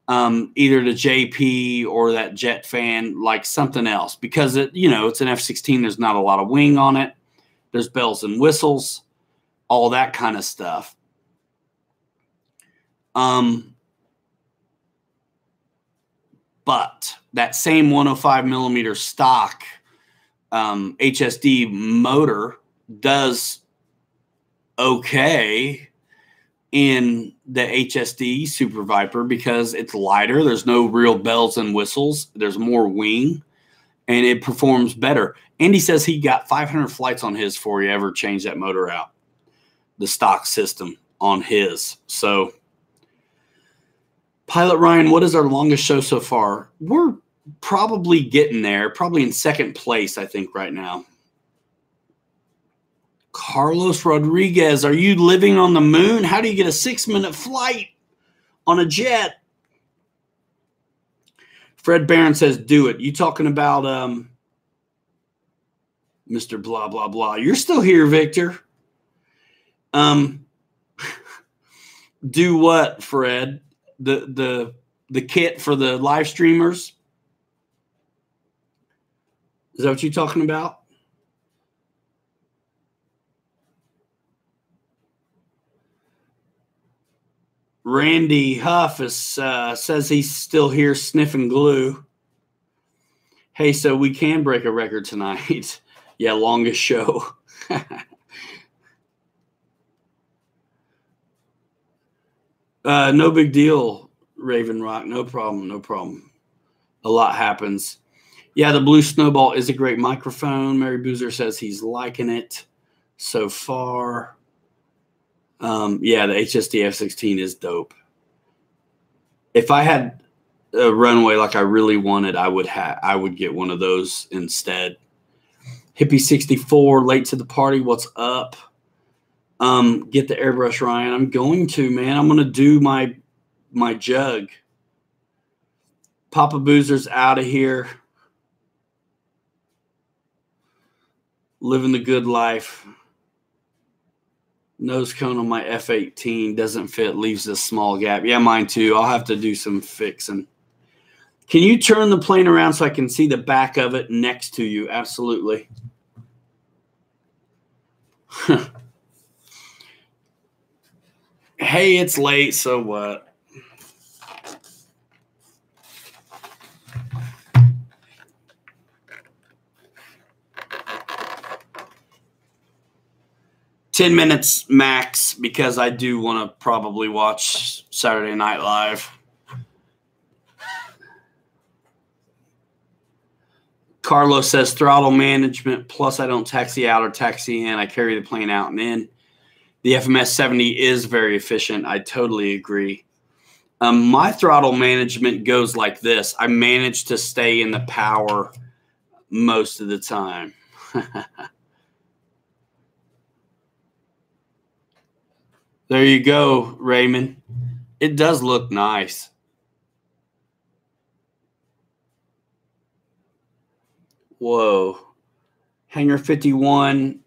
Either the JP or that jet fan, like something else, because it, you know, it's an F-16. There's not a lot of wing on it. There's bells and whistles, all that kind of stuff. But that same 105 millimeter stock HSD motor does okay in the HSD Super Viper because it's lighter. There's no real bells and whistles. There's more wing, and it performs better. Andy says he got 500 flights on his before he ever changed that motor out, the stock system on his. So Pilot Ryan, what is our longest show so far? We're probably getting there, probably in second place, I think, right now. Carlos Rodriguez, are you living on the moon? How do you get a 6-minute flight on a jet? Fred Barron says, do it. You talking about Mr. Blah, blah, blah. You're still here, Victor. Do what, Fred? The kit for the live streamers? Is that what you're talking about? Randy Huff says he's still here sniffing glue. Hey, so we can break a record tonight. Yeah, longest show. No big deal, Raven Rock. No problem, no problem. A lot happens. Yeah, the Blue Snowball is a great microphone. Mary Boozer says he's liking it so far. Yeah, the HSD F-16 is dope. If I had a runway like I really wanted, I would get one of those instead. Hippie 64, late to the party. What's up? Get the airbrush, Ryan. I'm going to, man. I'm going to do my jug. Papa Boozer's out of here. Living the good life. Nose cone on my F-18 doesn't fit, leaves a small gap. Yeah, mine too. I'll have to do some fixing. Can you turn the plane around so I can see the back of it next to you? Absolutely. Hey, it's late, so what? $10 minutes max, because I do want to probably watch Saturday Night Live. Carlos says throttle management, plus I don't taxi out or taxi in. I carry the plane out and in. The FMS 70 is very efficient. I totally agree. My throttle management goes like this. I manage to stay in the power most of the time. There you go, Raymond. It does look nice. Whoa. Hangar 51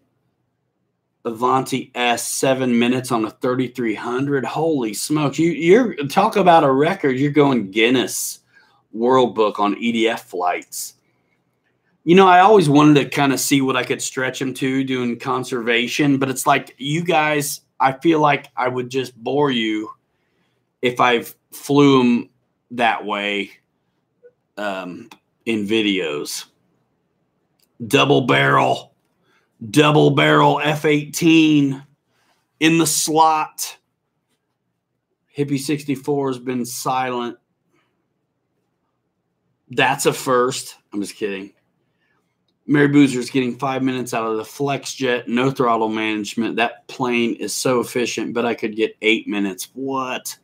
Avanti S, 7 minutes on a 3300. Holy smokes. You're talk about a record. You're going Guinness World Book on EDF flights. You know, I always wanted to kind of see what I could stretch him to doing conservation, but it's like you guys, I feel like I would just bore you if I flew him that way in videos. Double barrel F-18 in the slot. Hippie 64 has been silent. That's a first. I'm just kidding. Mary Boozer's getting 5 minutes out of the flex jet, no throttle management. That plane is so efficient, but I could get 8 minutes. What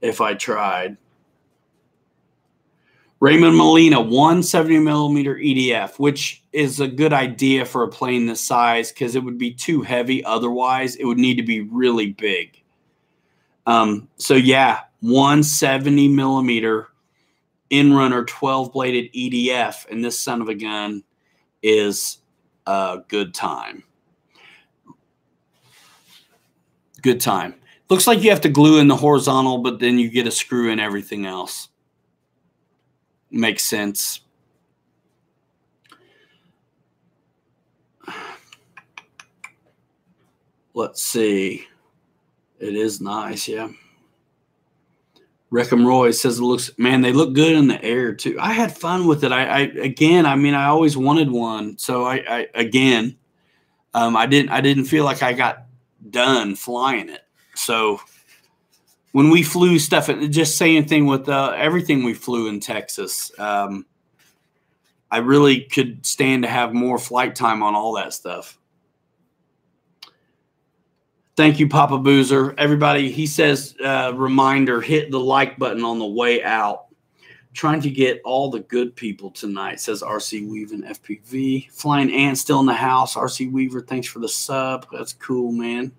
if I tried? Raymond Molina, 170 millimeter EDF, which is a good idea for a plane this size because it would be too heavy. Otherwise, it would need to be really big. So yeah, 170 millimeter in-runner 12-bladed EDF, and this son of a gun is a good time. Good time. Looks like you have to glue in the horizontal, but then you get a screw in everything else. Makes sense. Let's see. It is nice, yeah. Reckham Roy says it looks, man, they look good in the air too. I had fun with it. I always wanted one. So I didn't feel like I got done flying it. So when we flew stuff, just same thing with everything we flew in Texas. I really could stand to have more flight time on all that stuff. Thank you, Papa Boozer. Everybody, he says, reminder, hit the like button on the way out. Trying to get all the good people tonight, says RC Weaver and FPV. Flying Ant still in the house. RC Weaver, thanks for the sub. That's cool, man.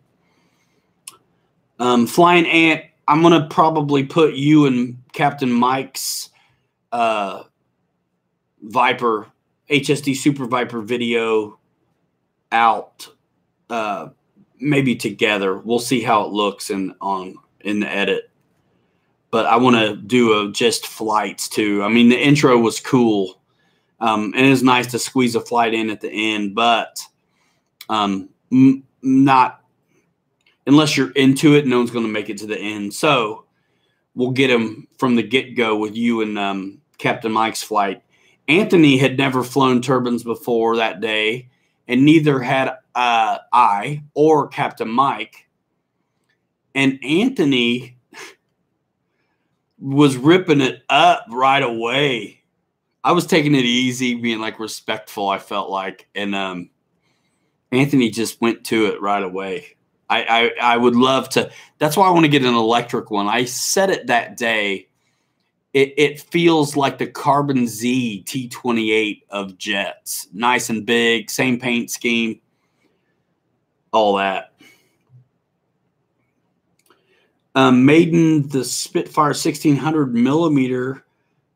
Flying Ant, I'm going to probably put you and Captain Mike's Viper, HSD Super Viper video out maybe together. We'll see how it looks in the edit. But I want to do just flights too. I mean, the intro was cool. And it was nice to squeeze a flight in at the end, but not unless you're into it, no one's going to make it to the end. So we'll get him from the get-go with you and Captain Mike's flight. Anthony had never flown turbines before that day, and neither had I or Captain Mike. And Anthony was ripping it up right away. I was taking it easy, being like respectful, I felt like. And Anthony just went to it right away. I would love to. That's why I want to get an electric one. I said it that day. It feels like the Carbon Z T28 of jets. Nice and big, same paint scheme, all that. Maiden, the Spitfire 1600 millimeter.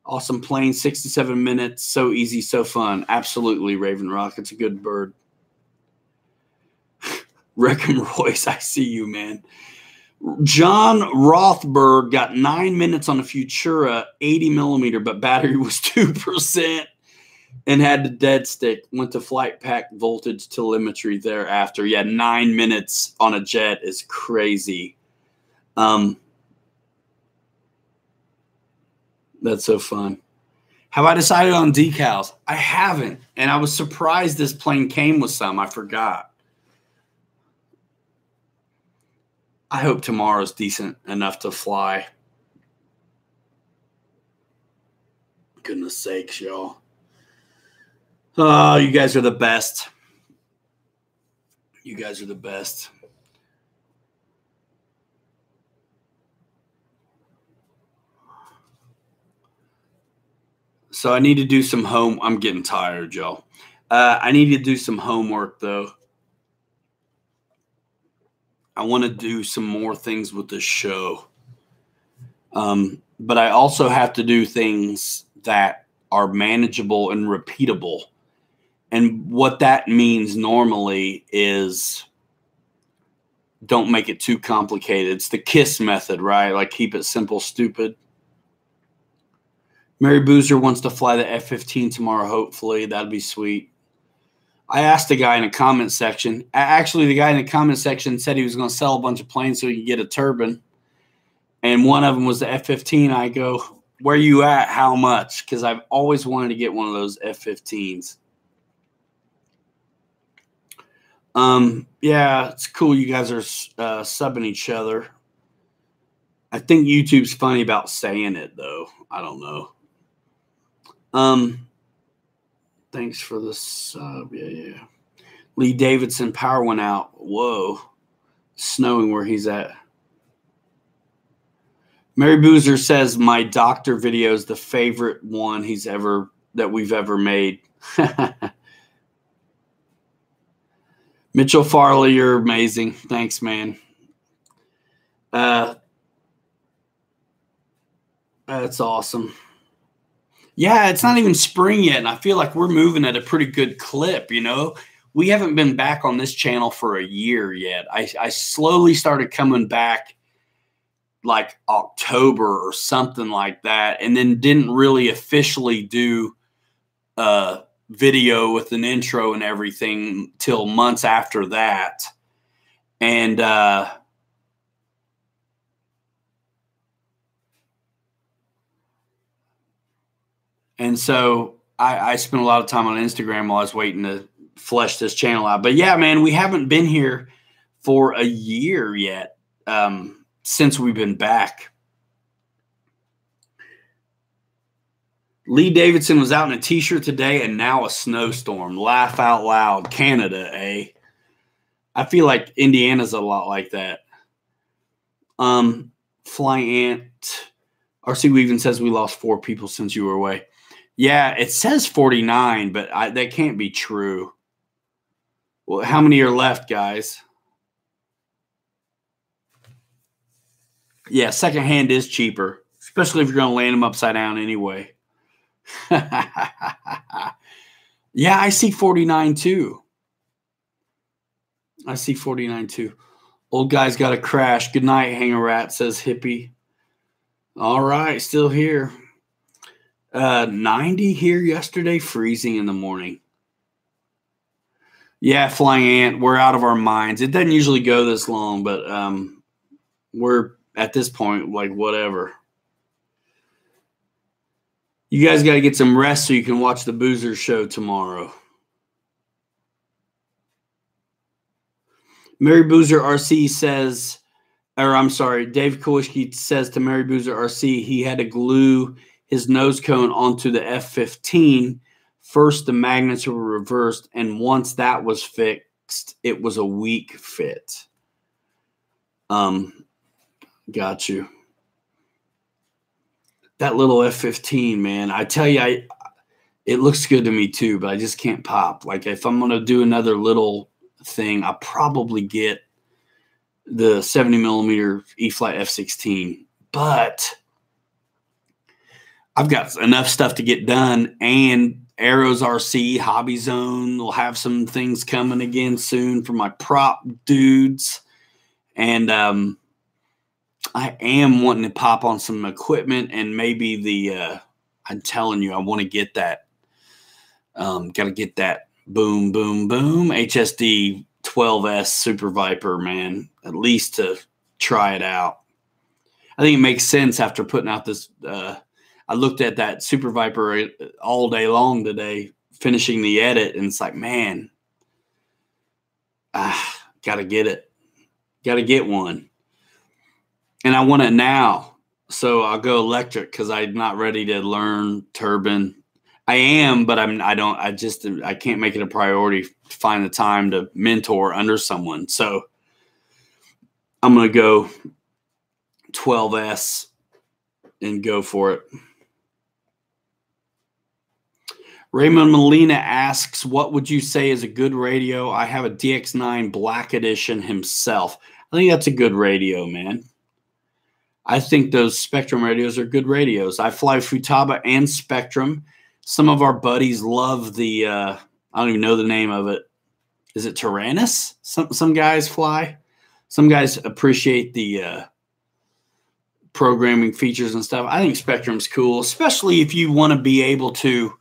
Awesome plane, 67 minutes. So easy, so fun. Absolutely, Raven Rock. It's a good bird. Wreckham Royce, I see you, man. John Rothberg got 9 minutes on a Futura 80 millimeter, but battery was 2% and had the dead stick. Went to flight pack voltage telemetry thereafter. Yeah, 9 minutes on a jet is crazy. That's so fun. Have I decided on decals? I haven't, and I was surprised this plane came with some. I forgot. I hope tomorrow's decent enough to fly. Goodness sakes, y'all. Oh, you guys are the best. You guys are the best. So I need to do some home. I'm getting tired, y'all. I need to do some homework, though. I want to do some more things with the show. But I also have to do things that are manageable and repeatable. And what that means normally is don't make it too complicated. It's the KISS method, right? Like keep it simple, stupid. Mary Boozer wants to fly the F-15 tomorrow, hopefully. That'd be sweet. I asked the guy in the comment section. Actually, the guy in the comment section said he was going to sell a bunch of planes so he could get a turbine. And one of them was the F-15. I go, where you at? How much? Because I've always wanted to get one of those F-15s. Yeah, it's cool you guys are subbing each other. I think YouTube's funny about saying it, though. I don't know. Thanks for the sub. Yeah. Lee Davidson, power went out. Whoa. Snowing where he's at. Mary Boozer says my doctor video is the favorite one that we've ever made. Mitchell Farley, you're amazing. Thanks, man. That's awesome. Yeah, it's not even spring yet, and I feel like we're moving at a pretty good clip, you know? We haven't been back on this channel for a year yet. I slowly started coming back like October or something like that, and then didn't really officially do a video with an intro and everything till months after that. And so I spent a lot of time on Instagram while I was waiting to flesh this channel out. But yeah, man, we haven't been here for a year yet since we've been back. Lee Davidson was out in a t-shirt today and now a snowstorm. Laugh out loud. Canada, eh? I feel like Indiana's a lot like that. Flying Ant. RC Weaving says we lost 4 people since you were away. Yeah, it says 49, but that can't be true. Well, how many are left, guys? Yeah, secondhand is cheaper, especially if you're going to land them upside down anyway. Yeah, I see 49 too. I see 49 too. Old guy's got a crash. Good night, Hanger Rat, says Hippie. All right, still here. 90 here yesterday, freezing in the morning. Yeah, Flying Ant, we're out of our minds. It doesn't usually go this long, but we're at this point, like, whatever. You guys got to get some rest so you can watch the Boozer show tomorrow. Mary Boozer RC says, or I'm sorry, Dave Kowalski says to Mary Boozer RC he had to glue his nose cone onto the F-15. First, the magnets were reversed, and once that was fixed, it was a weak fit. Got you. That little F-15, man, I tell you, it looks good to me too, but I just can't pop. Like, if I'm going to do another little thing, I'll probably get the 70 millimeter E-flite F-16. But I've got enough stuff to get done, and Arrows RC, Hobby Zone will have some things coming again soon for my prop dudes. And I am wanting to pop on some equipment and maybe the I'm telling you, I want to get that. Got to get that boom, boom, boom HSD 12S Super Viper, man, at least to try it out. I think it makes sense after putting out this. I looked at that Super Viper all day long today, finishing the edit, and it's like, man, got to get it. Got to get one. And I want it now. So I'll go electric because I'm not ready to learn turbine. I am, but I can't make it a priority to find the time to mentor under someone. So I'm going to go 12S and go for it. Raymond Molina asks, what would you say is a good radio? I have a DX9 Black Edition himself. I think that's a good radio, man. I think those Spectrum radios are good radios. I fly Futaba and Spectrum. Some of our buddies love the, I don't even know the name of it. Is it Tyrannus? Some guys fly. Some guys appreciate the programming features and stuff. I think Spectrum's cool, especially if you want to be able to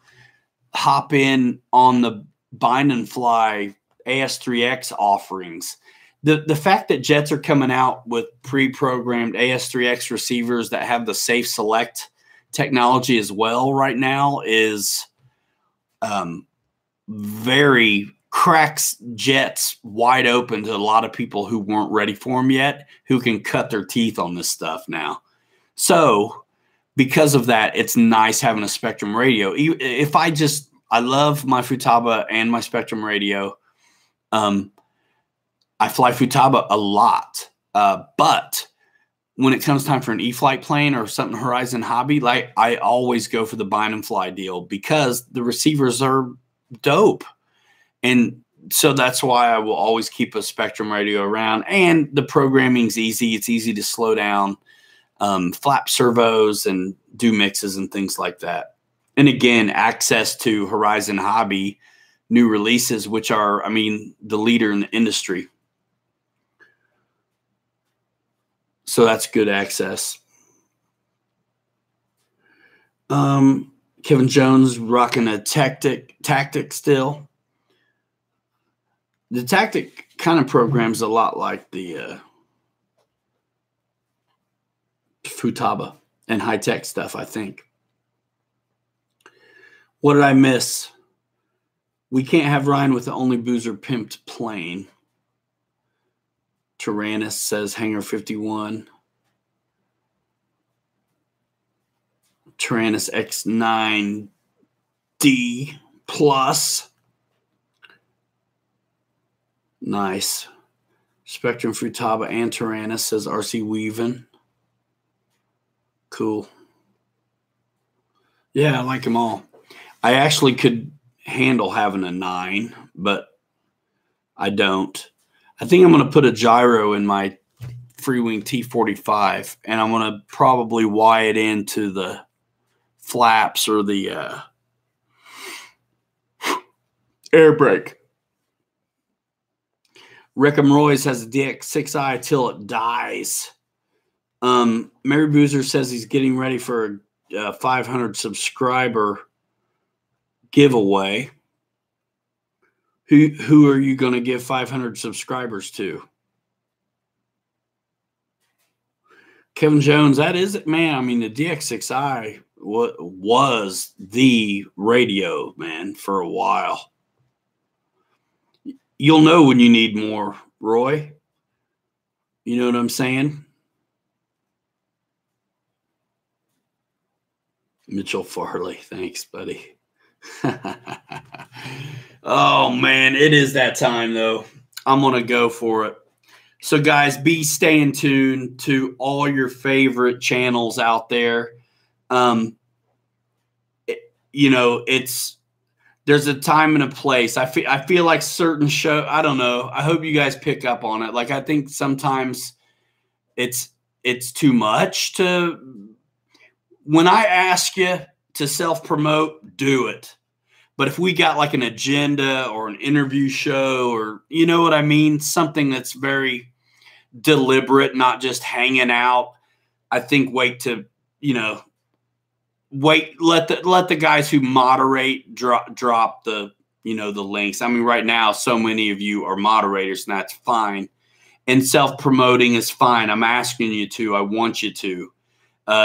hop in on the bind and fly AS3X offerings. The fact that Jets are coming out with pre-programmed AS3X receivers that have the safe select technology as well right now is very cracks Jets wide open to a lot of people who weren't ready for them yet, who can cut their teeth on this stuff now. So because of that, it's nice having a Spectrum radio. I love my Futaba and my Spectrum radio. I fly Futaba a lot, but when it comes time for an E-Flight plane or something Horizon Hobby, like I always go for the bind and fly deal because the receivers are dope. And so that's why I will always keep a Spectrum radio around. And the programming's easy. It's easy to slow down, flap servos and do mixes and things like that. And again, access to Horizon Hobby new releases, which are, I mean, the leader in the industry. So that's good access. Kevin Jones rocking a tactic still. The tactic kind of programs a lot like the Futaba and high-tech stuff, I think. What did I miss? We can't have Ryan with the only boozer pimped plane. Tyrannus says Hangar 51. Tyrannus X9D Plus. Nice. Spectrum Futaba and Tyrannus says RC Weaving. Cool. Yeah, I like them all. I actually could handle having a 9, but I don't. I think I'm going to put a gyro in my Freewing T-45, and I'm going to probably wire it into the flaps or the air brake. Reckham Royce has a DX6i till it dies. Mary Boozer says he's getting ready for a 500 subscriber giveaway. Who are you going to give 500 subscribers to? Kevin Jones, that is it, man. I mean, the DX6i was the radio, man, for a while. You'll know when you need more, Roy. You know what I'm saying? Mitchell Farley, thanks, buddy. Oh, man, it is that time, though. I'm going to go for it. So, guys, be staying tuned to all your favorite channels out there. You know, there's a time and a place. I feel like certain show. I don't know. I hope you guys pick up on it. Like, I think sometimes it's too much to. When I ask you to self-promote, do it. But if we got like an agenda or an interview show, or you know what I mean, something that's very deliberate, not just hanging out, I think let the guys who moderate drop the the links. I mean, right now so many of you are moderators, and that's fine. And self-promoting is fine. I'm asking you to. I want you to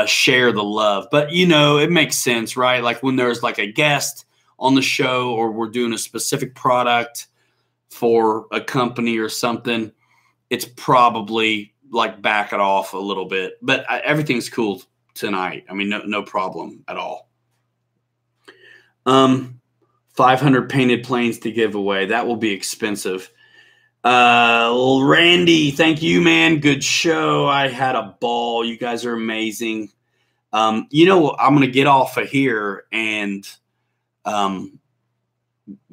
share the love. But, it makes sense, right? Like when there's like a guest on the show, or we're doing a specific product for a company or something, it's probably like back it off a little bit. But everything's cool tonight. I mean, no problem at all. 500 painted planes to give away. That will be expensive. Randy, thank you, man. Good show. I had a ball. You guys are amazing. I'm going to get off of here and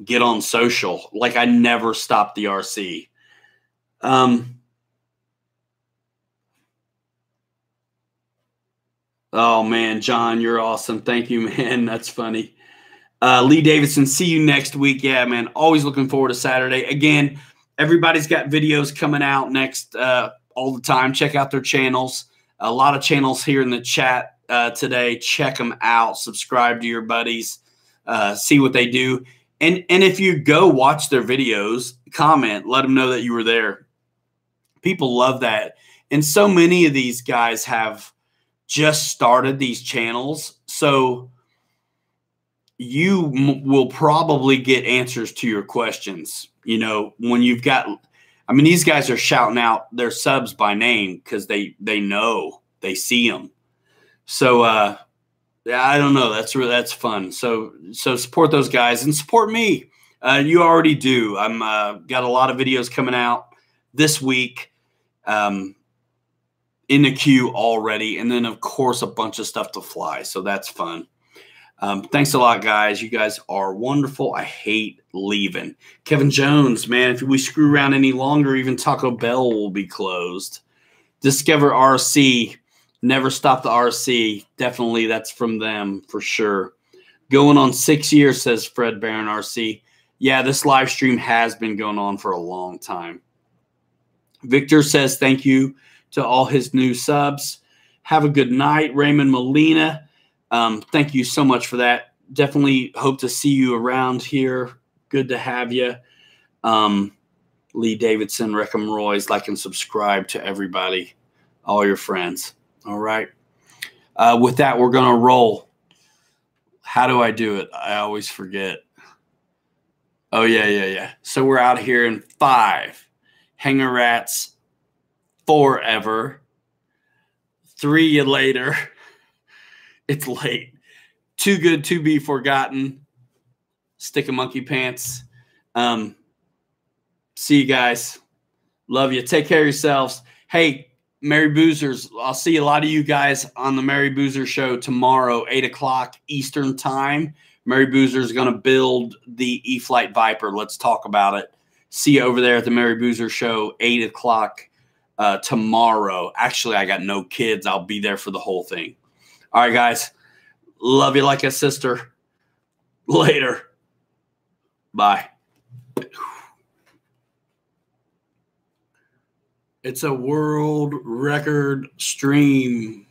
get on social. Like I never stopped the RC. Oh man, John, you're awesome. Thank you, man. That's funny. Lee Davidson, see you next week. Yeah, man. Always looking forward to Saturday. Again, everybody's got videos coming out next all the time. Check out their channels. A lot of channels here in the chat today. Check them out. Subscribe to your buddies. See what they do. And if you go watch their videos, comment. Let them know that you were there. People love that. And so many of these guys have just started these channels. So you will probably get answers to your questions. When you've got, I mean, these guys are shouting out their subs by name because they know, they see them. So, I don't know. That's fun. So support those guys and support me. You already do. I'm got a lot of videos coming out this week in the queue already. And then of course, a bunch of stuff to fly. So that's fun. Thanks a lot, guys. You guys are wonderful. I hate leaving. Kevin Jones, man, if we screw around any longer, even Taco Bell will be closed. Discover RC. Never stop the RC. Definitely that's from them for sure. Going on 6 years, says Fred Barron RC. Yeah, this live stream has been going on for a long time. Victor says thank you to all his new subs. Have a good night. Raymond Molina. Thank you so much for that. Definitely hope to see you around here. Good to have you. Lee Davidson, Reckham Roy's, like and subscribe to everybody, all your friends. All right. With that, we're going to roll. How do I do it? I always forget. Oh, yeah. So we're out here in 5. Hanger rats forever. 3 you later. It's late. Too good to be forgotten. Stick of monkey pants. See you guys. Love you. Take care of yourselves. Hey, Mary Boozers, I'll see a lot of you guys on the Mary Boozer show tomorrow, 8 o'clock Eastern time. Mary Boozer is going to build the E-Flight Viper. Let's talk about it. See you over there at the Mary Boozer show, 8 o'clock tomorrow. Actually, I got no kids. I'll be there for the whole thing. All right, guys. Love you like a sister. Later. Bye. It's a world record stream.